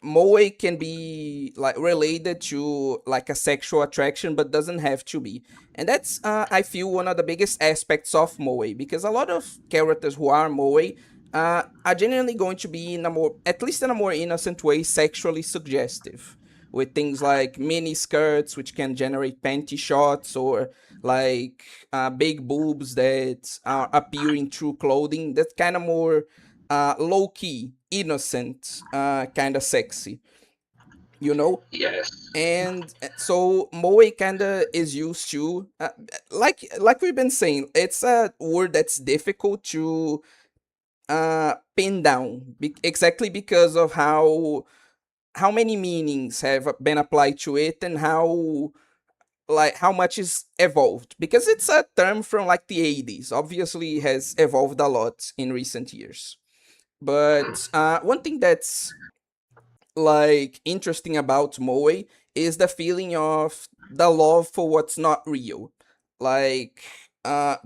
moe can be like related to like a sexual attraction but doesn't have to be. And that's I feel one of the biggest aspects of moe, because a lot of characters who are moe are genuinely going to be in a more, at least in a more innocent way, sexually suggestive, with things like mini skirts, which can generate panty shots, or like big boobs that are appearing through clothing. That's kind of more low key, innocent, kind of sexy, you know? Yes, And so moe kind of is used to, like we've been saying, it's a word that's difficult to pin down, exactly because of how many meanings have been applied to it, and how much is evolved, because it's a term from like the 80s, obviously has evolved a lot in recent years. But one thing that's like interesting about moe is the feeling of the love for what's not real. Like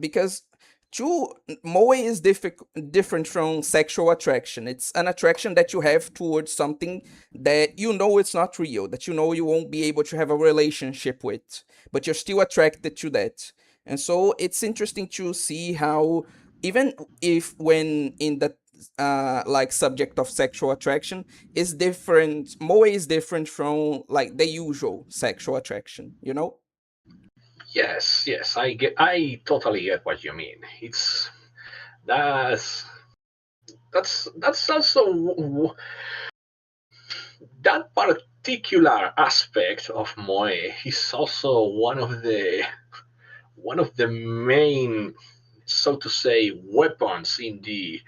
because true moe is different from sexual attraction. It's an attraction that you have towards something that you know it's not real, that you know you won't be able to have a relationship with, but you're still attracted to that. And so it's interesting to see how, even if when in the like subject of sexual attraction is different, moe is different from like the usual sexual attraction, you know. Yes, yes, I totally get what you mean. It's that's that's also that particular aspect of moe is also one of the main, so to say, weapons in the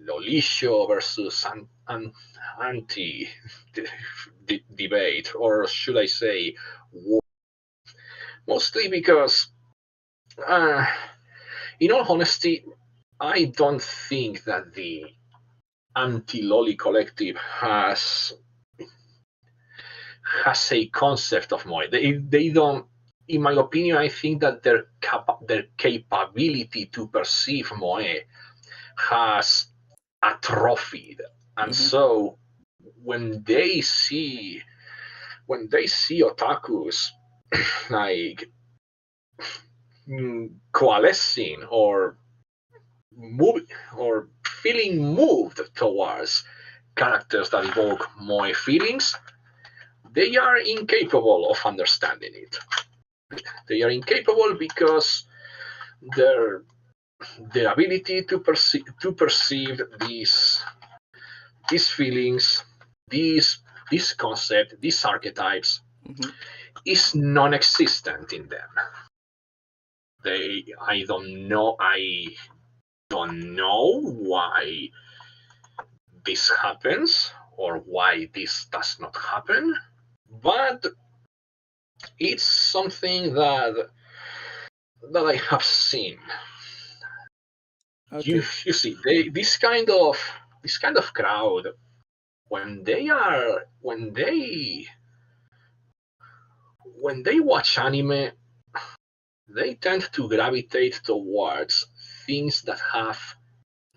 Lolisho versus anti debate, or should I say, war. Mostly because, uh, in all honesty, I don't think that the anti-loli collective has a concept of moe. They don't. In my opinion, I think that their capability to perceive moe has atrophied, and Hmm. so when they see otakus like coalescing or move or feeling moved towards characters that evoke moe feelings, they are incapable of understanding it. They are incapable because their their ability to perceive these feelings, these this concept, these archetypes Hmm. is non-existent in them. I don't know why this happens or why this does not happen, but it's something that I have seen. You Okay. you see, this kind of crowd, when they watch anime, they tend to gravitate towards things that have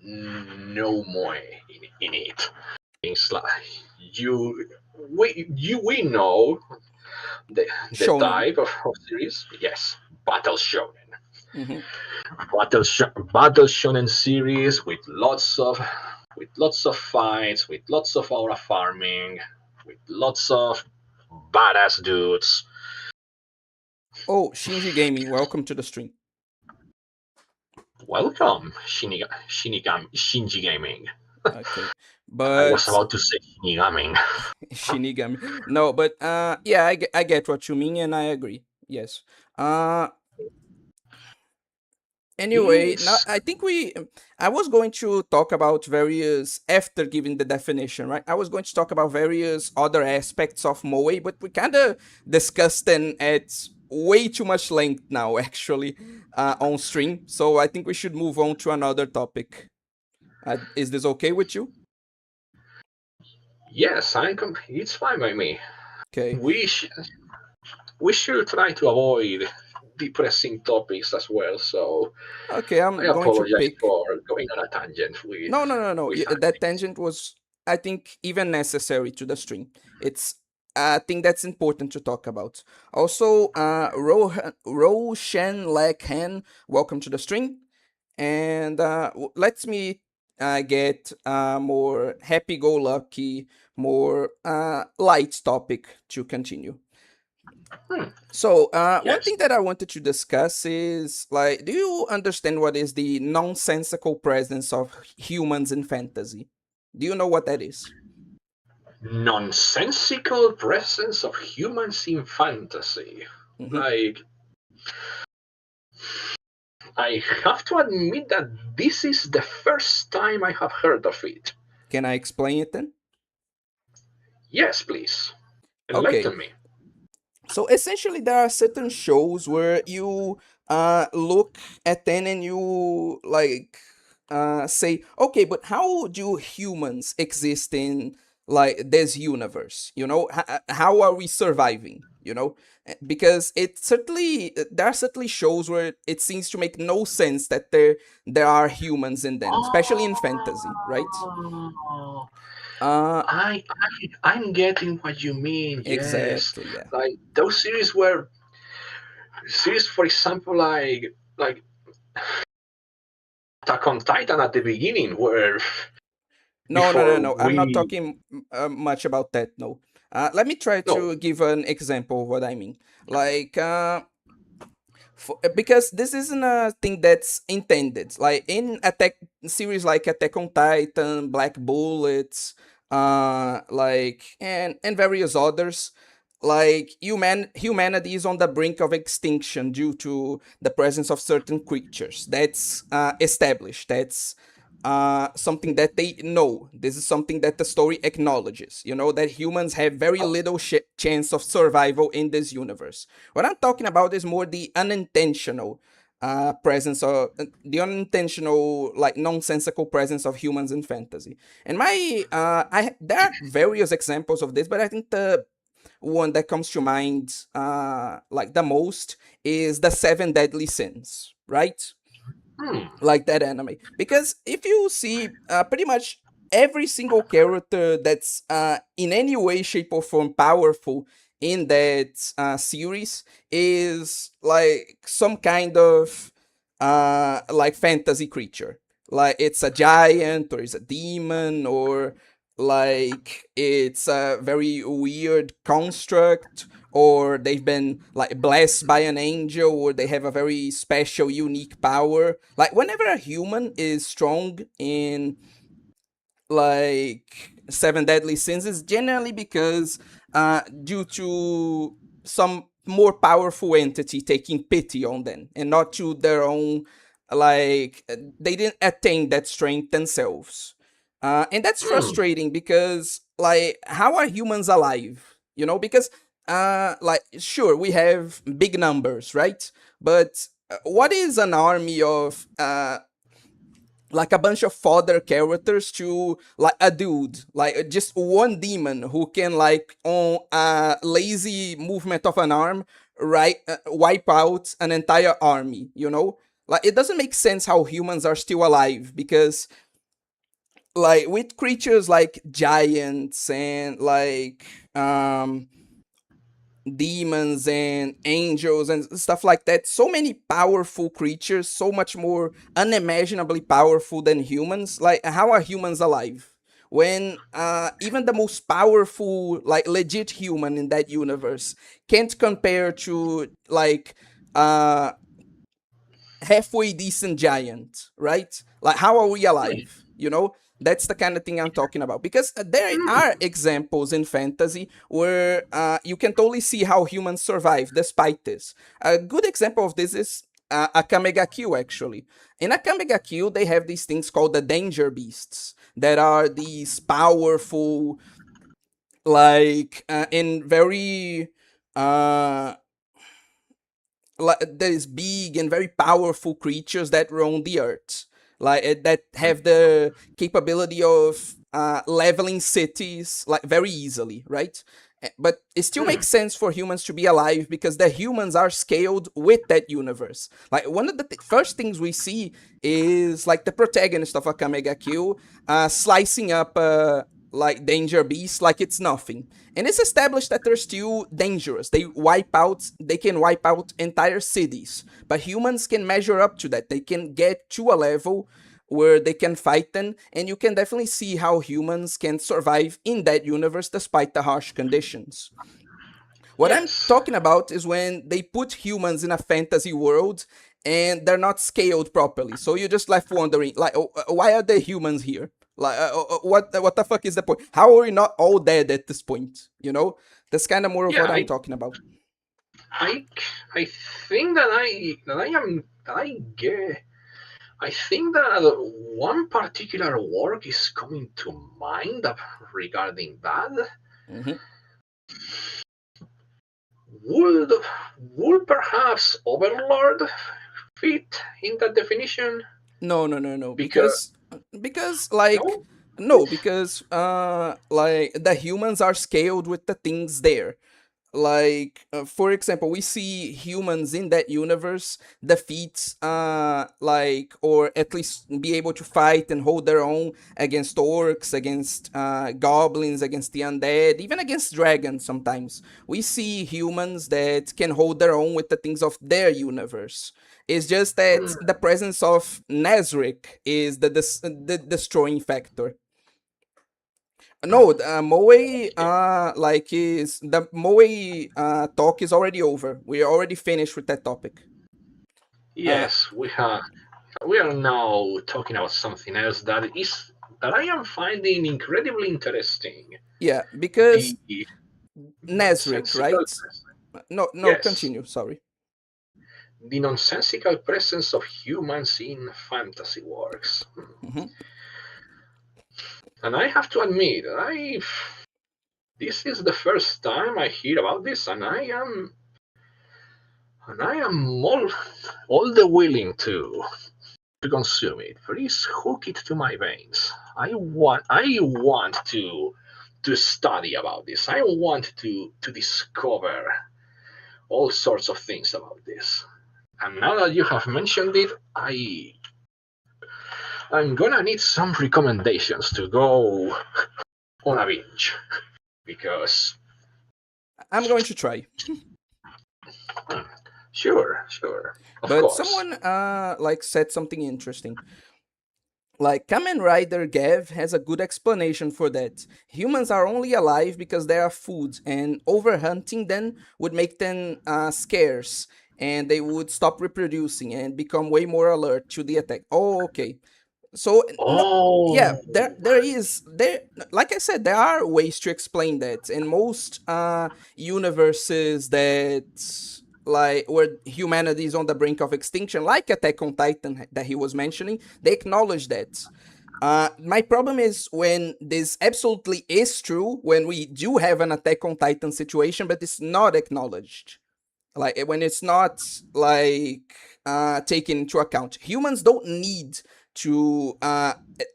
no moe in it. Things like we know the Shonen. type of series. Yes, battle shonen. Hmm. Battle shonen series with lots of fights, with lots of aura farming, with lots of badass dudes. Oh, Shinji Gaming, welcome to the stream. Welcome, Shinji Gaming. Okay, I was but about to say Shinigami. Shinigami. No, but yeah, I get what you mean, and I agree. Yes. Uh, Anyway, now He's I think I was going to talk about various after giving the definition, right? I was going to talk about various other aspects of moe, but we kind of discussed them at way too much length now, actually, on stream. So I think we should move on to another topic. Is this okay with you? yes, it's fine by me. Okay. We sh- we should try to avoid depressing topics as well. So Okay, I I'm going to apologize pick. for going on a tangent No, no, no, no. with That anime. tangent was, I think, even necessary to the stream. It's a thing that's important to talk about. Also, Roshan Lekhan, welcome to the stream. And let me get a more happy-go-lucky, more light topic to continue. Hmm, So, one yes, thing that I wanted to discuss is like, do you understand what is the nonsensical presence of humans in fantasy? Do you know what that is? nonsensical presence of humans in fantasy. Hmm. Like, I have to admit that this is the first time I have heard of it. Can I explain it then? Yes, please. Okay. Enlighten me. So essentially, there are certain shows where you look at them and you like say, okay, but how do humans exist in like this universe? You know, how are we surviving? You know, because it certainly there are certainly shows where it seems to make no sense that there are humans in them, especially in fantasy, right? Oh, Uh, I'm getting what you mean. Yes, exactly, yeah. like those series where series, for example, like Attack on Titan at the beginning, where No, no, no, before no. I'm not we talking much about that. No. Let me try no. to give an example of what I mean. Like, because this isn't a thing that's intended. Like in attack series like Attack on Titan, Black Bullets, like and various others. Like humanity is on the brink of extinction due to the presence of certain creatures. That's established. That's something that they know. This is something that the story acknowledges. You know that humans have very little chance of survival in this universe. What I'm talking about is more the unintentional presence of the unintentional, like nonsensical presence of humans in fantasy. And there are various examples of this, but I think the one that comes to mind, like the most, is the Seven Deadly Sins, right? Hmm. Like that anime, because if you see pretty much every single character that's in any way shape or form powerful in that series is like some kind of like fantasy creature, like it's a giant or it's a demon, or like it's a very weird construct, or they've been like blessed by an angel, or they have a very special unique power. Like whenever a human is strong in like Seven Deadly Sins, is generally because due to some more powerful entity taking pity on them and not to their own, like they didn't attain that strength themselves. And that's Hmm. frustrating because like how are humans alive, you know? Because like sure we have big numbers, right? But what is an army of like a bunch of fodder characters to like a dude, like just one demon who can like on a lazy movement of an arm, right, wipe out an entire army, you know? Like it doesn't make sense how humans are still alive, because like with creatures like giants and like demons and angels and stuff like that, so many powerful creatures, so much more unimaginably powerful than humans. Like how are humans alive when even the most powerful like legit human in that universe can't compare to like uh halfway decent giant, right? Like, how are we alive? You know, that's the kind of thing I'm talking about. Because there Hmm. are examples in fantasy where you can totally see how humans survive despite this. A good example of this is Akame ga Kill, actually. In Akame ga Kill, they have these things called the danger beasts that are these powerful, like, in very uh there is big and very powerful creatures that roam the earth, like that have the capability of leveling cities like very easily, right? But it still Hmm. makes sense for humans to be alive because the humans are scaled with that universe. Like one of the first things we see is like the protagonist of Akame ga Kill slicing up like danger beast like it's nothing, and it's established that they're still dangerous. They can wipe out entire cities, but humans can measure up to that. They can get to a level where they can fight them, and you can definitely see how humans can survive in that universe despite the harsh conditions. What I'm Yes. talking about is when they put humans in a fantasy world and they're not scaled properly. So you're just left wondering, like, why are the humans here? Like, what the fuck is the point? How are we not all dead at this point? You know, that's kind of more of Yeah. what I'm talking about. I, I think that I get. I think that one particular work is coming to mind regarding that. Hmm. Would would perhaps Overlord fit in that definition? No, no, no, no. Because Because like no, no, because like the humans are scaled with the things there. like for example, we see humans in that universe defeat like, or at least be able to fight and hold their own against orcs, against goblins, against the undead, even against dragons. Sometimes we see humans that can hold their own with the things of their universe. It's just that Hmm, the presence of Nazric is the destroying factor. No, Moe, like is the Moe talk is already over. We are already finished with that topic. Uh, yes, we are now talking about something else that I am finding incredibly interesting. yeah, because The Nazric, nonsensical right? presence. No, no, Yes, continue. Sorry. the nonsensical presence of humans in fantasy works. Hmm. And I have to admit, I this is the first time I hear about this, and I am all the willing to consume it. Please hook it to my veins. I want to study about this. I want to discover all sorts of things about this. And now that you have mentioned it, I'm gonna need some recommendations to go on a binge because I'm going to try. hmm, sure, of But course. someone like said something interesting. Like Kamen Rider Gav has a good explanation for that. Humans are only alive because they are food, and overhunting them would make them scarce, and they would stop reproducing and become way more alert to the attack. Oh, okay. So no, yeah, Oh, there is there, like I said, there are ways to explain that. In most universes that, like, where humanity is on the brink of extinction, like Attack on Titan that he was mentioning, they acknowledge that. My problem is when this absolutely is true, when we do have an Attack on Titan situation, but it's not acknowledged, like when it's not like taken into account. Humans don't need to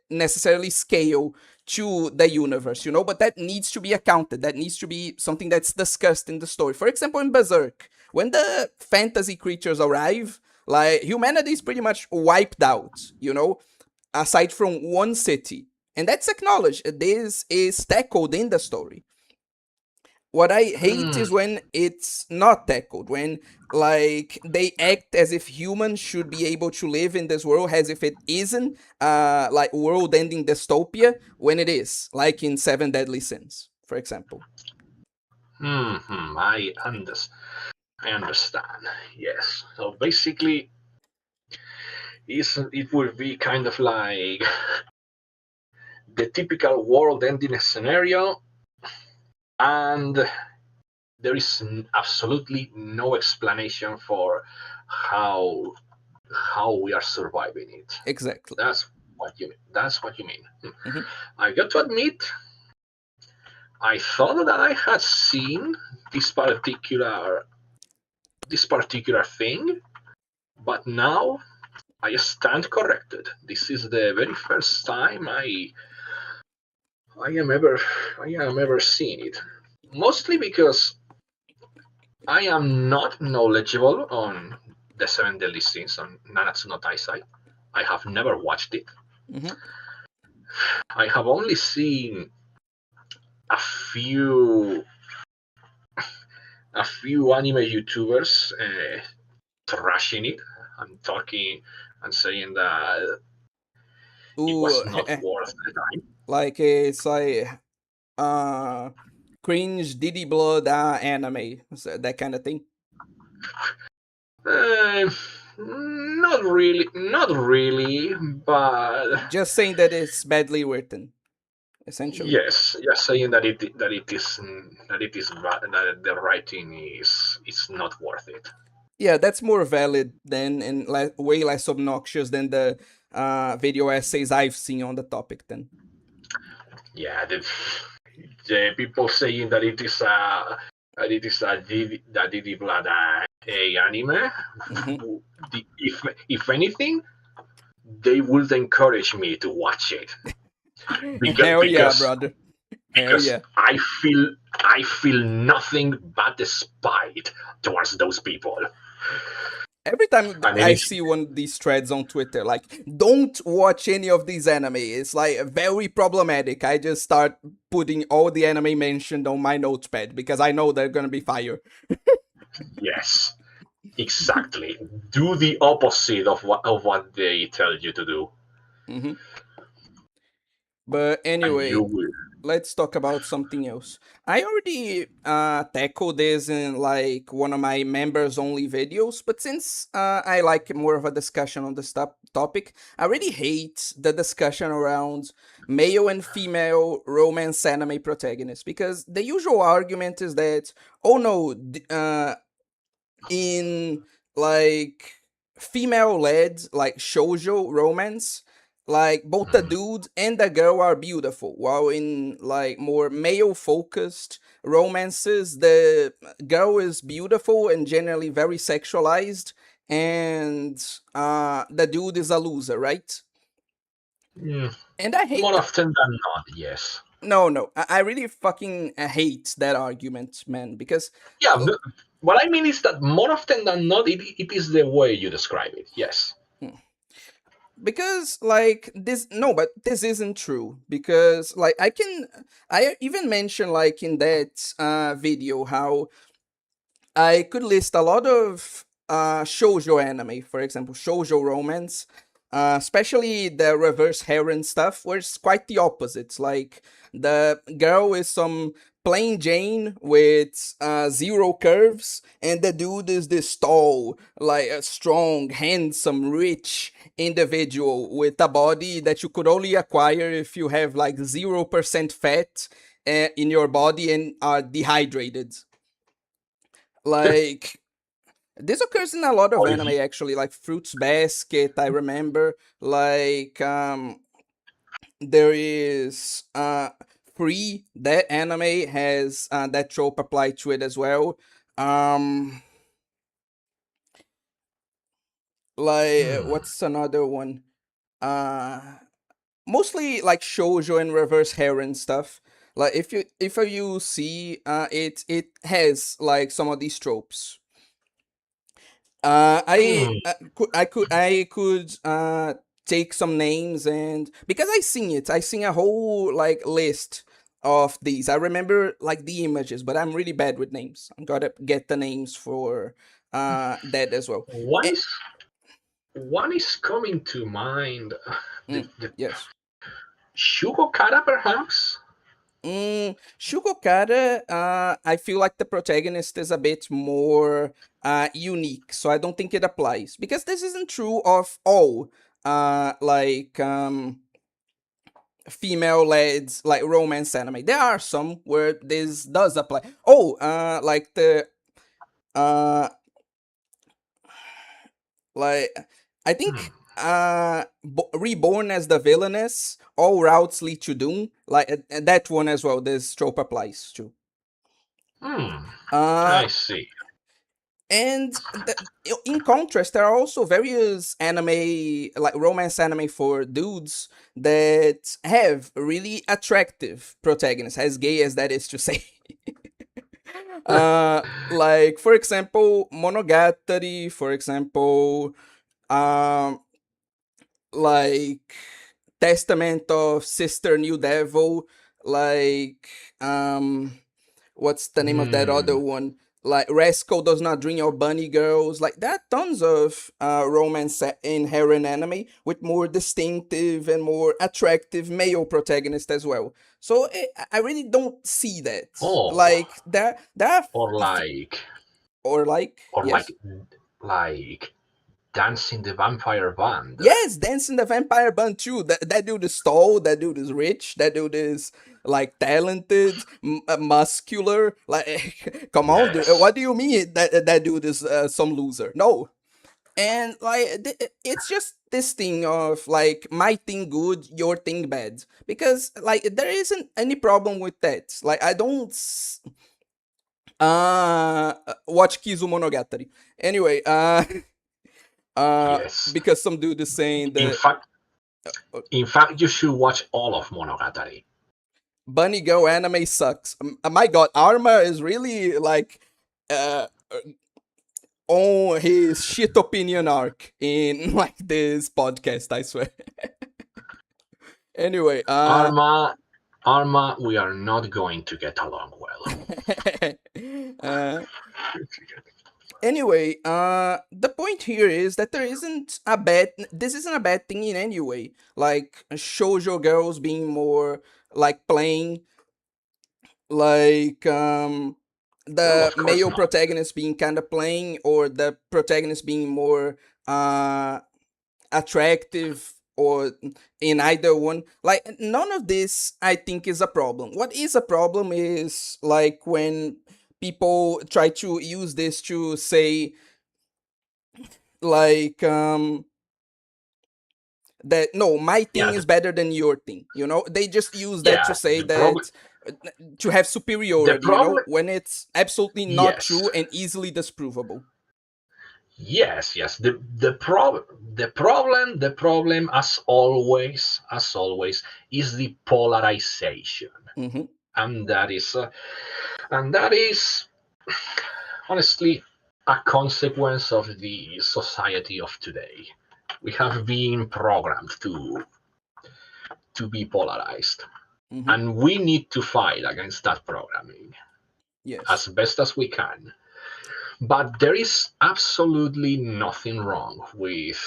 necessarily scale to the universe, but that needs to be accounted. That needs to be something that's discussed in the story. For example, in Berserk, when the fantasy creatures arrive, like humanity is pretty much wiped out, aside from one city, and that's acknowledged. This is tackled in the story. What I hate hmm, is when it's not tackled, when like they act as if humans should be able to live in this world as if it isn't like world ending dystopia when it is, like in Seven Deadly Sins, for example. I understand. Yes. So basically, it will be kind of like the typical world-ending scenario, and there is absolutely no explanation for how how we are surviving it. Exactly. That's what you mean. Hmm. I got to admit, I thought that I had seen this particular this particular thing, but now I stand corrected. This is the very first time I am ever I am ever seeing it. Mostly because I am not knowledgeable on the Seven Deadly Sins on Nanatsu no Taisai. I have never watched it. Hmm. I have only seen a few a few anime YouTubers trashing it and talking and saying that it Ooh, was not worth the time. like it's like uh cringe Diddy Blood anime, so that kind of thing. Uh, not really, but Just saying that it's badly written, essentially. yes, just saying that the writing is not worth it. Yeah, that's more valid than and way less obnoxious than the video essays I've seen on the topic. Then. Yeah, the people saying that it is blood a anime. Hmm. If anything, they would encourage me to watch it because Hell yeah, because brother. Hell because yeah. I feel nothing but despite towards those people. Every time I mean, I it's see one of these threads on Twitter, like, don't watch any of these anime. It's like very problematic. I just start putting all the anime mentioned on my notepad because I know they're gonna be fire. yes, exactly. Do the opposite of what they tell you to do, Hmm. But and you anyway, will. let's talk about something else. I already tackled this in like one of my members only videos, but since I like more of a discussion on this topic, I really hate the discussion around male and female romance anime protagonists because the usual argument is that, oh no, in like female led like shoujo romance, like both the Mhm. dude and the girl are beautiful, while in like more male focused romances the girl is beautiful and generally very sexualized, and the dude is a loser, right? Mm, And I hate more that. often than not, yes. No, I really fucking hate that argument, man, because Yeah, uh, what I mean is that more often than not, it is the way you describe it. Yes. because like this, no, but this isn't true because like I even mentioned like in that video how I could list a lot of shoujo anime, for example, shoujo romance, especially the reverse harem stuff, where it's quite the opposite. Like the girl is some plain Jane with zero curves, and the dude is this tall, like a strong, handsome, rich individual with a body that you could only acquire if you have like 0% fat in your body and are dehydrated. Like this occurs in a lot of Or if anime you, actually, like Fruits Basket, I remember. Like there is Free, that anime has that trope applied to it as well. Um like hmm, what's another one? Uh Mostly like shoujo and reverse harem stuff. Like if you see it has like some of these tropes. hmm, I could take some names, and because I seen a whole like list of these. I remember like the images, but I'm really bad with names. I'm gotta get the names for that as well. one Eh, is one is coming to mind. The yes. Shugokara, perhaps. Shugokara, I feel like the protagonist is a bit more unique, so I don't think it applies because this isn't true of all like female-led like romance anime. There are some where this does apply. Oh, like the uh like I Hmm, think Reborn as the villainess, all routes lead to doom. Like that one as well. This trope applies to. hmm, Uh I see. And in contrast, there are also various anime, like romance anime for dudes, that have really attractive protagonists, as gay as that is to say. Like, for example, Monogatari, for example, um, like Testament of Sister New Devil, like, um, what's the name of that other Hmm. one? Like Rascal Does Not Dream or Bunny Girls. Like there are tons of romance in harem anime with more distinctive and more attractive male protagonists as well. So I really don't see that. Oh, Like there are or like, or like or like, yes. like dancing the vampire band. Yes, Dancing the Vampire Band too. That dude is tall. That dude is rich. That dude is like talented, muscular. Like, come on, dude. Yes. What do you mean that dude is some loser? No, and like it's just this thing of like my thing good, your thing bad. Because like there isn't any problem with that. Like I don't watch Kizu Monogatari. Anyway, Yes. because some dude is saying In that. fact, Uh, in fact, you should watch all of Monogatari. Bunny Girl anime sucks. My God, Arma is really like uh, on his shit opinion arc in like this podcast. I swear. Anyway, Arma, Arma, we are not going to get along well. uh, anyway, the point here is that there isn't a bad. This isn't a bad thing in any way. Like shoujo girls being more like playing, like No, the of course male not. protagonist being kind of playing, or the protagonist being more uh attractive, or in either one. Like none of this I think is a problem. What is a problem is like when people try to use this to say like that no, my Yeah, thing is better than your thing, they just use that to yeah. say that uh, to have The superiority, problem, when it's absolutely not true yes, and easily disprovable. yes. The problem, as always, is the polarization, Hmm. and that is honestly a consequence of the society of today. We have been programmed to be polarized, Hmm. and we need to fight against that programming Yes. as best as we can. But there is absolutely nothing wrong with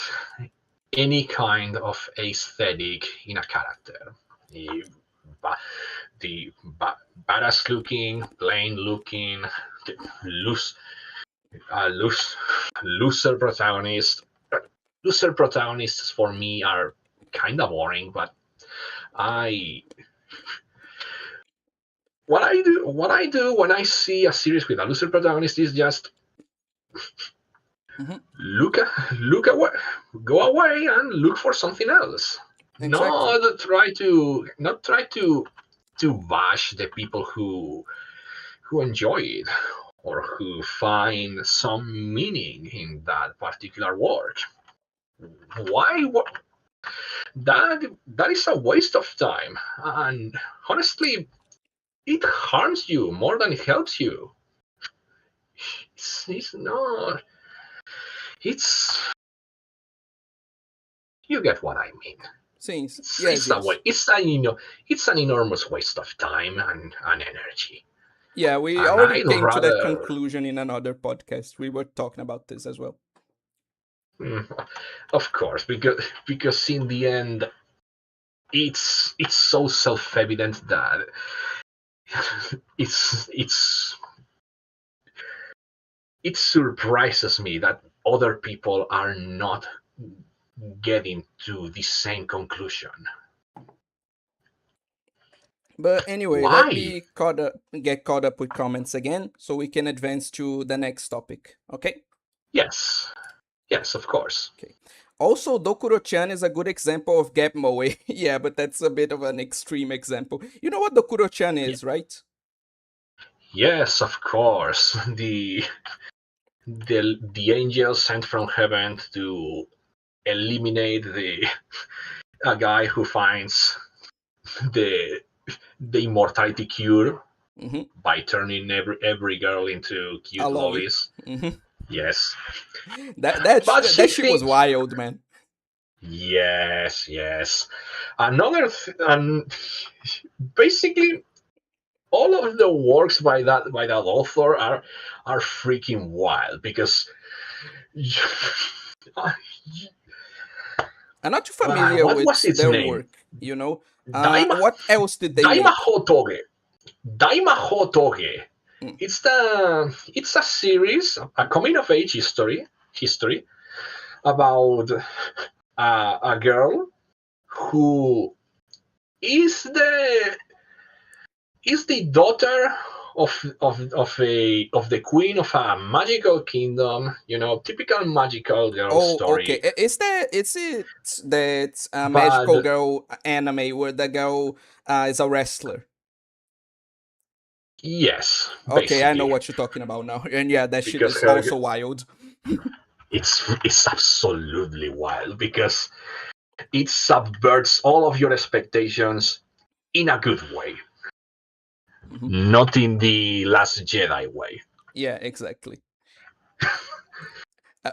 any kind of aesthetic in a character. The, the badass looking, plain looking, loose, loose, looser protagonist. Looser protagonists for me are kind of boring, but I what I do when I see a series with a loser protagonist is just Hmm. look look away, go away and look for something else. Exactly. Not try to bash the people who enjoy it or who find some meaning in that particular work. Why? That is a waste of time, and honestly, it harms you more than it helps you. It's not. It's You get what I mean. Since It's yes, it's a yes. way. It's an enormous waste of time and energy. Yeah, we And already I'd came to that rather, conclusion in another podcast. We were talking about this as well. mm, of course, because in the end, it's so self evident that it's it surprises me that other people are not getting to the same conclusion. But anyway, let Why? me get caught up with comments again so we can advance to the next topic. Okay? Yes, yes, of course. Okay. Also, Dokuro-chan is a good example of gap moe. Yeah, but that's a bit of an extreme example. You know what Dokuro-chan Ye- is, right? Yes, of course. The angel sent from heaven to eliminate the a guy who finds the the immortality cure Mm-hmm. by turning every girl into cute Aloy. lollies. Mm-hmm. Yes, but she That shit was thinks. wild, man. Yes. And basically all of the works by that author are freaking wild because I'm not too familiar what was with its their name? work, you know? Daima What else did they Daima make? Hotoge. Daima Hotoge. Mm, It's a series, a coming of age history about a girl who is the daughter of the queen of a magical kingdom. Typical magical girl Oh, okay. story. Is it that But magical girl anime where the girl is a wrestler? yes, Okay, I know basically, what you're talking about now. And yeah, that shit because is her also wild. it's absolutely wild because it subverts all of your expectations in a good way. Hmm. not in the Last Jedi way. Yeah, exactly.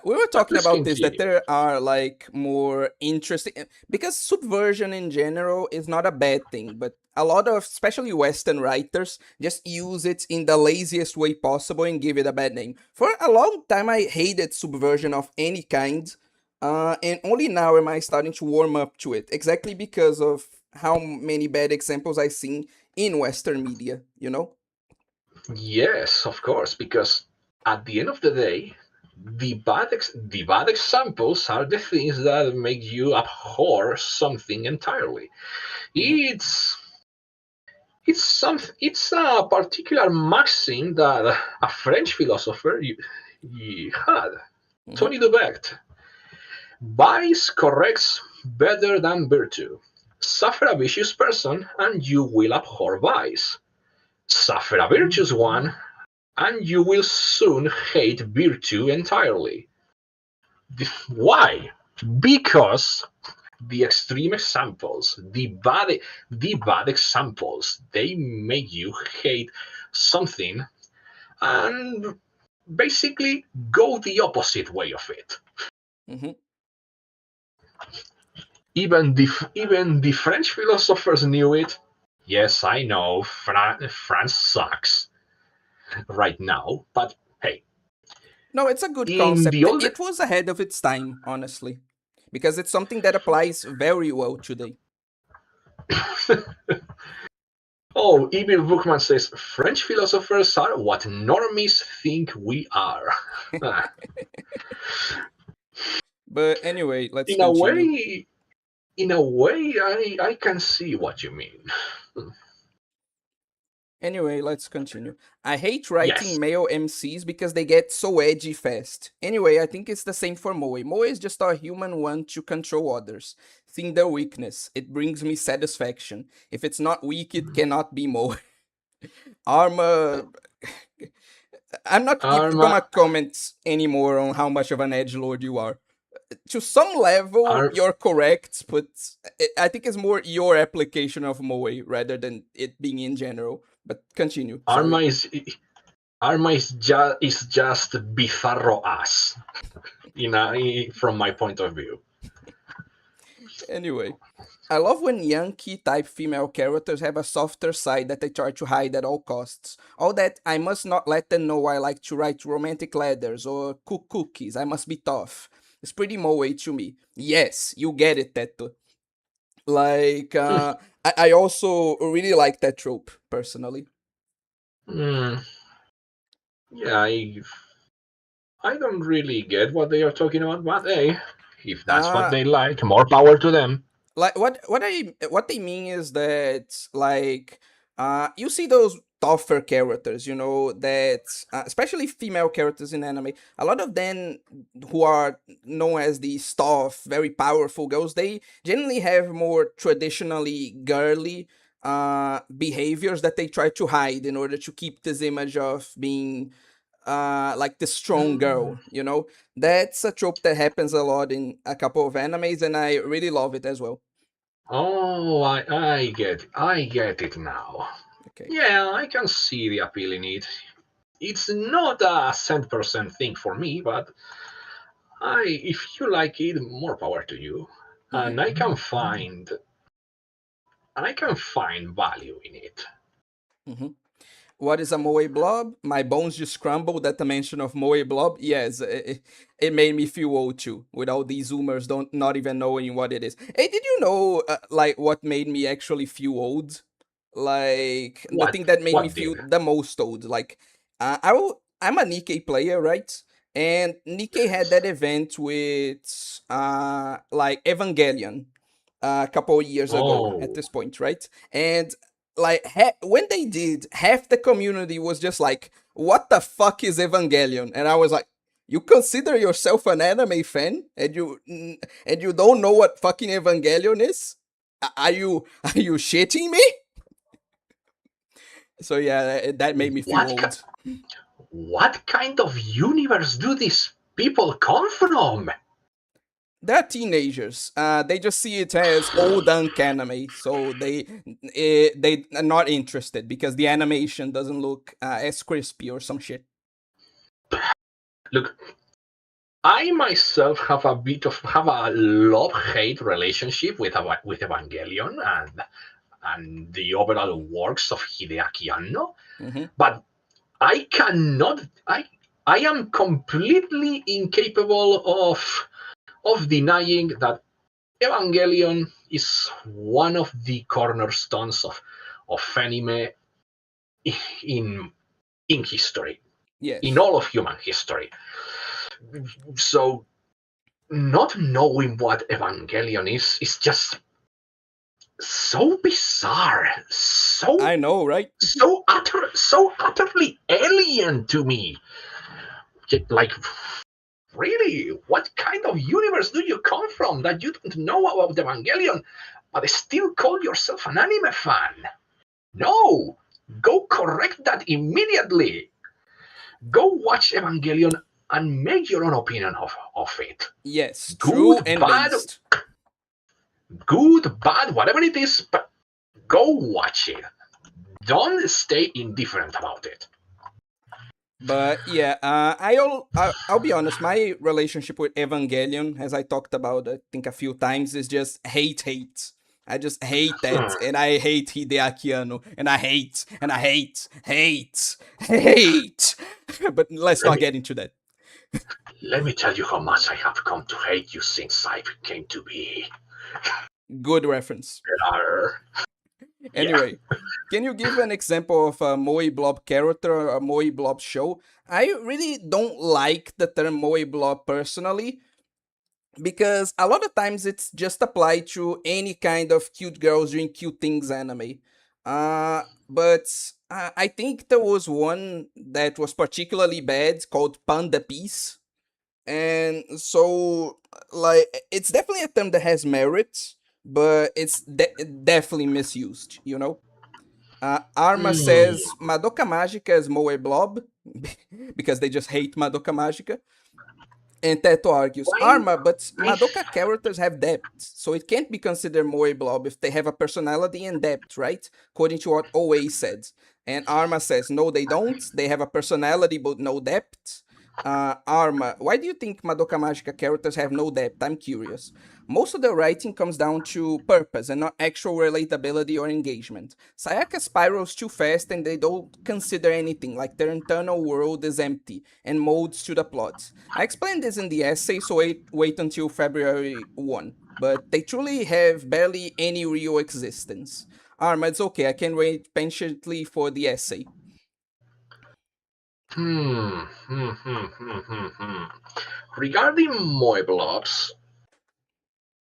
We were But talking let's about this, that continue. there are like more interesting because subversion in general is not a bad thing, but a lot of especially Western writers just use it in the laziest way possible and give it a bad name. For a long time, I hated subversion of any kind, and only now am I starting to warm up to it. Exactly because of how many bad examples I've seen in Western media. You know. Yes, of course, because at the end of the day, the bad examples are the things that make you abhor something entirely. Hmm. It's it's a particular maxim that a French philosopher had, Hmm. Tony Dubecht. Vice corrects better than virtue. Suffer a vicious person, and you will abhor vice. Suffer a virtuous one, and you will soon hate virtue entirely. Why? Because the extreme examples, the bad examples, they make you hate something and basically go the opposite way of it. Hmm. Even the French philosophers knew it. Yes, I know France sucks right now, but hey, No, it's a good in the concept. old It was ahead of its time, honestly, because it's something that applies very well today. oh, Emil Bookman says French philosophers are what normies think we are. But anyway, let's in a continue. way, in a way, I can see what you mean. Anyway, let's continue. I hate Yes, writing male MCs because they get so edgy fast. Anyway, I think it's the same for Moe. Moe is just a human want to control others. Think their weakness. It brings me satisfaction. If it's not weak, it cannot be Moe. Arma. I'm not Arma, gonna comment anymore on how much of an edge lord you are. To some level, Ar, you're correct, but I think it's more your application of Moe rather than it being in general. But continue. Arma Sorry. is Arma is just bizarro ass. From my point of view. Anyway, I love when Yankee type female characters have a softer side that they try to hide at all costs. All that I must not let them know I like to write romantic letters or cook cookies. I must be tough. It's pretty moe to me. Yes, you get it, Teto. Like, I also really like that trope personally. Mm, yeah, I don't really get what they are talking about, but hey, if that's what Uh, they like, more power to them. like what they mean is that like you see those tougher characters, you know, that especially female characters in anime, a lot of them who are known as the tough very powerful girls, they generally have more traditionally girly behaviors that they try to hide in order to keep this image of being like the strong Mm. girl, you know. That's a trope that happens a lot in a couple of animes and I really love it as well. Oh, I get it now. Okay. Yeah, I can see the appeal in it. It's not a 100% thing for me, but if you like it, more power to you. Hmm. And I can find value in it. Hmm. What is a moe blob? My bones just crumbled at the mention of moe blob. Yes, it made me feel old too, with all these zoomers don't not even knowing what it is. Hey, did you know like what made me actually feel old? Like the thing that made me What feel did? the most old. Like I'm a Nikkei player, right? And Nikkei had that event with like Evangelion a couple of years ago at Oh, this point, right? And like when they did, half the community was just like, "What the fuck is Evangelion?" And I was like, "You consider yourself an anime fan, and you don't know what fucking Evangelion is? Are you are you shitting me?" So yeah, that made me feel what old. what kind of universe do these people come from? They're teenagers. They just see it as old anime, so they are not interested because the animation doesn't look as crispy or some shit. Look, I myself have a love hate relationship with Evangelion and the overall works of Hideaki Anno, Hmm. but I cannot. I am completely incapable of denying that Evangelion is one of the cornerstones of anime in in history, in Yes, all of human history. So not knowing what Evangelion is just so bizarre, I know, right? so utterly alien to me. Like, really, what kind of universe do you come from that you don't know about Evangelion, but still call yourself an anime fan? No, go correct that immediately. Go watch Evangelion and make your own opinion of it. Yes, true Good, and bad, based. whatever it is, but go watch it. Don't stay indifferent about it. But yeah, I'll be honest. My relationship with Evangelion, as I talked about, I think a few times, is just hate. I just hate that, Hmm. and I hate Hideaki Anno, and I hate. But let's Let not me get into that. let me tell you how much I have come to hate you since I came to be. Good reference. Arr. Yeah. Anyway, can you give an example of a Moe Blob character or a Moe Blob show? I really don't like the term Moe Blob personally, because a lot of times it's just applied to any kind of cute girls doing cute things anime. But I think there was one that was particularly bad called Panda Piece. And so, like, it's definitely a term that has merit, but it's definitely misused, you know? Arma Hmm. says Madoka Mágica is Moe Blob because they just hate Madoka Mágica. And Teto argues, Why? Arma, but I Madoka characters have depth, so it can't be considered Moe Blob if they have a personality and depth, right? According to what OA said. And Arma says, no, they don't. They have a personality but no depth. Arma, why do you think Madoka Magica characters have no depth? I'm curious. Most of the writing comes down to purpose and not actual relatability or engagement. Sayaka spirals too fast and they don't consider anything, like their internal world is empty and molds to the plot. I explained this in the essay, so wait until February 1. But they truly have barely any real existence. Arma, it's okay, I can wait patiently for the essay. Regarding Moeblobs,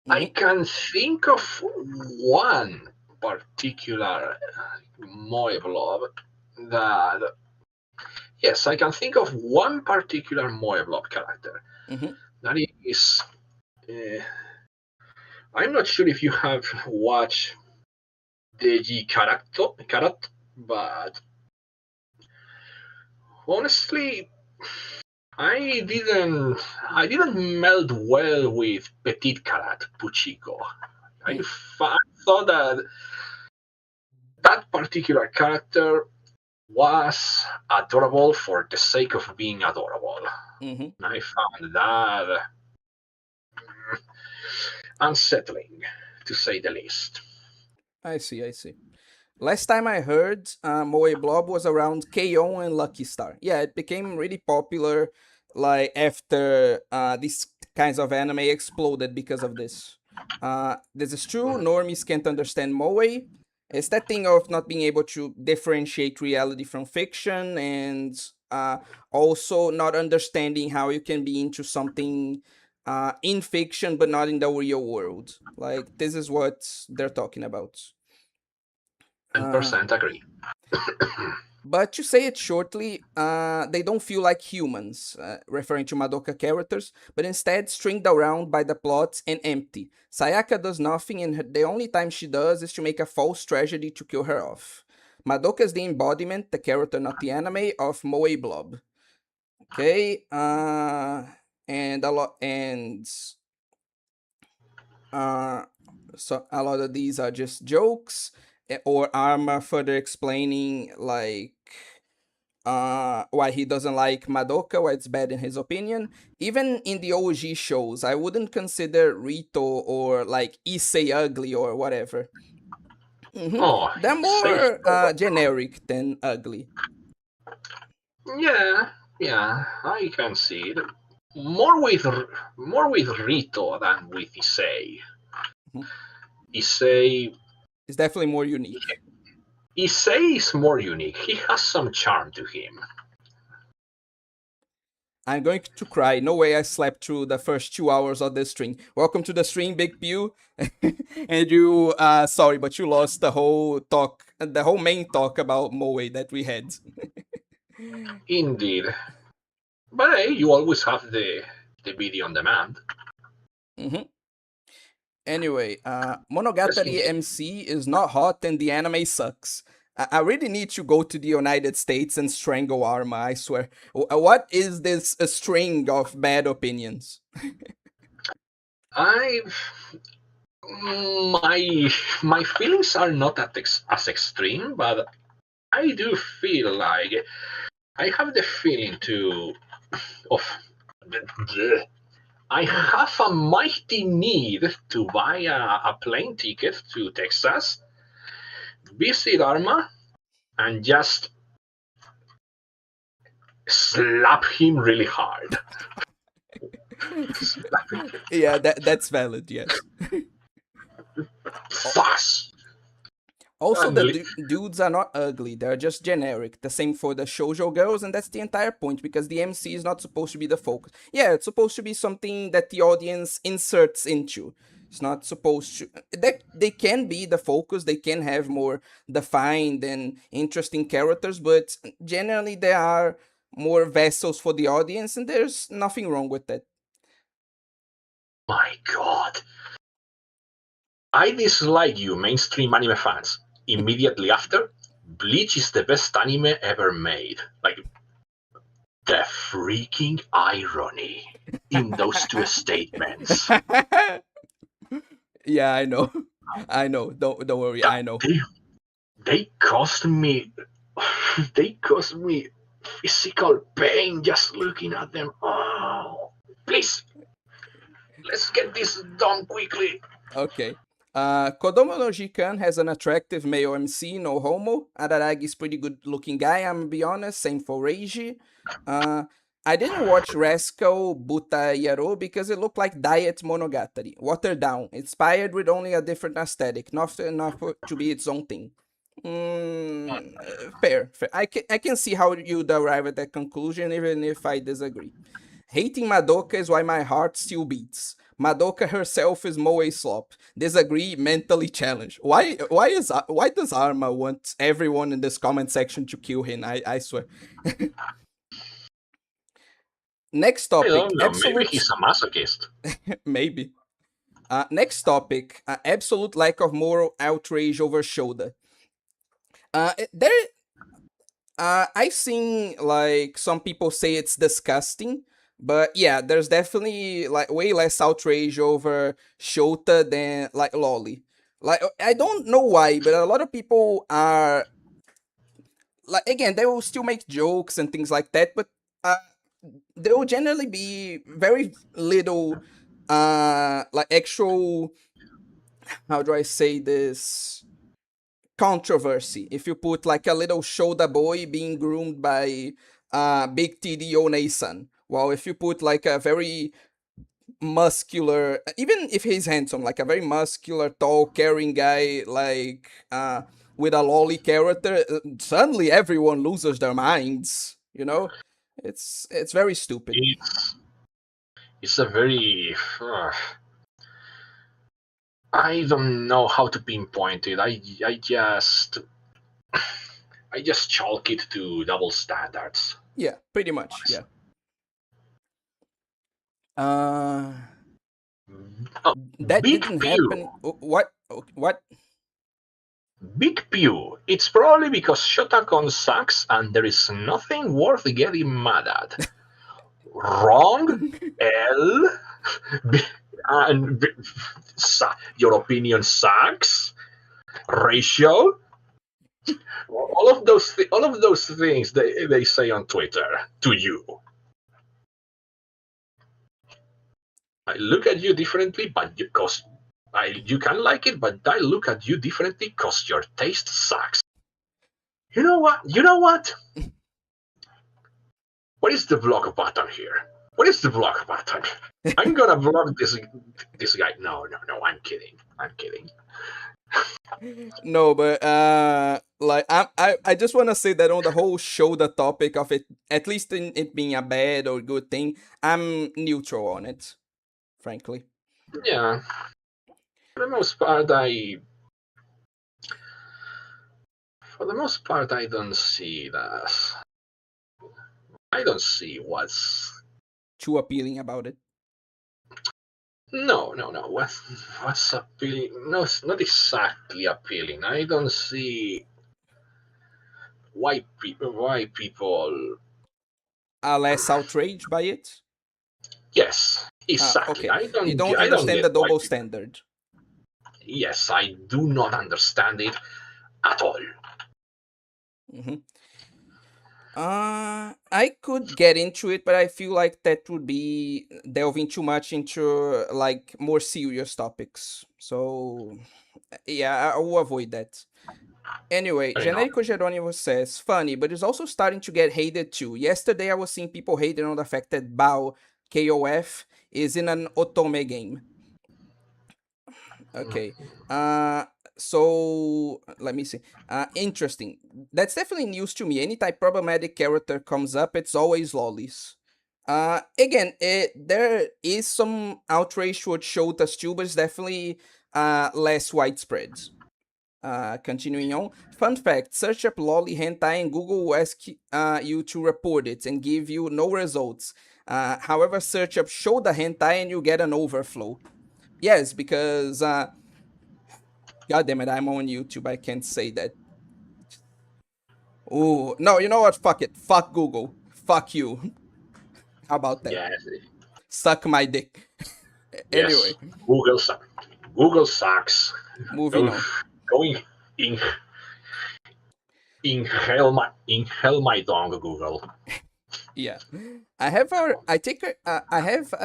I Hmm. can think of one particular Moeblob that, yes, I can think of one particular Moeblob character. Hmm. That is, uh, I'm not sure if you have watched the G character, but honestly, I didn't meld well with Petit Karat Puchiko. I, I thought that that particular character was adorable for the sake of being adorable. Hmm. I found that unsettling, to say the least. I see. Last time I heard, Moe Blob was around KO and Lucky Star. Yeah, it became really popular like after these kinds of anime exploded because of this. This is true. Normies can't understand Moe. It's that thing of not being able to differentiate reality from fiction, and also not understanding how you can be into something in fiction but not in the real world. Like, this is what they're talking about. Uh, 10% agree. But to say it shortly, they don't feel like humans, referring to Madoka characters, but instead stringed around by the plots and empty. Sayaka does nothing, and the only time she does is to make a false tragedy to kill her off. Madoka is the embodiment, the character, not the anime, of Moe Blob. Okay, and a lot, and Uh, so a lot of these are just jokes, or Arma further explaining like why he doesn't like Madoka, why it's bad in his opinion. Even in the OG shows, I wouldn't consider Rito or like Issei ugly or whatever. Oh, They're he says more no. generic than ugly. Yeah, yeah, I can see it. More with Rito than with Issei. Mhm. Issei It's definitely more unique. Issei is more unique. He has some charm to him. I'm going to cry. No way I slept through the first 2 hours of the stream. Welcome to the stream, Big Pew. And you, sorry, but you lost the whole talk, the whole main talk about Moe that we had. Indeed. But hey, you always have the video on demand. Mhm. Anyway, Just in Monogatari case. MC is not hot and the anime sucks. I really need to go to the United States and strangle Arma, I swear. What is this a string of bad opinions? I my feelings are not as extreme, but I do feel like I have the feeling to of I have a mighty need to buy a plane ticket to Texas, visit Arma, and just slap him really hard. Slap him Yeah, that's valid, yes. fast. Also, And the dudes are not ugly, they're just generic. The same for the shoujo girls, and that's the entire point because the MC is not supposed to be the focus. Yeah, it's supposed to be something that the audience inserts into. It's not supposed to. They can be the focus, they can have more defined and interesting characters, but generally, they are more vessels for the audience, and there's nothing wrong with that. my god. I dislike you, mainstream anime fans. Immediately after, Bleach is the best anime ever made. Like, the freaking irony in those two statements. Yeah, I know. I know. Don't worry, That I know. they caused me they caused me physical pain just looking at them. Oh, please, let's get this done quickly. Okay. Kodomo no Jikan has an attractive male MC, no homo. Araragi is pretty good looking guy, I'm gonna be honest. Same for Reiji. Uh, I didn't watch Rascal Buta Yaro because it looked like Diet Monogatari. Watered down, inspired with only a different aesthetic, not enough to be its own thing. Fair, fair. I can see how you'd arrive at that conclusion, even if I disagree. Hating Madoka is why my heart still beats. Madoka herself is Moe Slop. Disagree, mentally challenged. Why does Arma want everyone in this comment section to kill him? I swear. Next I topic, don't know, maybe absolute he's a masochist. maybe. Next topic, absolute lack of moral outrage over Shoda. There I've seen like some people say it's disgusting, but yeah, there's definitely like way less outrage over Shota than like Lolly. Like I don't know why, but a lot of people are like again they will still make jokes and things like that, but uh, there will generally be very little like actual, how do I say this, controversy if you put like a little shoulder boy being groomed by big TD Onei-san. While if you put like a very muscular, even if he's handsome, like a very muscular, tall, caring guy, like with a lolly character, suddenly everyone loses their minds. You know, it's very stupid. It's it's a very I don't know how to pinpoint it. I just chalk it to double standards. Yeah, pretty much. Yeah. Uh, Oh, that Big didn't Pew. happen. What? What? Big Pew. It's probably because Shotakon sucks and there is nothing worth getting mad at. Wrong. L. And your opinion sucks. Ratio. All of those things they say on Twitter to you. I look at you differently, but because you can like it, but I look at you differently because your taste sucks. You know what? You know what? What is the block button here? What is the block button? I'm gonna block this guy. No, no, no. I'm kidding. I'm kidding. No, but like I just want to say that on the whole show, the topic of it, at least in it being a bad or good thing, I'm neutral on it, frankly. Yeah. For the most part, I don't see that. I don't see what's Too appealing about it. no, no, no. What's appealing? No, it's not exactly appealing. I don't see why people. Are less outraged by it. Yes, exactly. Okay. You don't I don't understand get the why double people. standard. Yes, I do not understand it at all. Hmm. I could get into it, but I feel like that would be delving too much into like more serious topics. So yeah, I will avoid that. Anyway, Fair enough. Generico Geronimo says, funny, but it's also starting to get hated too. Yesterday I was seeing people hating on the fact that Bao KOF is in an otome game. Okay. Uh so let me see. Interesting. That's definitely news to me. Anytime problematic character comes up, it's always lollies. Again, there is some outrage towards Shotas too, but it's definitely less widespread. Continuing on. Fun fact: search up lolly hentai and Google will ask you to report it and give you no results. However, search up show the hentai and you get an overflow. Yes, because God damn it, I'm on YouTube. I can't say that. Oh no, you know what? Fuck it. Fuck Google. Fuck you. How about that? Yes, Suck my dick. yes. Anyway, Google sucks. Google sucks. moving Go, on. going in in hell my dong Google. Yeah, I have a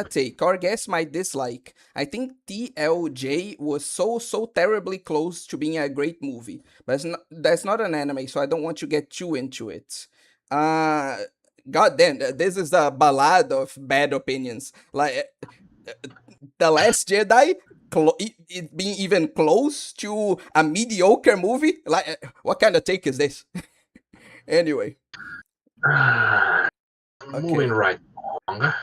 take or guess my dislike. I think TLJ was so terribly close to being a great movie, but that's not an anime, so I don't want to get too into it. Uh, God damn, this is the ballad of bad opinions. Like the Last Jedi. It being even close to a mediocre movie, like what kind of take is this? Anyway, Moving okay. right along.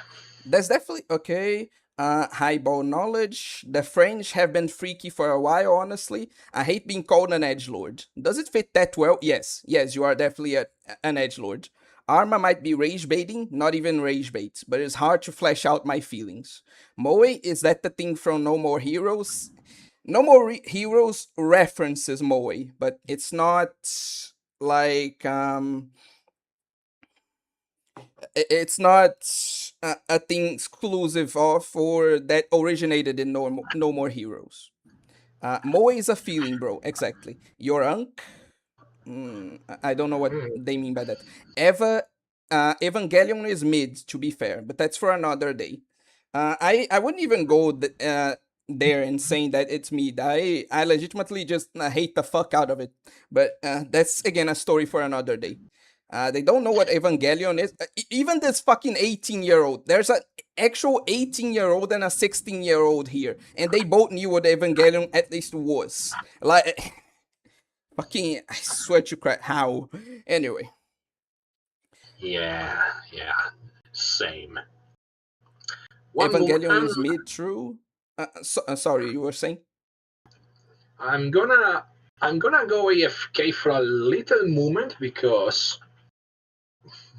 That's definitely okay. Highball knowledge. The French have been freaky for a while, honestly. I hate being called an edge lord. Does it fit that well? Yes. Yes, you are definitely an edge lord. Arma might be rage baiting, not even rage bait, but it's hard to flesh out my feelings. Moe, is that the thing from No More Heroes? No More Heroes references Moe, but it's not like it's not a thing exclusive of or that originated in No More Heroes. Moe is a feeling, bro. Exactly. Your unk. I don't know what Mm, they mean by that. Evangelion is mid, to be fair, but that's for another day. I wouldn't even go there and saying that it's mid. I legitimately just hate the fuck out of it. But that's again a story for another day. They don't know what Evangelion is. Even this fucking 18-year-old. There's an actual 18-year-old and a 16-year-old here, and they both knew what Evangelion at least was. Like, fucking, I swear to Christ, how? Anyway, yeah, yeah. Same. One moment. Evangelion is mid, true. Sorry, you were saying? I'm gonna I'm gonna go AFK for a little moment because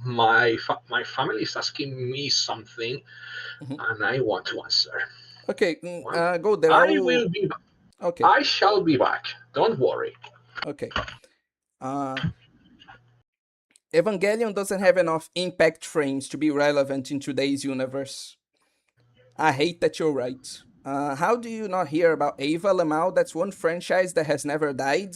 my family is asking me something Mhm. and I want to answer. Okay, One, go there. I will be. Okay, I shall be back. Don't worry. okay. Uh, Evangelion doesn't have enough impact frames to be relevant in today's universe. I hate that you're right. How do you not hear about Ava Lamau? That's one franchise that has never died.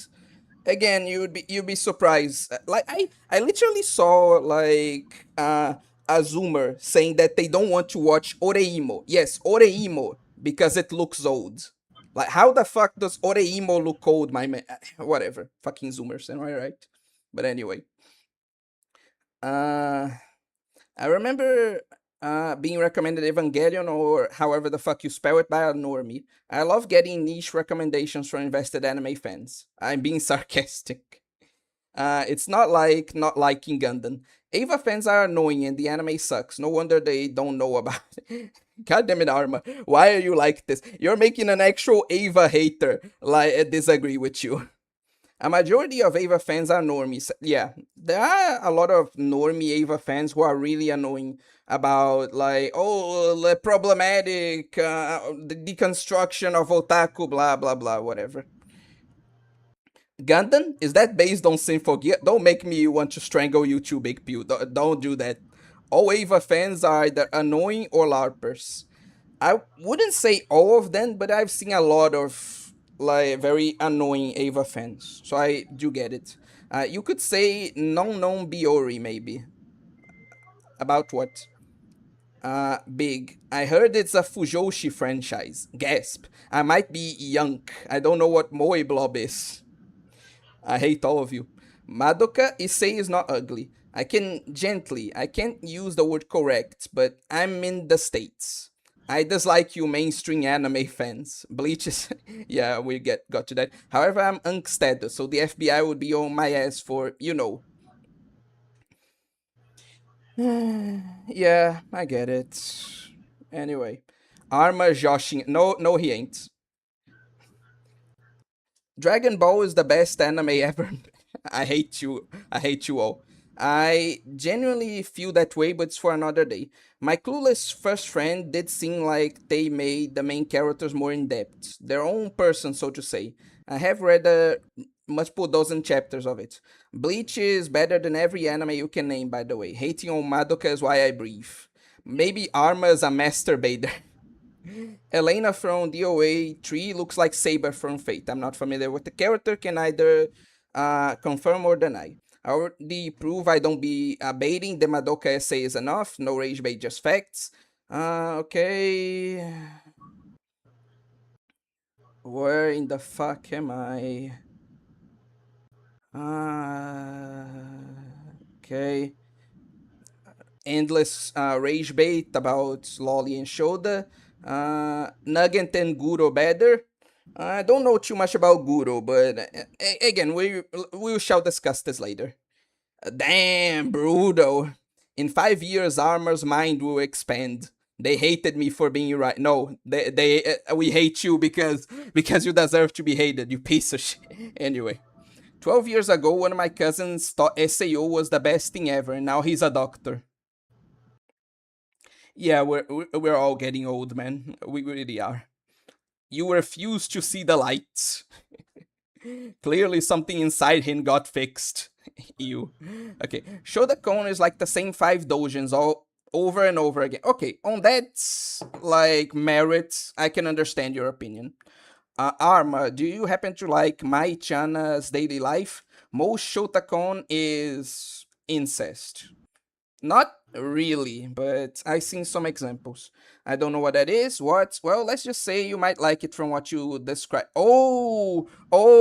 Again, you'd be surprised. Like I literally saw like a zoomer saying that they don't want to watch Oreimo. Yes, Oreimo because it looks old. Like how the fuck does Oreimo look old, my man? Whatever, fucking zoomers, am I right? But anyway, uh, I remember being recommended Evangelion or however the fuck you spell it by a normie. I love getting niche recommendations from invested anime fans. I'm being sarcastic. It's not like not liking Gundam. Ava fans are annoying and the anime sucks. No wonder they don't know about it. God damn it, Arma. Why are you like this? You're making an actual Ava hater like disagree with you. A majority of Ava fans are normies. Yeah, there are a lot of normie Ava fans who are really annoying about like, oh, the problematic, the deconstruction of otaku, blah blah blah, whatever. Gundam? Is that based on Symphogia? Don't make me want to strangle you too, Big Pew. Don't do that. All Ava fans are either annoying or LARPers. I wouldn't say all of them, but I've seen a lot of like very annoying Ava fans. So I do get it. You could say non Biori maybe. About what? Big. I heard it's a Fujoshi franchise. Gasp. I might be young. I don't know what Moe Blob is. I hate all of you. Madoka Issei is not ugly. I can't use the word correct, but I'm in the States. I dislike you mainstream anime fans. Bleach is, yeah, got to that. However, I'm Unkstead, so the FBI would be on my ass for, you know. Yeah, I get it. Anyway, Arma joshing. No, no, he ain't. Dragon Ball is the best anime ever. I hate you. I hate you all. I genuinely feel that way, but it's for another day. My clueless first friend did seem like they made the main characters more in depth, their own person, so to say. I have read multiple dozen chapters of it. Bleach is better than every anime you can name, by the way. Hating on Madoka is why I breathe. Maybe Arma is a masturbator. Elena from DOA 3 looks like Saber from Fate. I'm not familiar with the character, can either confirm or deny. I already prove I don't be baiting. The Madoka essay is enough. No rage bait, just facts. Okay. Where in the fuck am I? Okay. Endless rage bait about Lolly and Shoda. Nugget and Guro better. I don't know too much about Guro, but again, we shall discuss this later. Damn, brutal. In 5 years, Armor's mind will expand. They hated me for being right. No, we hate you because you deserve to be hated, you piece of shit. Anyway, 12 years ago, one of my cousins thought SAO was the best thing ever, and now he's a doctor. Yeah, we're all getting old, man. We really are. You refuse to see the light. Clearly, something inside him got fixed. You. Okay, show the cone is like the same five dojins all over and over again. Okay, on that like merit, I can understand your opinion. Arma, do you happen to like Mai Chana's daily life? Most Shotakon is incest. Not really, but I've seen some examples. I don't know what that is. What? Well, let's just say you might like it from what you describe. Oh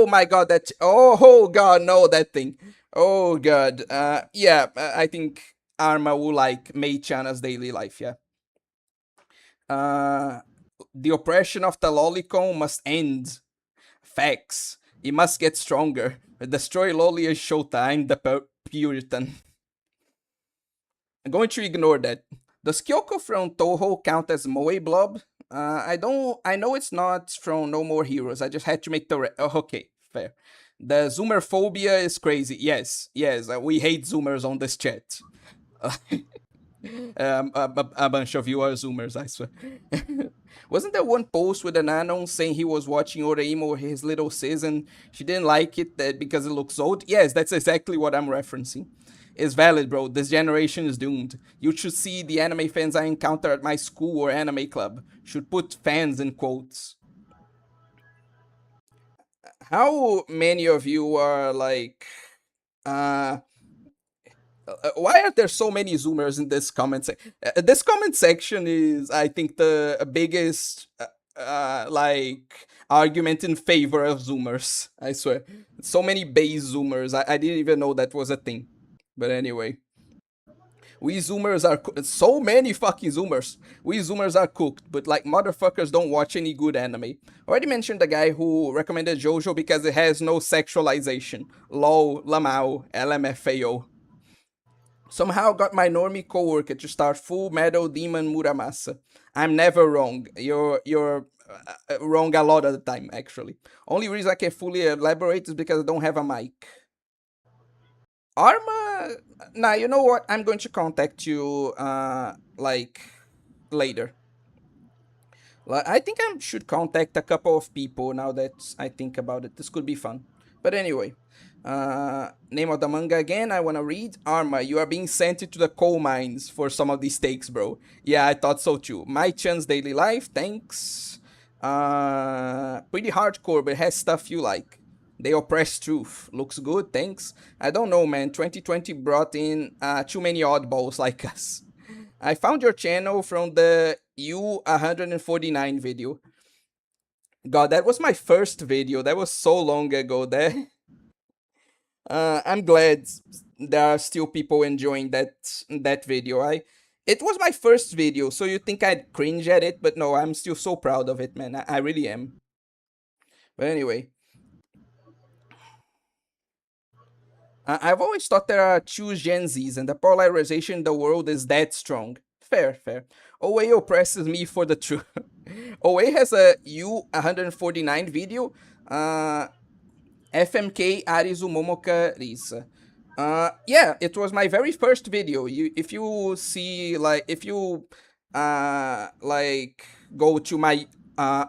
my god, that. Oh god, no, that thing. Oh god. Yeah, I think Arma will like Mei-chana's daily life. Yeah. Uh, the oppression of the lolicon must end. Facts. It must get stronger. Destroy Loli and Shota. I'm the Puritan. I'm going to ignore that. Does Kyoko from Toho count as Moe Blob? I don't. I know it's not from No More Heroes. I just had to make the. Oh, okay, fair. The Zoomer phobia is crazy. Yes, yes. We hate Zoomers on this chat. A bunch of you are Zoomers, I swear. Wasn't there one post with an anon saying he was watching Oreimo his little sis and she didn't like it because it looks old? Yes, that's exactly what I'm referencing. is valid, bro. This generation is doomed. You should see the anime fans I encounter at my school or anime club. Should put fans in quotes. How many of you are like uh why are there so many zoomers in this comment section? This comment section is, I think, the biggest like argument in favor of zoomers. I swear, so many base zoomers. I didn't even know that was a thing. But anyway, we zoomers are so many fucking zoomers. We zoomers are cooked, but like motherfuckers don't watch any good anime. Already mentioned the guy who recommended JoJo because it has no sexualization. Lol, lamau, LMFAO. Somehow got my normie coworker to start Full Metal Demon Muramasa. I'm never wrong. You're wrong a lot of the time, actually. Only reason I can fully elaborate is because I don't have a mic. Arma, nah, you know what? I'm going to contact you like later. I think I should contact a couple of people now that I think about it. This could be fun. But anyway, name of the manga again. I want to read. Arma, you are being sent to the coal mines for some of these takes, bro. Yeah, I thought so too. My Chan's daily life. Thanks. Pretty hardcore, but has stuff you like. They oppress truth. Looks good. Thanks. I don't know, man. 2020 brought in too many oddballs like us. I found your channel from the U149 video. God, that was my first video. That was so long ago. I'm glad there are still people enjoying that video. It was my first video, so you think I'd cringe at it, but no, I'm still so proud of it, man. I really am. But anyway, I've always thought there are two Gen Zs, and the polarization in the world is that strong. Fair, fair. OA oppresses me for the truth. OA has a U149 video. FMK Arizu Momoka Risa. Yeah, it was my very first video. If you see, like, if you like go to my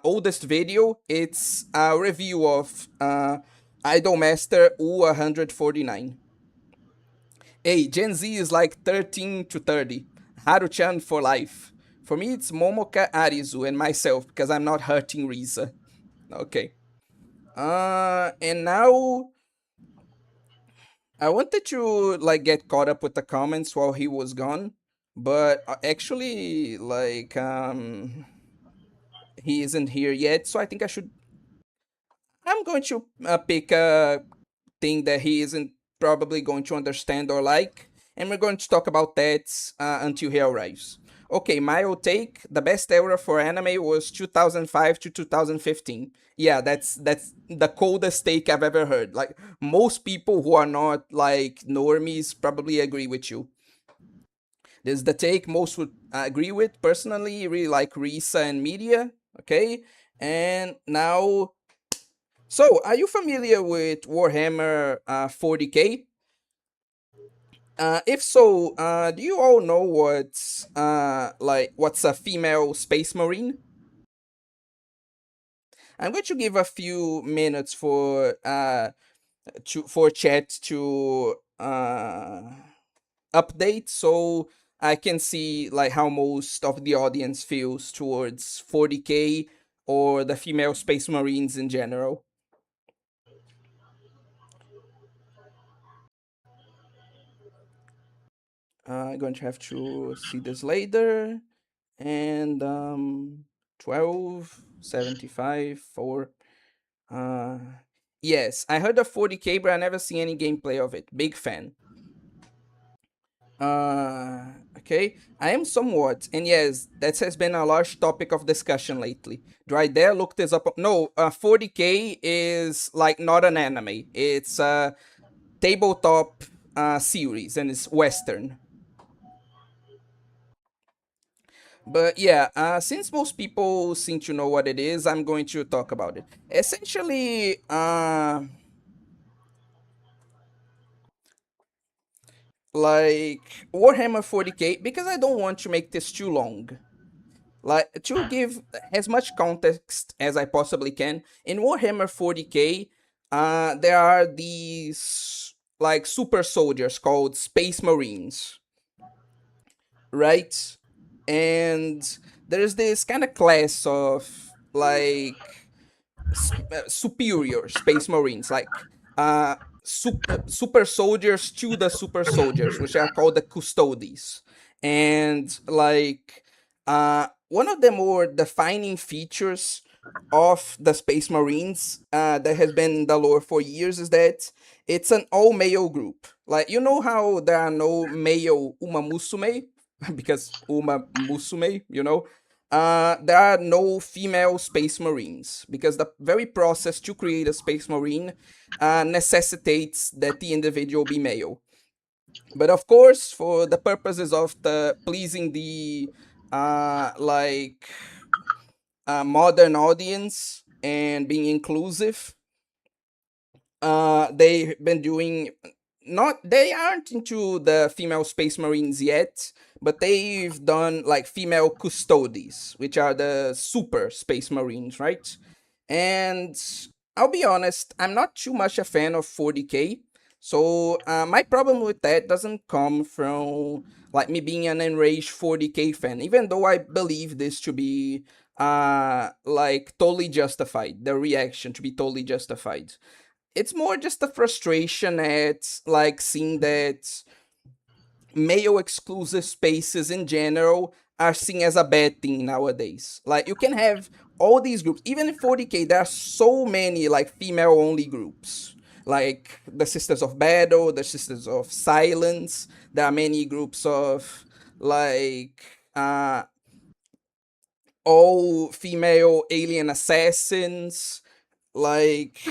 oldest video, it's a review of Idol Master U149. Hey, Gen Z is like 13 to 30. Haru-chan for life. For me, it's Momoka Arizu and myself because I'm not hurting Risa. Okay. And now I wanted to like get caught up with the comments while he was gone, but actually, like, he isn't here yet, so I think I should. I'm going to pick a thing that he isn't probably going to understand or like, and we're going to talk about that until he arrives. Okay, my old take: the best era for anime was 2005 to 2015. Yeah, that's the coldest take I've ever heard. Like most people who are not like normies probably agree with you. This is the take most would agree with. Personally, really like Risa and media. Okay, and now so, are you familiar with Warhammer 40k? If so, do you all know what's a female space marine? I'm going to give a few minutes for chat to update, so I can see like how most of the audience feels towards 40k or the female space marines in general. I'm going to have to see this later. And 1275 for yes, I heard of 40k, but I never see any gameplay of it. Big fan. Okay, I am somewhat, and yes, that has been a large topic of discussion lately. Dry there, look this up. No, 40k is like not an anime. It's a tabletop series, and it's Western. But yeah, since most people seem to know what it is, I'm going to talk about it. Essentially, like Warhammer 40k, because I don't want to make this too long. Like to give as much context as I possibly can. In Warhammer 40k, there are these like super soldiers called Space Marines, right? And there's this kind of class of like superior Space Marines, like super soldiers to the super soldiers, which are called the Custodes. And like one of the more defining features of the Space Marines that has been in the lore for years is that it's an all male group. Like, you know how there are no male Uma Musume? Because Uma Musume, there are no female space marines because the very process to create a space marine necessitates that the individual be male. But of course, for the purposes of the pleasing the like modern audience and being inclusive, they've been doing not they aren't into the female space marines yet, but they've done like female custodies, which are the super space marines, right? And I'll be honest, I'm not too much a fan of 40k. So my problem with that doesn't come from like me being an enraged 40k fan, even though I believe this to be like totally justified, the reaction to be totally justified. It's more just a frustration at like seeing that male exclusive spaces in general are seen as a bad thing nowadays. Like you can have all these groups, even in 40k, there are so many like female only groups. Like the Sisters of Battle, the Sisters of Silence. There are many groups of like all female alien assassins. Like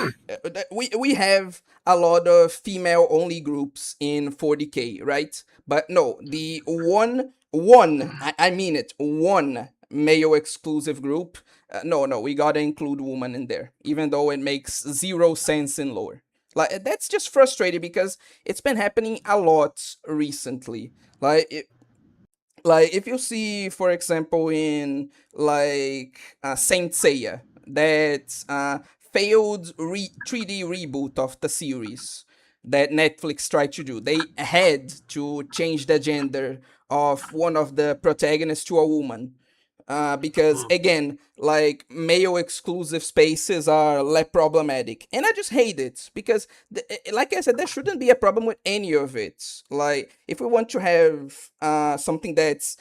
we have a lot of female only groups in 40k, right? But no, the I mean it, one male exclusive group. No, we gotta include woman in there, even though it makes zero sense in lore. Like that's just frustrating because it's been happening a lot recently. Like if you see, for example, in like Saint Seiya, that failed 3D reboot of the series that Netflix tried to do, they had to change the gender of one of the protagonists to a woman. Because again, like male exclusive spaces are less problematic, and I just hate it because, like I said, there shouldn't be a problem with any of it. Like, if we want to have something that's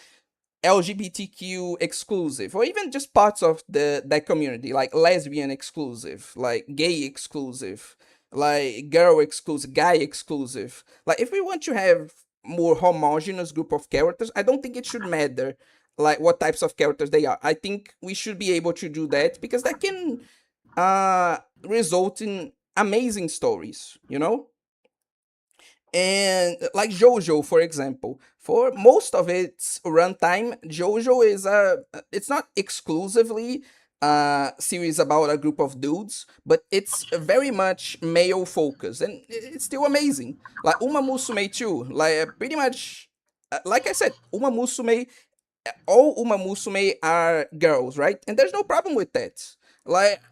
LGBTQ exclusive, or even just parts of that community, like lesbian exclusive, like gay exclusive, like girl exclusive, guy exclusive. Like if we want to have more homogeneous group of characters, I don't think it should matter like what types of characters they are. I think we should be able to do that because that can uh result in amazing stories, you know? And like JoJo, for example, for most of its runtime, JoJo is it's not exclusively a series about a group of dudes, but it's very much male focused, and it's still amazing. Like Uma Musume too, like pretty much, like I said, all Uma Musume are girls, right? And there's no problem with that. Like,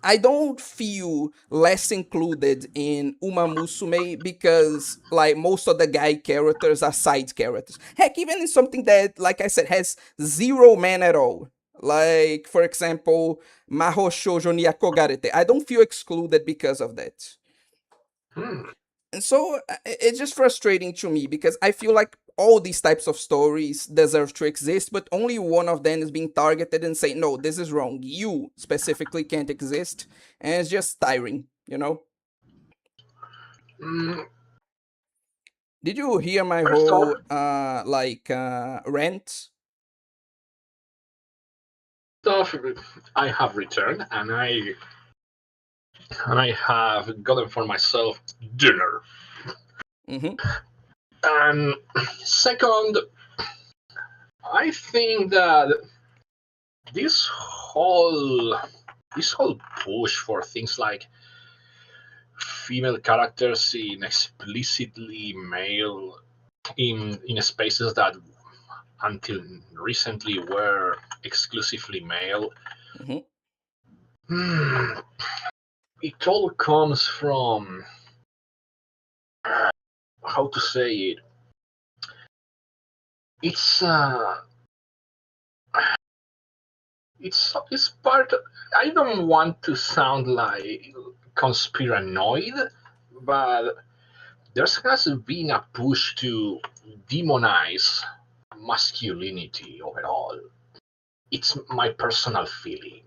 I don't feel less included in Uma Musume because, like, most of the guy characters are side characters. Heck, even in something that, like I said, has zero men at all. Like, for example, Maho Shoujo ni Akogarete. I don't feel excluded because of that. Hmm. And so it's just frustrating to me because I feel like all these types of stories deserve to exist, but only one of them is being targeted and saying, no, this is wrong. You specifically can't exist. And it's just tiring, you know? Mm, Did you hear my First off, whole rant? stuff I have returned, and I have gotten for myself dinner. Mm-hmm. And second, I think that this whole this whole push for things like female characters in explicitly male in spaces that until recently were exclusively male. Mm-hmm. Hmm, it all comes from how to say it. It's it's part. I don't want to sound like conspiranoid, but there has been a push to demonize masculinity overall. It's my personal feeling.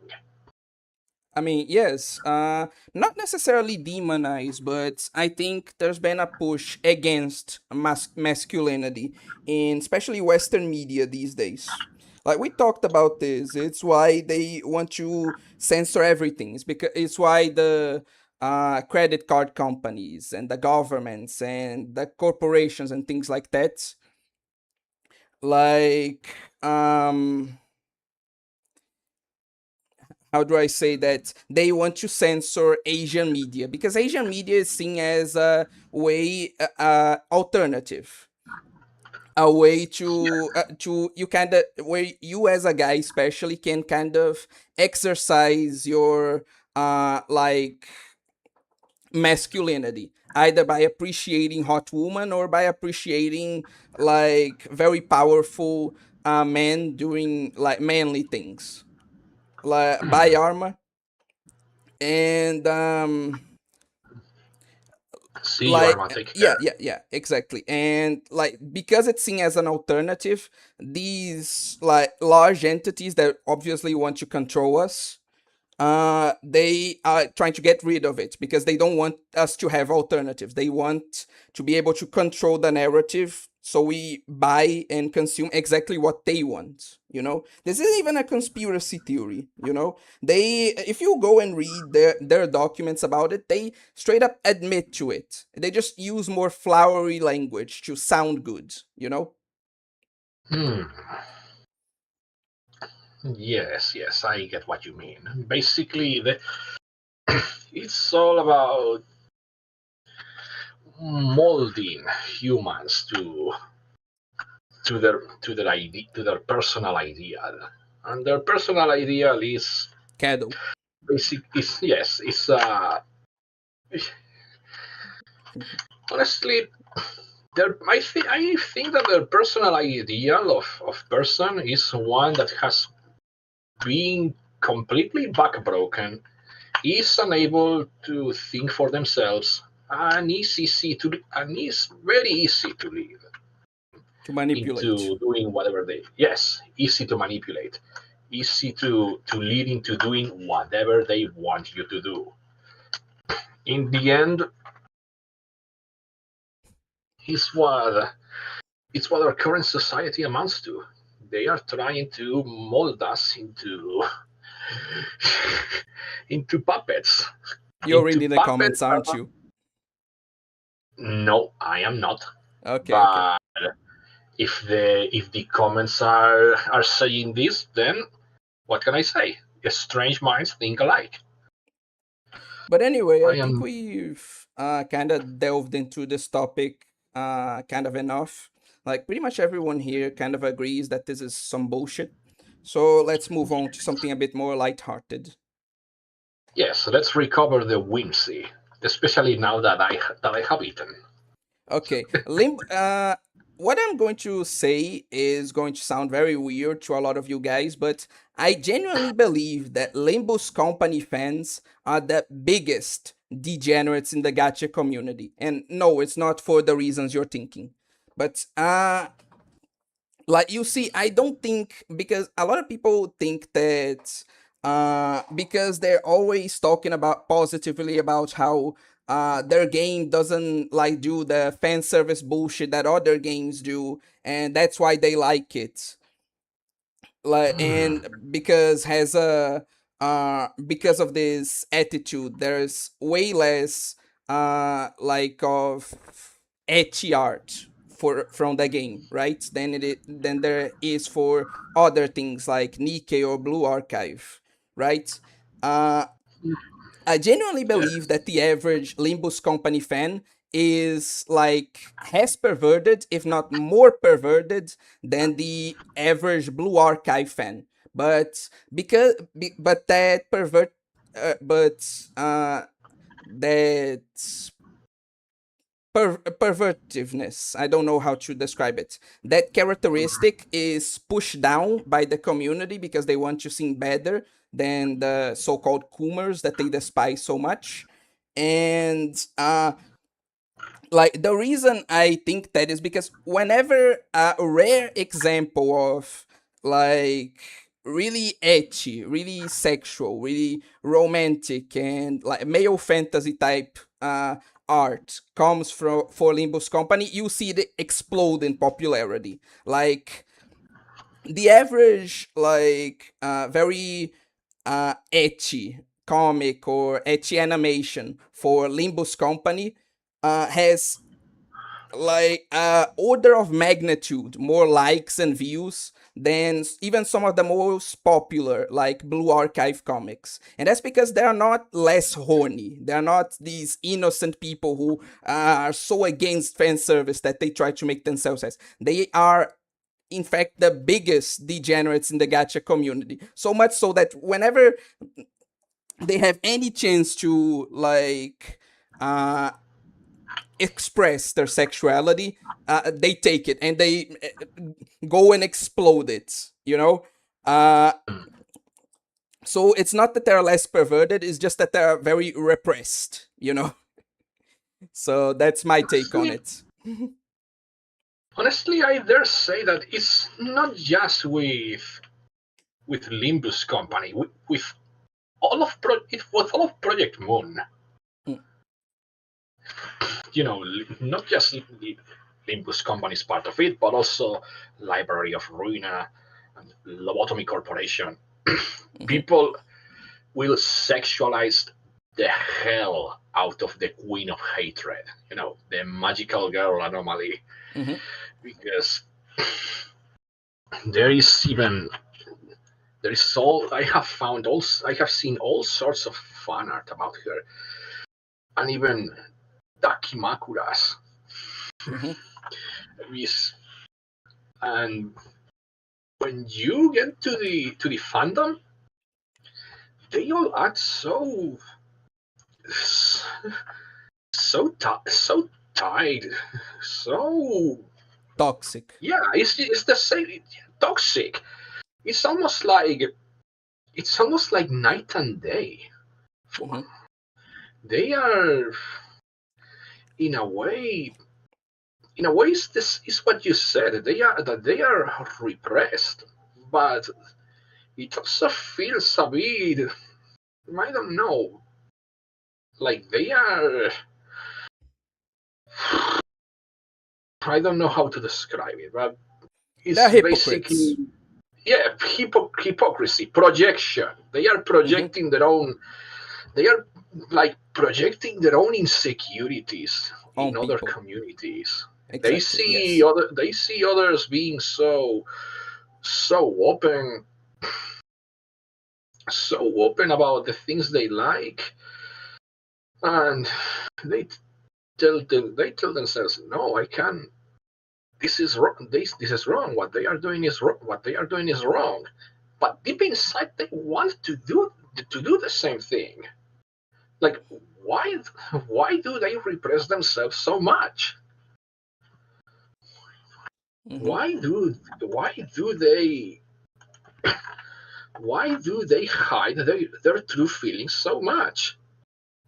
I mean, yes, not necessarily demonize, but I think there's been a push against masculinity in especially Western media these days. Like we talked about this, it's why they want to censor everything. It's why the credit card companies and the governments and the corporations and things like that, like how do I say that they want to censor Asian media because Asian media is seen as a way alternative, a way to you kind of where you as a guy especially can kind of exercise your like masculinity either by appreciating hot woman or by appreciating like very powerful men doing like manly things like buy armor and See, you are like my take yeah, care. yeah, yeah, exactly. And like because it's seen as an alternative, these like large entities that obviously want to control us, they are trying to get rid of it because they don't want us to have alternatives. They want to be able to control the narrative so we buy and consume exactly what they want. This is even a conspiracy theory. They, if you go and read their documents about it, they straight up admit to it. They just use more flowery language to sound good. Hmm. Yes, I get what you mean. Basically, it's all about molding humans to their personal ideal, and their personal ideal is Cattle. basic. Is yes, it's honestly, I think that their personal ideal of person is one that has been completely backbroken, is unable to think for themselves, and is very easy to lead To manipulate. into doing whatever they, yes, easy to manipulate, easy to lead into doing whatever they want you to do. In the end, is what it's what our current society amounts to. They are trying to mold us into puppets. You're Into reading the comments, puppets. aren't you? No, I am not. Okay, okay. But if the comments are saying this, then what can I say? Strange minds think alike. But anyway, I I think am. we've kind of delved into this topic kind of enough. Like, pretty much everyone here kind of agrees that this is some bullshit. So let's move on to something a bit more lighthearted. Yes, let's recover the whimsy, especially now that I have eaten. Okay, what I'm going to say is going to sound very weird to a lot of you guys, but I genuinely believe that Limbo's company fans are the biggest degenerates in the gacha community. And no, it's not for the reasons you're thinking. But like you see, I don't think, because a lot of people think that because they're always talking about positively about how their game doesn't like do the fan service bullshit that other games do, and that's why they like it. Like, Hmm. and because of this attitude, there's way less like of etchy art for from the game, right, than there is for other things like Nikkei or Blue Archive, right? uh I genuinely believe Yes. that the average Limbus company fan is like has perverted, if not more perverted, than the average Blue Archive fan. But but that pervert, but that pervertiveness. I don't know how to describe it. That characteristic is pushed down by the community because they want to seem better than the so-called coomers that they despise so much. And like the reason I think that is because whenever a rare example of like really ecchi, really sexual, really romantic, and like male fantasy type art comes from for Limbus Company, you see it explode in popularity. Like the average, like very ecchi comic or ecchi animation for Limbus Company has like order of magnitude more likes and views than even some of the most popular like Blue Archive comics. And that's because they are not less horny, they are not these innocent people who are so against fan service that they try to make themselves as they are, in fact, the biggest degenerates in the gacha community. So much so that whenever they have any chance to like uh express their sexuality, they take it and they go and explode it, you know? Uh, so it's not that they're less perverted, it's just that they're very repressed, you know? So that's my take on Honestly, it. honestly, I dare say that it's not just with Limbus Company, with with all of Project Moon. Mm, You know, not just Limbus Company is part of it, but also Library of Ruina and Lobotomy Corporation. mhm, People will sexualize the hell out of the Queen of Hatred, you know, the magical girl anomaly, mhm. because there is even there is all I have seen all sorts of fan art about her, and even Dakimakuras. Mhm. Is and when you get to the fandom, they all act so tight, so Toxic. yeah, it's the same toxic. It's almost like night and day. Mhm, They are in a way is this is what you said. They are repressed, but it also feels a bit. I don't know, like they are. I don't know how to describe it, but they're it's hypocrites. basically yeah, hypocrisy, projection. They are Mhm. projecting their own. They are like projecting their own insecurities On in other people. communities. Exactly, yes. They see others being so open about the things they like, and they they tell themselves, no, I can't. This is wrong. This is wrong. What they are doing is wrong. What they are doing is wrong. But deep inside, they want to do the same thing. Like why do they repress themselves so much? Mhm. Why do they hide their true feelings so much?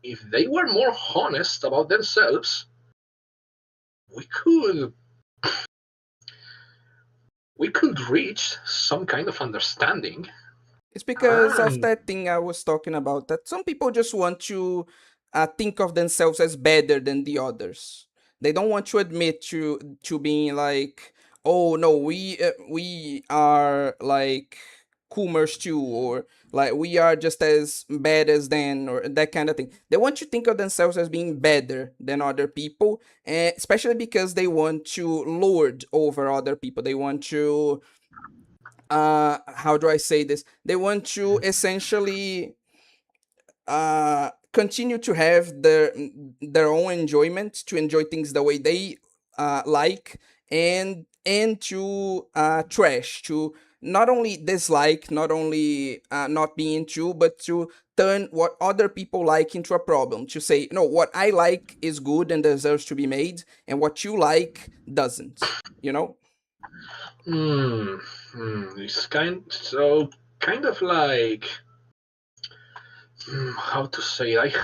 If they were more honest about themselves, we could we could reach some kind of understanding. It's because of And that thing I was talking about, that some people just want to think of themselves as better than the others. They don't want to admit to being like, oh no, we are like coomers too, or like we are just as bad as them, or that kind of thing. They want to think of themselves as being better than other people, especially because they want to lord over other people. They want to how do I say this? They want to essentially continue to have their own enjoyment, to enjoy things the way they like, and to trash, to not only dislike, not only not being true, but to turn what other people like into a problem. To say, no, what I like is good and deserves to be made, and what you like doesn't. You know? Hmm. It's kind of like how to say it?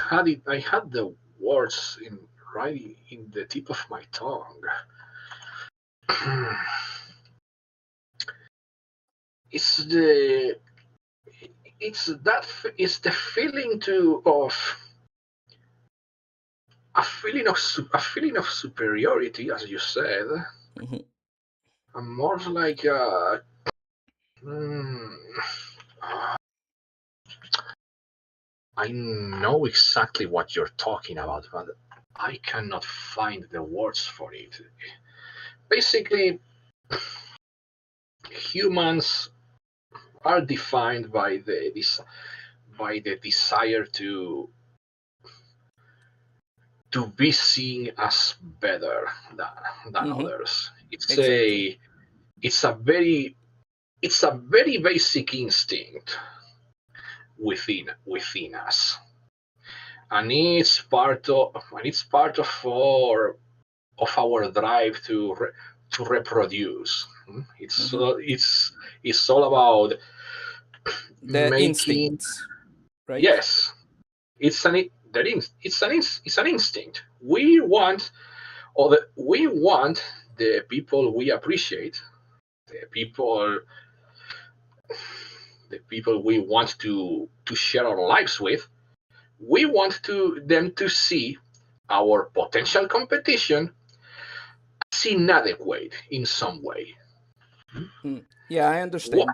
I had the words in right in the tip of my tongue. it's the it's the feeling to of a feeling of superiority, as you said, Hmm. and more like mm, I know exactly what you're talking about, but I cannot find the words for it. Basically, humans are defined by the desire to be seen as better than Hmm. others. Exactly. It's a very it's a very basic instinct within us, and it's part of our drive to reproduce. Hmm. It's all about The making. instincts, right? Yes, it's an it's an instinct. We want the people we appreciate, the people the people we want to share our lives with. We want to them to see our potential competition as inadequate in some way. Mm. Yeah, I What? understand.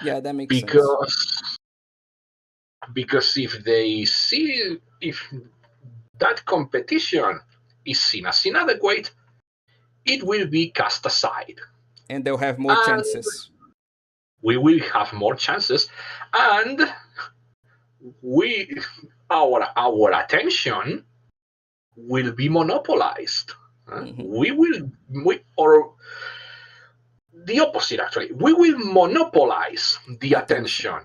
Yeah, that makes sense. Because if that competition is seen as inadequate, it will be cast aside, And they'll have more and chances. we will have more chances, and we our attention will be monopolized. Hmm. Or the opposite, actually, we will monopolize the Attention. attention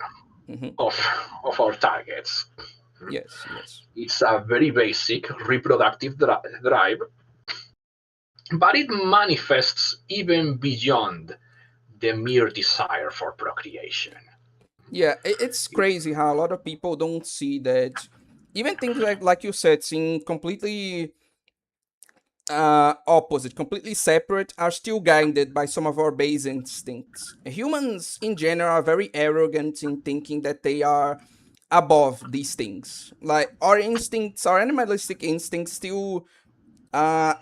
Hmm. of our targets. Yes, yes. It's a very basic reproductive drive, but it manifests even beyond the mere desire for procreation. Yeah, it's crazy how a lot of people don't see that. Even things like you said, seem completely opposite, completely separate, are still guided by some of our base instincts. Humans in general are very arrogant in thinking that they are above these things. Like our instincts, our animalistic instincts still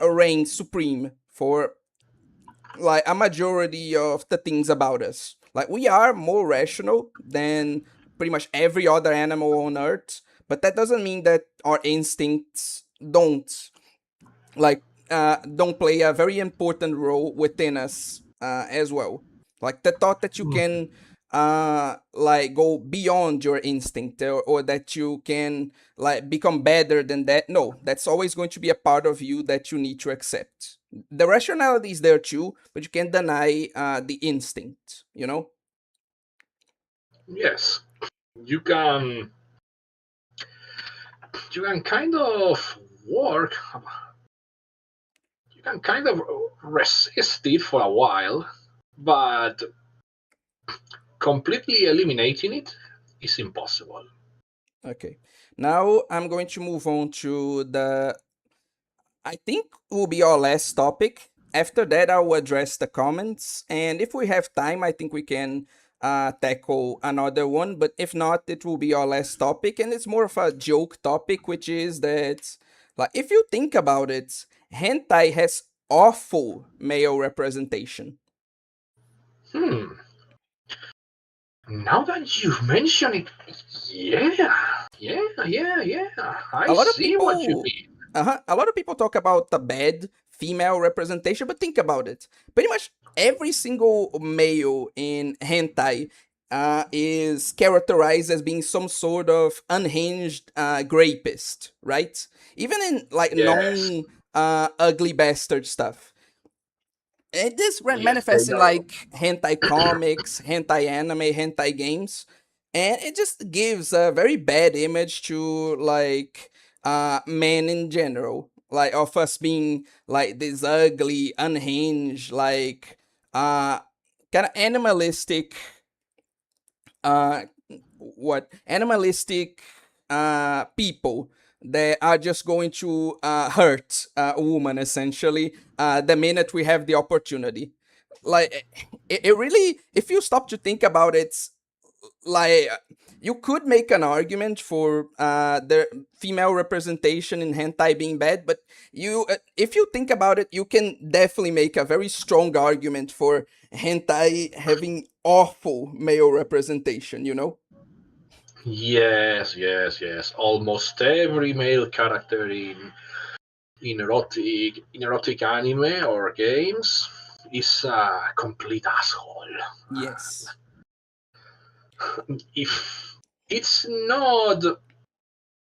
reign supreme for like a majority of the things about us. Like we are more rational than pretty much every other animal on earth, but that doesn't mean that our instincts like don't play a very important role within us as well. Like the thought that you can like go beyond your instinct, or that you can like become better than that. No, that's always going to be a part of you that you need to accept. The rationality is there too, but you can't deny the instinct, you know? Yes, you can you can kind of work you can kind of resist it for a while, but completely eliminating it is impossible. Okay. Now I'm going to move on to the I think will be our last topic. After that, I will address the comments, and if we have time, I think we can tackle another one. But if not, it will be our last topic, and it's more of a joke topic, which is that, like, if you think about it, hentai has awful male representation. Hmm. Now that you've mentioned it, yeah. I A lot of see what you people mean. a lot of people talk about the bad female representation, but think about it. Pretty much every single male in hentai is characterized as being some sort of unhinged rapist, right? Even in like Yes. non ugly bastard stuff. It is Yes, they manifesting are. like hentai comics, hentai anime, hentai games, and it just gives a very bad image to like men in general, like of us being like this ugly, unhinged, like uh kind of animalistic, uh what animalistic people that are just going to hurt a woman essentially the minute we have the opportunity. Like it really, if you stop to think about it, like you could make an argument for the female representation in hentai being bad, but you if you think about it, you can definitely make a very strong argument for hentai having awful male representation, you know. Yes, yes, yes. Almost every male character in erotic anime or games is a complete asshole. Yes. If it's not a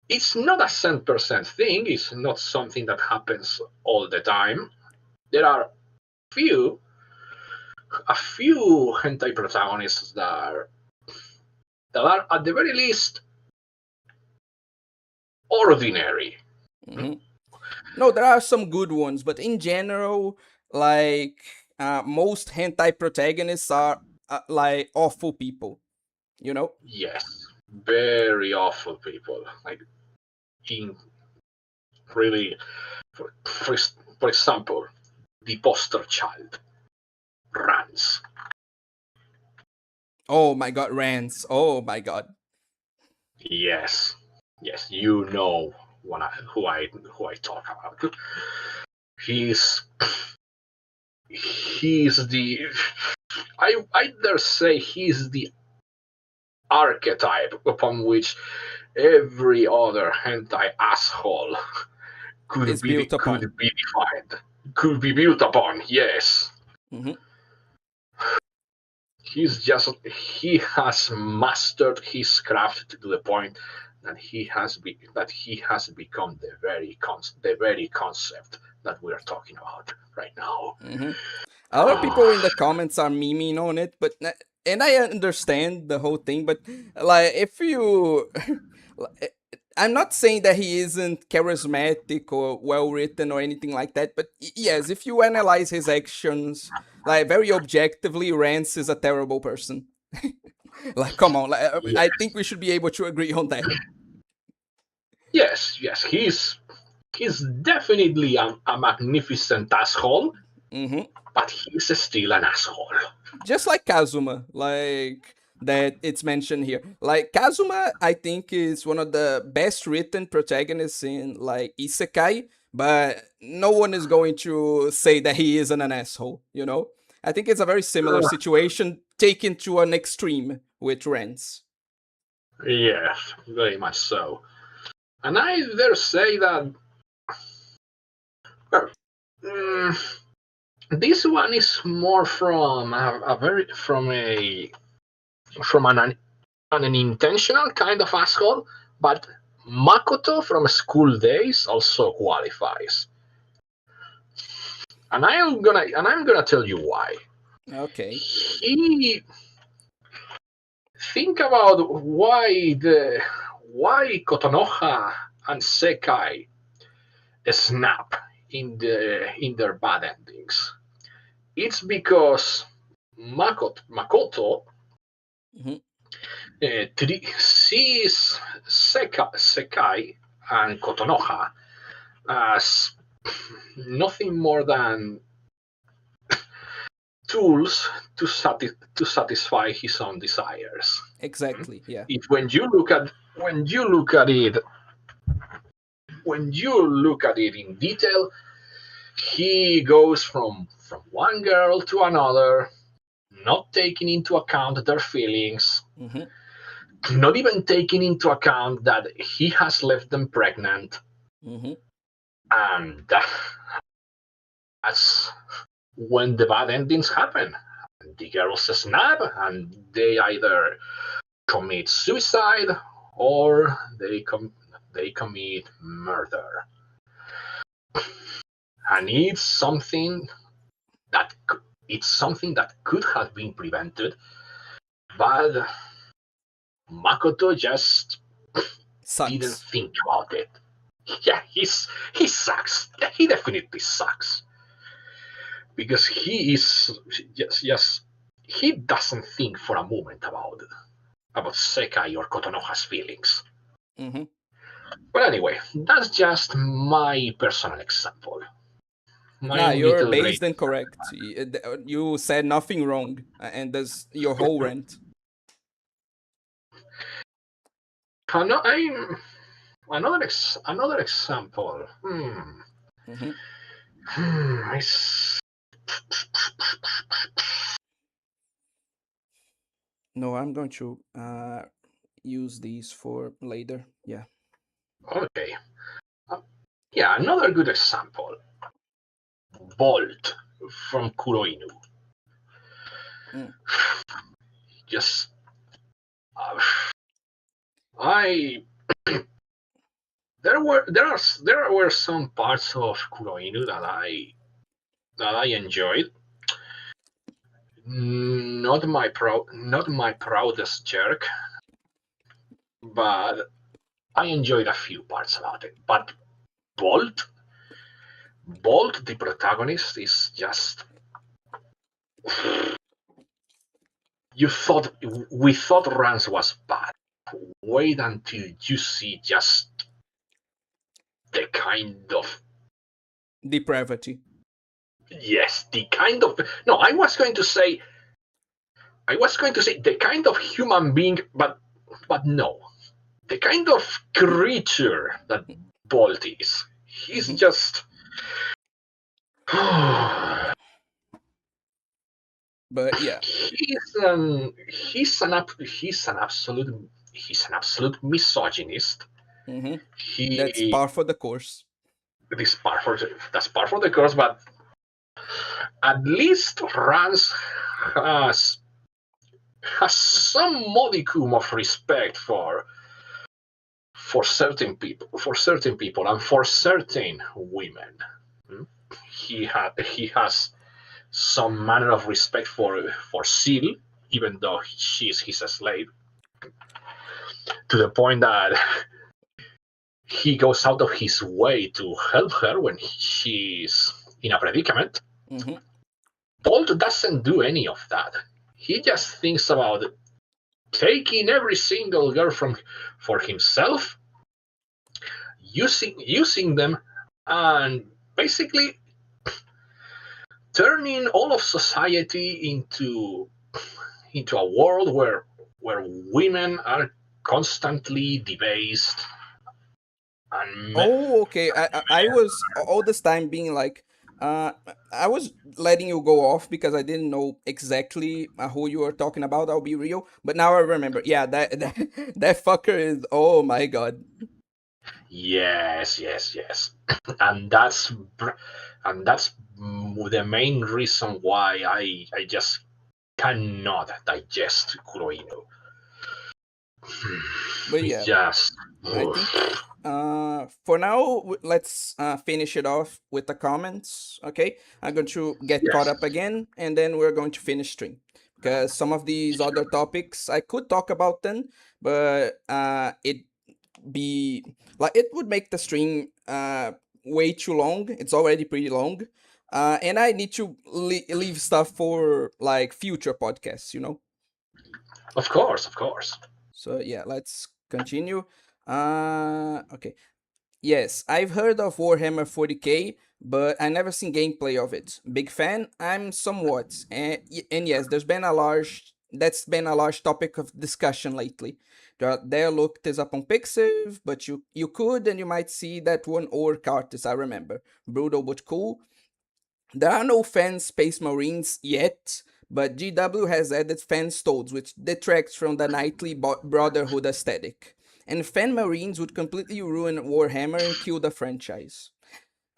100% thing, it's not something that happens all the time. There are few a few hentai protagonists that are at the very least ordinary. Hmm. No, there are some good ones, but in general, like most hentai protagonists are like awful people, you know. Yes, very awful people. Like in really, for example, the poster child runs. Oh my god, rants. Oh my god. Yes, yes, you know who I talk about. He's he's the I dare say he's the archetype upon which every other hentai asshole Is built upon. could be defined, could be built upon. Yes, Hmm. he has mastered his craft to the point that he has become the very concept that we are talking about right now. Hmm. A lot of people in the comments are memeing on it, but and I understand the whole thing, but like if you, I'm not saying that he isn't charismatic or well written or anything like that, but yes, if you analyze his actions like very objectively, Rance is a terrible person. Like, come on, like, Yeah. I think we should be able to agree on that. Yes, yes, he's definitely a magnificent asshole, Hmm. but he's still an asshole. Just like Kazuma, like that it's mentioned here. Like Kazuma, I think is one of the best written protagonists in like isekai, but no one is going to say that he isn't an asshole. You know, I think it's a very similar situation taken to an extreme with Rens. Yes, very much so. And I dare say that well, mm, this one is more from a very from an intentional kind of asshole, but Makoto from school days also qualifies, and I'm gonna tell you why. Okay. He think about why Kotonoha and Sekai snap in their bad endings. It's because Makoto Hmm. sees Sekai and Kotonoha as nothing more than tools to satisfy his own desires. Exactly. Yeah. If when you look at it when you look at it in detail, he goes from one girl to another, not taking into account their feelings, Hmm. not even taking into account that he has left them pregnant, Hmm. and that's when the bad endings happen. The girls snap, and they either commit suicide or they commit murder. And it's something that it's something that could have been prevented, but Makoto just didn't Sucks. think about it. Yeah, he sucks. Yeah, he definitely sucks because he is just he doesn't think for a moment about Sekai or Kotonoha's feelings. Mm-hmm. But anyway, that's just my personal example. My Nah, own you're little based great. and correct. You said nothing wrong, and that's your whole rant. I'm another example. Mm-hmm. Hmm. No, I'm going to use these for later. Yeah. Okay. Uh, yeah, another good example. Bolt from Kuroinu. Mm. Just uh, I there were some parts of Kuroinu that I enjoyed. Not my proudest jerk, but I enjoyed a few parts about it. But Bolt, Bolt, the protagonist, is just you thought we thought Rance was bad. Wait until you see just the kind of Depravity. yes, the kind of no, I was going to say the kind of human being, but no, the kind of creature that Bolt is. He's Mm-hmm. just But yeah. he's an absolute misogynist. Mm-hmm. That's He par for the course. this part for that's part for the course, but at least Rance has has some modicum of respect for certain people, and for certain women. He has some manner of respect for Seal, even though he's a slave, to the point that he goes out of his way to help her when she's in a predicament. Mm-hmm. Bolt doesn't do any of that. He just thinks about taking every single girl from for himself, using them, and basically turning all of society into a world where women are constantly debased and Oh, okay. I was all this time being like, uh, I was letting you go off because I didn't know exactly who you were talking about. I'll be real, but now I remember. Yeah, that fucker is. Oh my god. yes, and that's the main reason why I just cannot digest Kuroino. But It's yeah, just I think for now let's finish it off with the comments. Okay, I'm going to get caught yes, up again, and then we're going to finish stream because some of these other sure. topics I could talk about them, but it be like it would make the stream way too long. It's already pretty long. And I need to leave stuff for like future podcasts, you know? Of course. So yeah, let's continue. Okay. Yes, I've heard of Warhammer 40k, but I never seen gameplay of it. Big fan, I'm somewhat. And yes, that's been a large topic of discussion lately. There looked this up on Pixiv, but you could and you might see that one orc artist I remember. Brutal but cool. There are no fan Space Marines yet, but GW has added fan Toads, which detracts from the knightly brotherhood aesthetic. And fan Marines would completely ruin Warhammer and kill the franchise.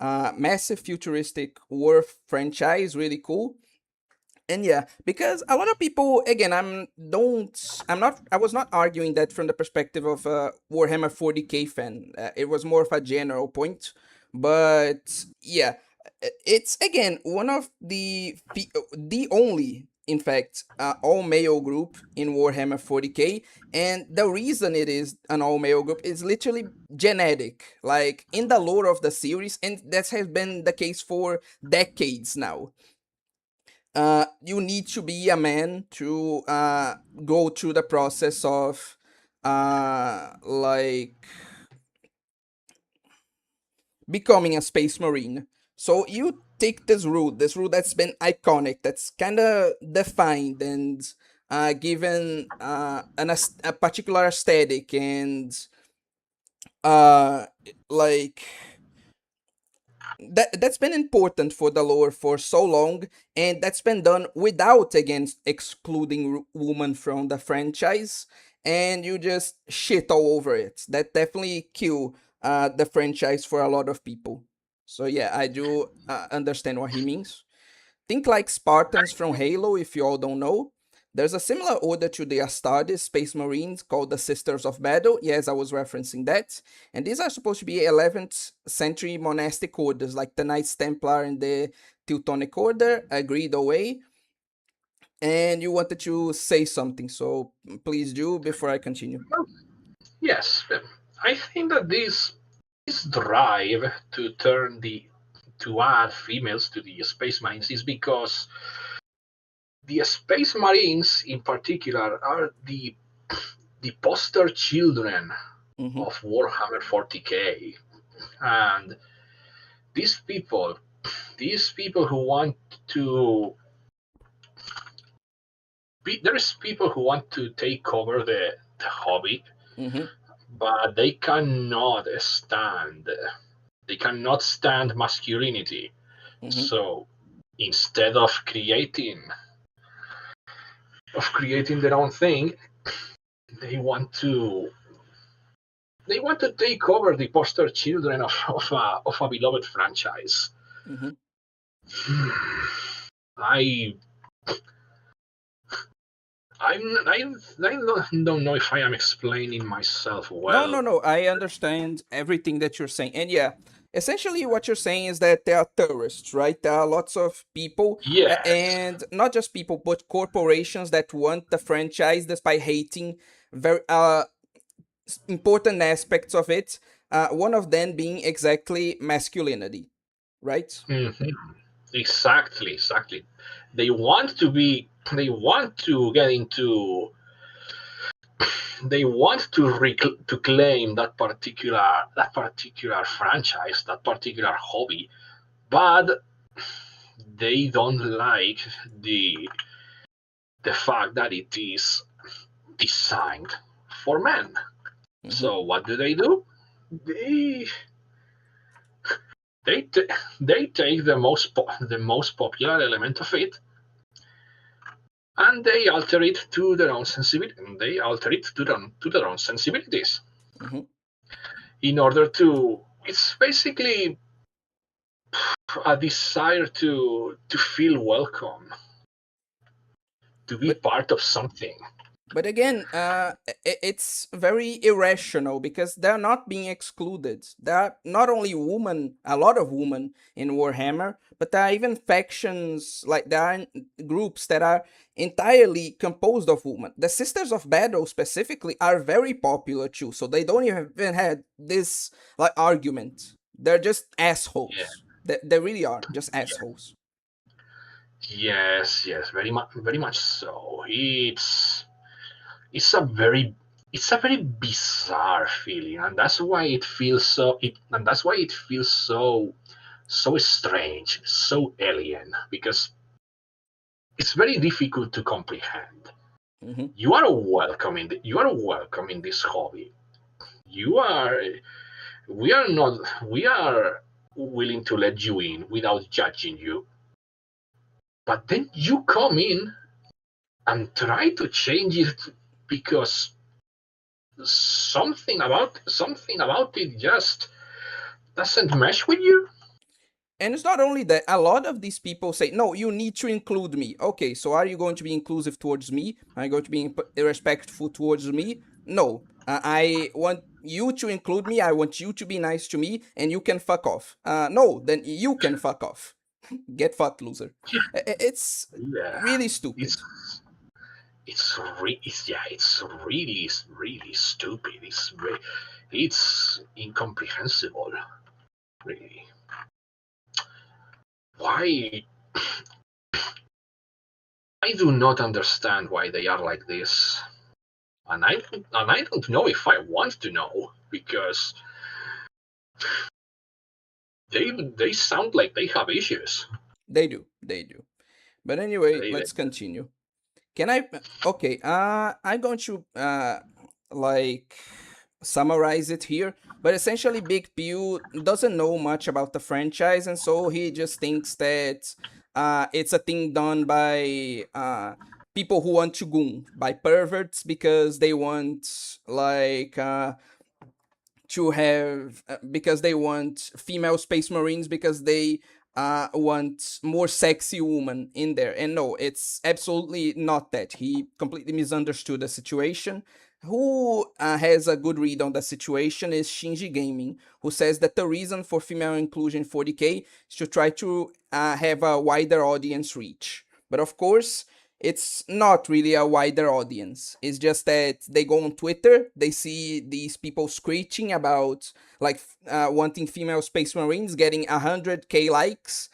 Massive futuristic war franchise, really cool. And yeah, because a lot of people, again, I was not arguing that from the perspective of a Warhammer 40k fan. It was more of a general point. But yeah, It's again one of the only, in fact, all male group in Warhammer 40k, and the reason it is an all male group is literally genetic, like in the lore of the series, and that has been the case for decades now. You need to be a man to go through the process of like becoming a space marine. So you take this route that's been iconic, that's kind of defined and given a particular aesthetic and uh, like that's been important for the lore for so long, and that's been done without again excluding women from the franchise, and you just shit all over it. That definitely kill the franchise for a lot of people. So yeah, I do understand what he means. Think like Spartans from Halo, if you all don't know. There's a similar order to the Astartes Space Marines called the Sisters of Battle. Yes, I was referencing that. And these are supposed to be 11th century monastic orders like the Knights Templar and the Teutonic Order, agreed away. And you wanted to say something, so please do before I continue. Yes, I think that this drive to turn the to add females to the space marines is because the space marines in particular are the poster children Mm-hmm, of Warhammer 40k, and these people these people who want to there's people who want to take over the hobby, mm-hmm, but they cannot stand masculinity. mm-hmm, So instead of creating their own thing, they want to they want to take over the poster children of a beloved franchise. mm-hmm. I I don't know if I am explaining myself No, no, well. no. I understand everything that you're saying. And yeah, essentially what you're saying is that there are tourists, right? There are lots of people, Yes. and not just people, but corporations that want the franchise despite hating very important aspects of it. One of them being exactly masculinity, right? Mhm. Exactly. They want to get into they want to claim that particular franchise, that particular hobby, but they don't like the the fact that it is designed for men. Mm-hmm, So what do? They they t- they take the most popular element of it, and they alter it to their own sensibility. They alter it to their own sensibilities mm-hmm. in order to. It's basically a desire to feel welcome, to be But part of something. But again, it's very irrational because they're not being excluded. There are not only women, a lot of women in Warhammer, but there are even factions, like there are groups that are entirely composed of women. The Sisters of Battle specifically are very popular too, so they don't even have this like argument. They're just Yeah, assholes. They really are just yeah. assholes. Yes, very much so. It's a very it's a very bizarre feeling, and that's why it feels so. And that's why it feels so strange, so alien, because it's very difficult to comprehend. Hmm. You are welcome in this hobby. You are we are not we are willing to let you in without judging you, but then you come in and try to change it because something about it just doesn't mesh with you. And it's not only that, a lot of these people say, no, you need to include me. Okay, so are you going to be inclusive towards me? Are you going to be respectful towards me? No. I want you to include me. I want you to be nice to me, and you can fuck off. No, then you can fuck off. Get fucked, loser. It's Yeah, really it's stupid. it's really stupid. It's incomprehensible. Really, why? I do not understand why they are like this, and I don't know if I want to know because they sound like they have issues. They do. They do. But anyway, They let's continue. Can I? Okay. I'm going to like summarize it here. But essentially, Big Pew doesn't know much about the franchise, and so he just thinks that it's a thing done by people who want to goon, by perverts, because they want like to have because they want female space marines, because they want more sexy woman in there. And no, it's absolutely not that. He completely misunderstood the situation. Who has a good read on the situation is Shinji Gaming, who says that the reason for female inclusion in 40k is to try to have a wider audience reach. But of course, it's not really a wider audience. It's just that they go on Twitter, they see these people screeching about like wanting female space marines, getting 100k likes,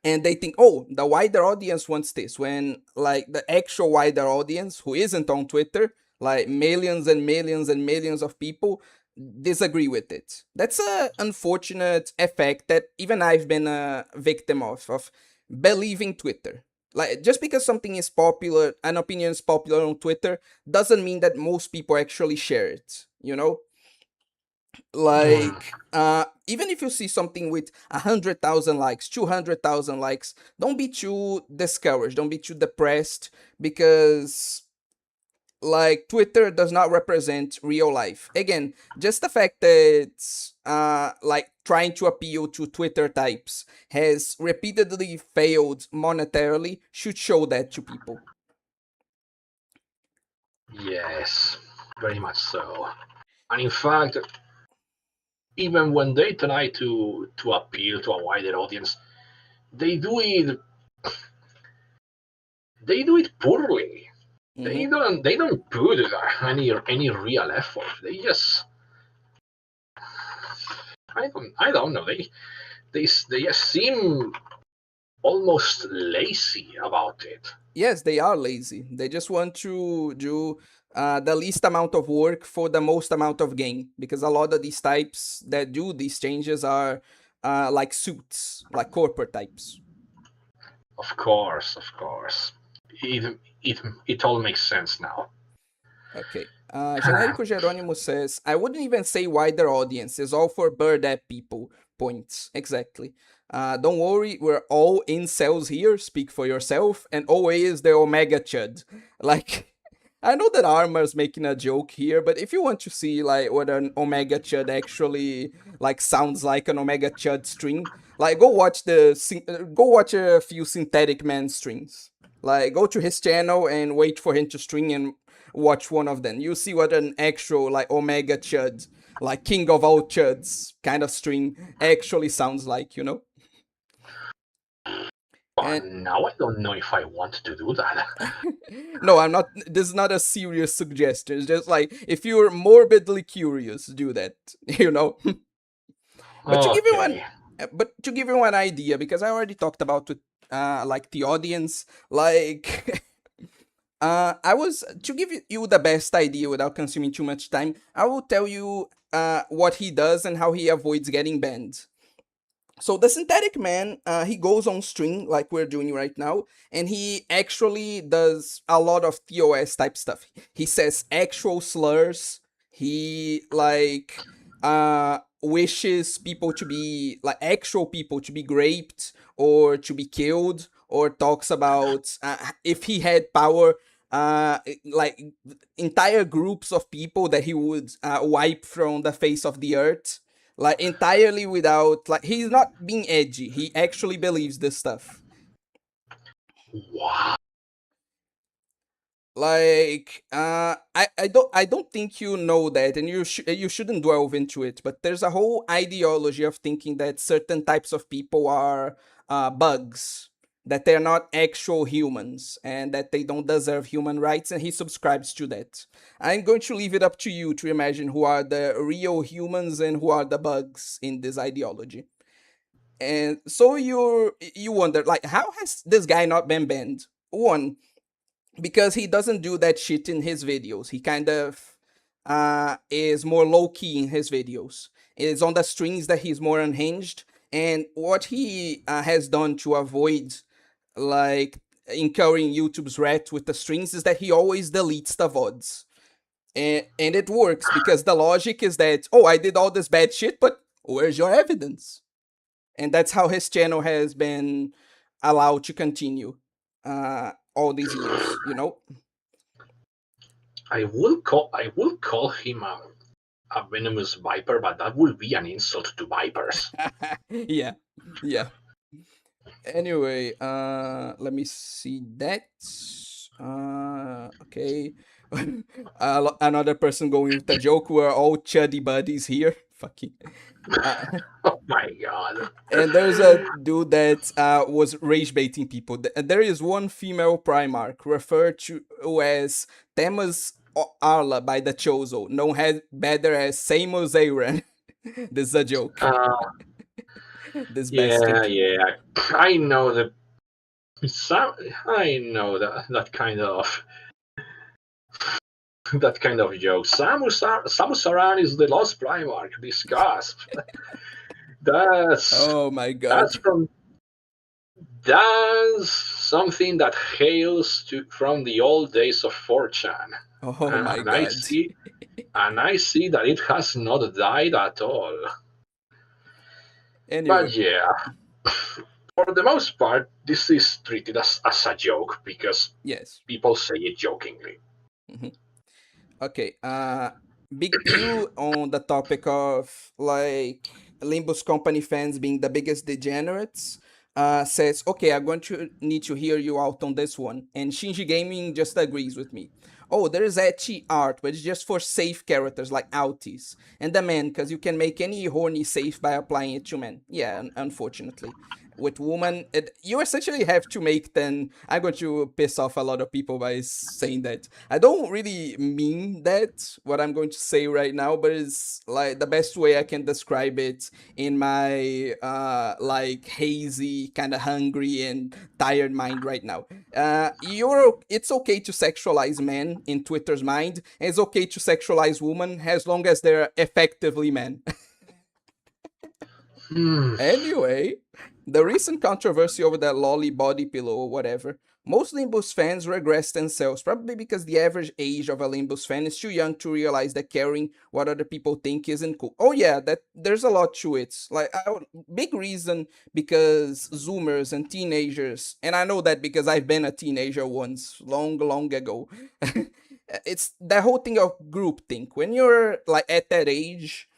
and they think, oh, the wider audience wants this, when like the actual wider audience, who isn't on Twitter, like millions and millions and millions of people, disagree with it. That's a unfortunate effect that even I've been a victim of believing Twitter. Like, just because something is popular, an opinion is popular on Twitter, doesn't mean that most people actually share it, you know? mm, Like even if you see something with 100,000 likes, 200,000 likes, don't be too discouraged, don't be too depressed, because like Twitter does not represent real life. Again, just the fact that like trying to appeal to Twitter types has repeatedly failed monetarily should show that to people. yes, very much so. And in fact, even when they try to appeal to a wider audience, they do it they do it poorly. Hmm. They don't put any real effort. I don't know. They just seem almost lazy about it. Yes, they are lazy. They just want to do the least amount of work for the most amount of gain. Because a lot of these types that do these changes are like suits, like corporate types. Of course. It all makes sense now. Okay. Generico Jerônimo says, I wouldn't even say wider audience. It's all for bird app people. Points. Exactly. Don't worry, we're all incels here. Speak for yourself. And always the Omega Chud. Like, I know that Armor's making a joke here, but if you want to see like what an Omega Chud actually like sounds like an Omega Chud string, like go watch a few Synthetic Man strings. Like go to his channel and wait for him to string and watch one of them. You see what an actual like Omega Chud, like King of all Chuds kind of string actually sounds like, you know? But And now I don't know if I want to do that. no, I'm not. This is not a serious suggestion. It's just like if you're morbidly curious, do that. You know. But to give you one, Okay. but to give you one idea, because I already talked about it, like the audience, like. I was to give you the best idea without consuming too much time. I will tell you what he does and how he avoids getting banned. So the synthetic man, he goes on string like we're doing right now, and he actually does a lot of TOS type stuff. He says actual slurs. He like wishes people to be like actual people to be raped or to be killed, or talks about if he had power, like entire groups of people that he would wipe from the face of the earth, like entirely without, like, he's not being edgy, he actually believes this stuff. Wow. Like I don't think you know that, and you shouldn't delve into it, but there's a whole ideology of thinking that certain types of people are bugs, that they're not actual humans, and that they don't deserve human rights, and he subscribes to that. I'm going to leave it up to you to imagine who are the real humans and who are the bugs in this ideology. And so you wonder, like, how has this guy not been banned? One, because he doesn't do that shit in his videos. He kind of is more low key in his videos. It's on the streams that he's more unhinged. And what he has done to avoid like incurring YouTube's wrath with the streams is that he always deletes the VODs. And it works because the logic is that, oh, I did all this bad shit, but where's your evidence? And that's how his channel has been allowed to continue all these years, you know? I will call him a venomous viper, but that would be an insult to vipers. Yeah, yeah. Anyway, let me see that. Okay. Another person going with the joke. We're all chuddy buddies here. Fucking. Uh, Oh my god. and there's a dude that was rage baiting people. There is one female Primarch referred to as Temas Arla by the Chozo, known better as Samus Aran. This is a joke. Uh, This yeah, bastard. yeah. I know the some. I know that kind of that kind of joke. Samus Aran is the lost Primarch. Discuss. That's Oh my that's god. from that's something that hails from the old days of 4chan, Oh my and I god. see and I see that it has not died at all. Anyway, But yeah, for the most part, this is treated as a joke because yes. people say it jokingly. Mhm. Okay. Big Pew on the topic of like Limbus Company fans being the biggest degenerates. Says, okay, I'm going to need to hear you out on this one. And Shinji Gaming just agrees with me. Oh, there is ecchi art, but it's just for safe characters like Autis. And the men, because you can make any horny safe by applying it to men. Yeah, unfortunately. With women, you essentially have to make then. I'm going to piss off a lot of people by saying that. I don't really mean that, what I'm going to say right now, but it's like the best way I can describe it in my like hazy, kind of hungry and tired mind right now. It's okay to sexualize men in Twitter's mind. And it's okay to sexualize women as long as they're effectively men. Hmm. Anyway, the recent controversy over that lolly body pillow or whatever, most Limbus fans regress themselves, probably because the average age of a Limbus fan is too young to realize that caring what other people think isn't cool. Oh yeah, that there's a lot to it. Like big reason because Zoomers and teenagers, and I know that because I've been a teenager once, long, long ago. It's that whole thing of groupthink. When you're like at that age,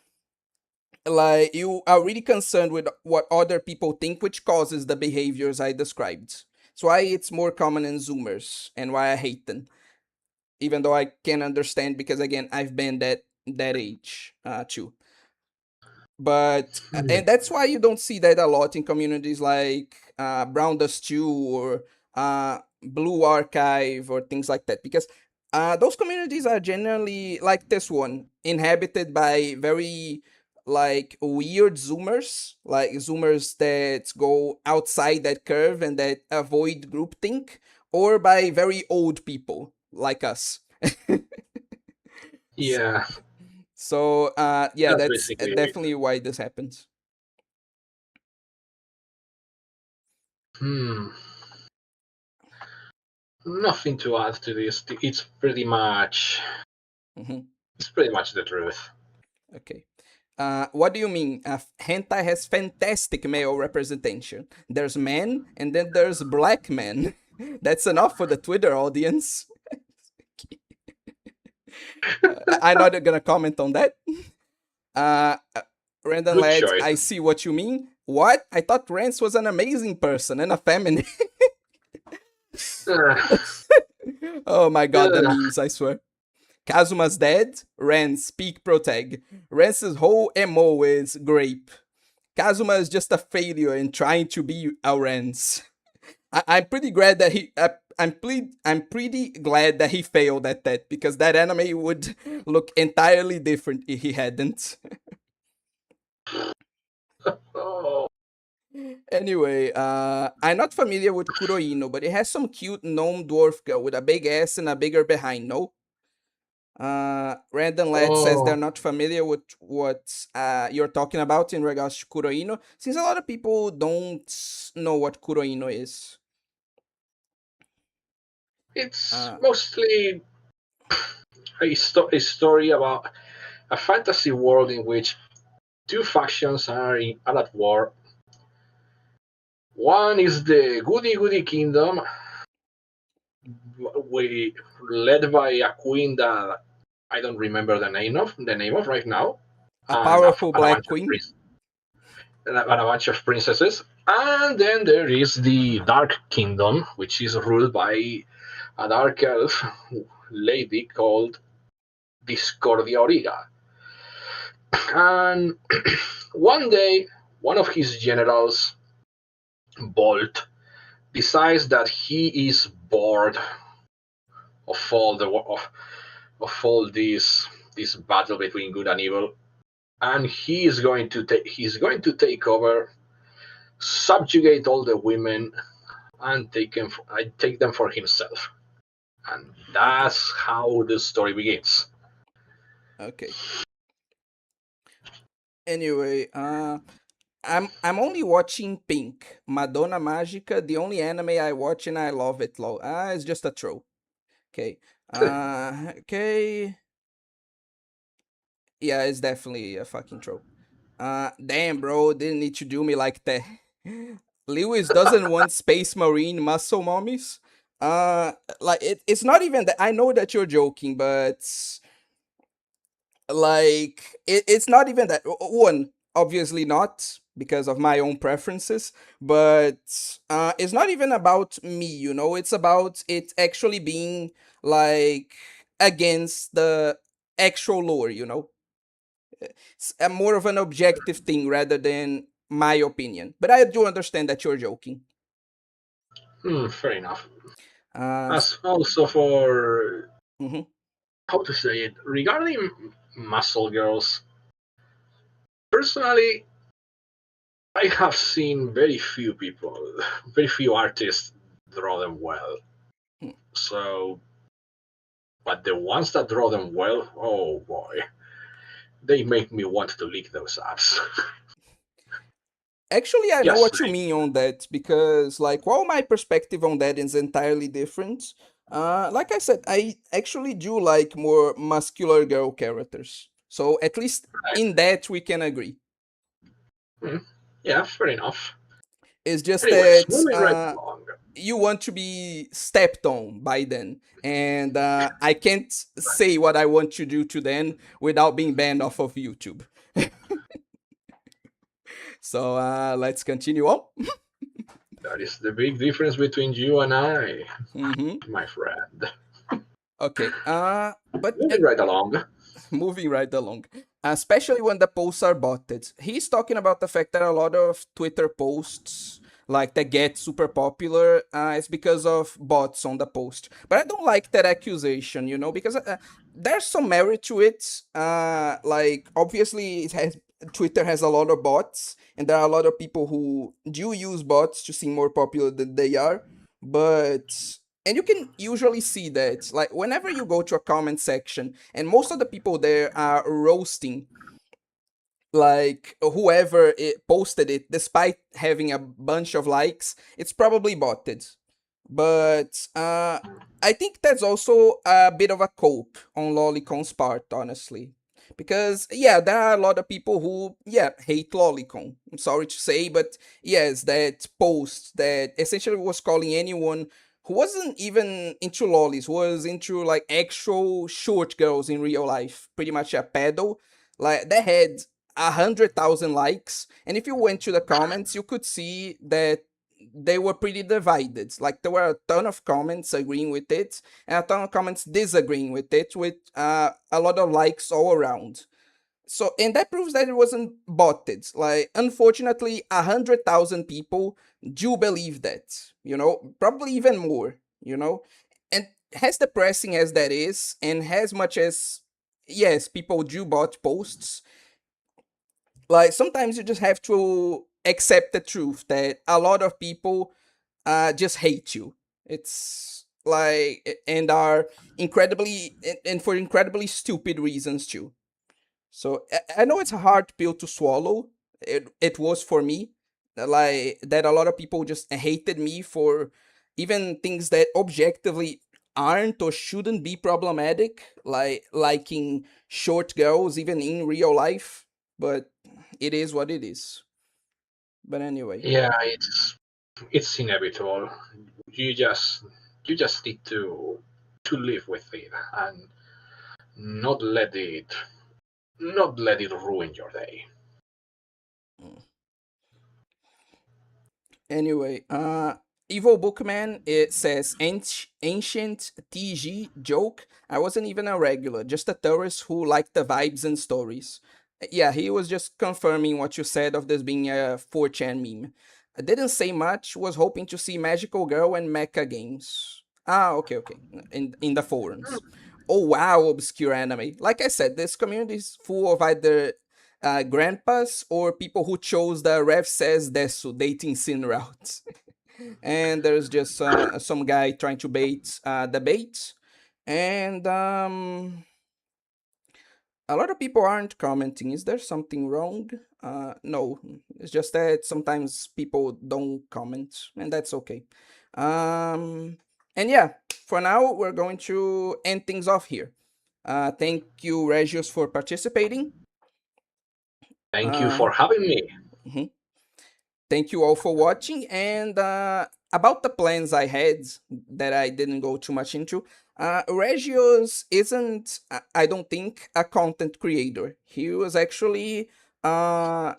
like you are really concerned with what other people think, which causes the behaviors I described. So why it's more common in Zoomers and why I hate them, even though I can understand because again I've been that age too. But Hmm. and that's why you don't see that a lot in communities like Brown Dust 2 or Blue Archive or things like that, because those communities are generally like this one, inhabited by very like weird zoomers, like zoomers that go outside that curve and that avoid groupthink, or by very old people like us. Yeah, So yeah, that's that's basically it. definitely why this happens. Hmm. Nothing to add to this. Mhm. It's pretty much the truth. Okay. What do you mean? Hentai has fantastic male representation. There's men, and then there's black men. That's enough for the Twitter audience. I'm not gonna comment on that. Uh, uh, Random Good lad, choice. I see what you mean. What? I thought Rance was an amazing person and a feminist. Uh, Oh my god, the Ugh. memes, I swear. Kazuma's dead, Rens, peak protag. Rens's whole MO is grape. Kazuma is just a failure in trying to be a Rens. I'm pretty glad that I'm pretty glad that he failed at that because that anime would look entirely different if he hadn't. Oh, Anyway, I'm not familiar with Kuroino, but it has some cute gnome dwarf girl with a big ass and a bigger behind, no? Random Lad says they're oh, not familiar with what you're talking about in regards to Kuroino, since a lot of people don't know what Kuroino is. it's Uh, mostly a story about a fantasy world in which two factions are at war. One is the Goody Goody Kingdom, we led by a queen that I don't remember the name of right now, a and a, powerful and a black bunch of queen. princesses. And then there is the Dark Kingdom, which is ruled by a dark elf lady called Discordia Origa. And one day, one of his generals, Bolt, decides that he is bored of all this battle between good and evil, and he's going to take over, subjugate all the women, and take them for himself. And Okay, that's how the story begins. okay. Anyway, I'm only watching Pink, Madonna Magica, the only anime I watch and I love it. Lol. It's just a troll. Okay. Okay. Yeah, it's definitely a fucking troll. Damn, bro, didn't need to do me like that. Lewis doesn't want Space Marine muscle mommies. Uh, like it's not even that. I know that you're joking, but like it's not even that. One, obviously not because of my own preferences, but it's not even about me. It's about it actually being like against the actual lore. It's more of an objective thing rather than my opinion. But I do understand that you're joking. Fair enough. Uh, As also for mhm. how to say it regarding muscle girls, personally, I have seen very few artists draw them well. Hmm. So, but the ones that draw them well, oh boy, they make me want to lick those apps. Actually, I know Just what you saying. mean on that because, like, while my perspective on that is entirely different, like I said, I actually do like more muscular girl characters. So at least in that we can agree. Hmm, yeah, fair enough. It's just Anyways, that moving right along. you want to be stepped on by them, and I can't say what I want to do to them without being banned off of YouTube. So let's continue on. That is the big difference between you and I, Hmm. my friend. Okay. But Moving right along. moving right along, especially when the posts are botted. He's talking about the fact that a lot of Twitter posts like that get super popular is because of bots on the post. But I don't like that accusation, because there's some merit to it. Like obviously it has Twitter has a lot of bots, and there are a lot of people who do use bots to seem more popular than they are. But and you can usually see that like whenever you go to a comment section and most of the people there are roasting like whoever posted it despite having a bunch of likes, it's probably botted. But I think that's also a bit of a cope on Lolicon's part, honestly. Because yeah, there are a lot of people who hate Lolicon. I'm sorry to say, but yes, that post that essentially was calling anyone who wasn't even into lolis, was into like actual short girls in real life, pretty much a pedo. Like that had 100,000 likes, and if you went to the comments, you could see that they were pretty divided. Like there were a ton of comments agreeing with it, and a ton of comments disagreeing with it, with a lot of likes all around. So, and that proves that it wasn't botted. Like, unfortunately, 100,000 people do believe that. Probably even more. And as depressing as that is, and as much as, yes, people do bot posts, like sometimes you just have to accept the truth that a lot of people just hate you. It's like, and are incredibly, and for incredibly stupid reasons too. So I know it's a hard pill to swallow. It was for me, like that a lot of people just hated me for even things that objectively aren't or shouldn't be problematic, like liking short girls even in real life. But it is what it is. But anyway. Yeah, it's inevitable. You just you just need to live with it and not let it not let it ruin your day. Mm. Anyway, Evil Bookman, it says ancient TG joke. I wasn't even a regular, just a tourist who liked the vibes and stories. Yeah, he was just confirming what you said of this being a 4chan meme. I didn't say much, was hoping to see Magical Girl and Mecha games. Ah, okay, okay. In the forums. Oh wow, obscure anime. Like I said, this community is full of either grandpas or people who chose the Rev says Desu dating scene route. And there's just some guy trying to bait the bait. And a lot of people aren't commenting. Is there something wrong? No, it's just that sometimes people don't comment, and that's okay. And yeah, for now, we're going to end things off here. Thank you, Regius, for participating. Thank you Uh, for having me. mhm. Thank you all for watching. And about the plans I had that I didn't go too much into, Regios isn't, I don't think, a content creator. He was actually a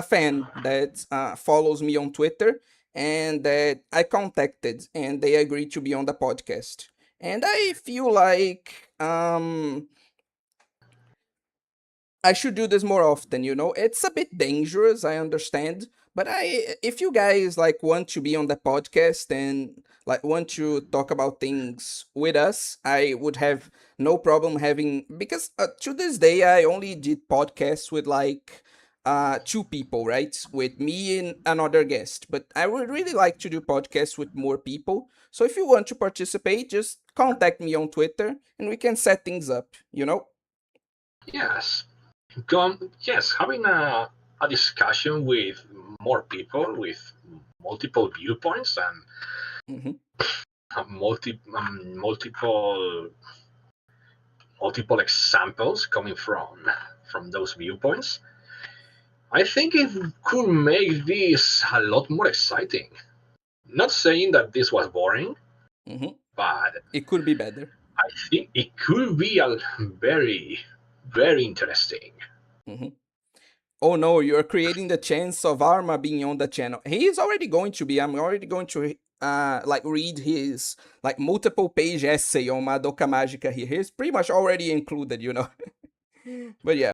fan that follows me on Twitter and that I contacted, and they agreed to be on the podcast. And I feel like I should do this more often. It's a bit dangerous, I understand, but if you guys like want to be on the podcast and like want to talk about things with us, I would have no problem having, because to this day I only did podcasts with like two people, right? With me and another guest. But I would really like to do podcasts with more people. So if you want to participate, just contact me on Twitter and we can set things up. Yes, yes, having a discussion with more people with multiple viewpoints and Hmm. multiple examples coming from those viewpoints. I think it could make this a lot more exciting. Not saying that this was boring, Hmm. but It could be better. I think it could be a very, very interesting. Hmm. Oh no, you're creating the chance of Arma being on the channel. He is already going to be. I'm already going to like read his like multiple page essay on Madoka Magica here. He's pretty much already included. But yeah.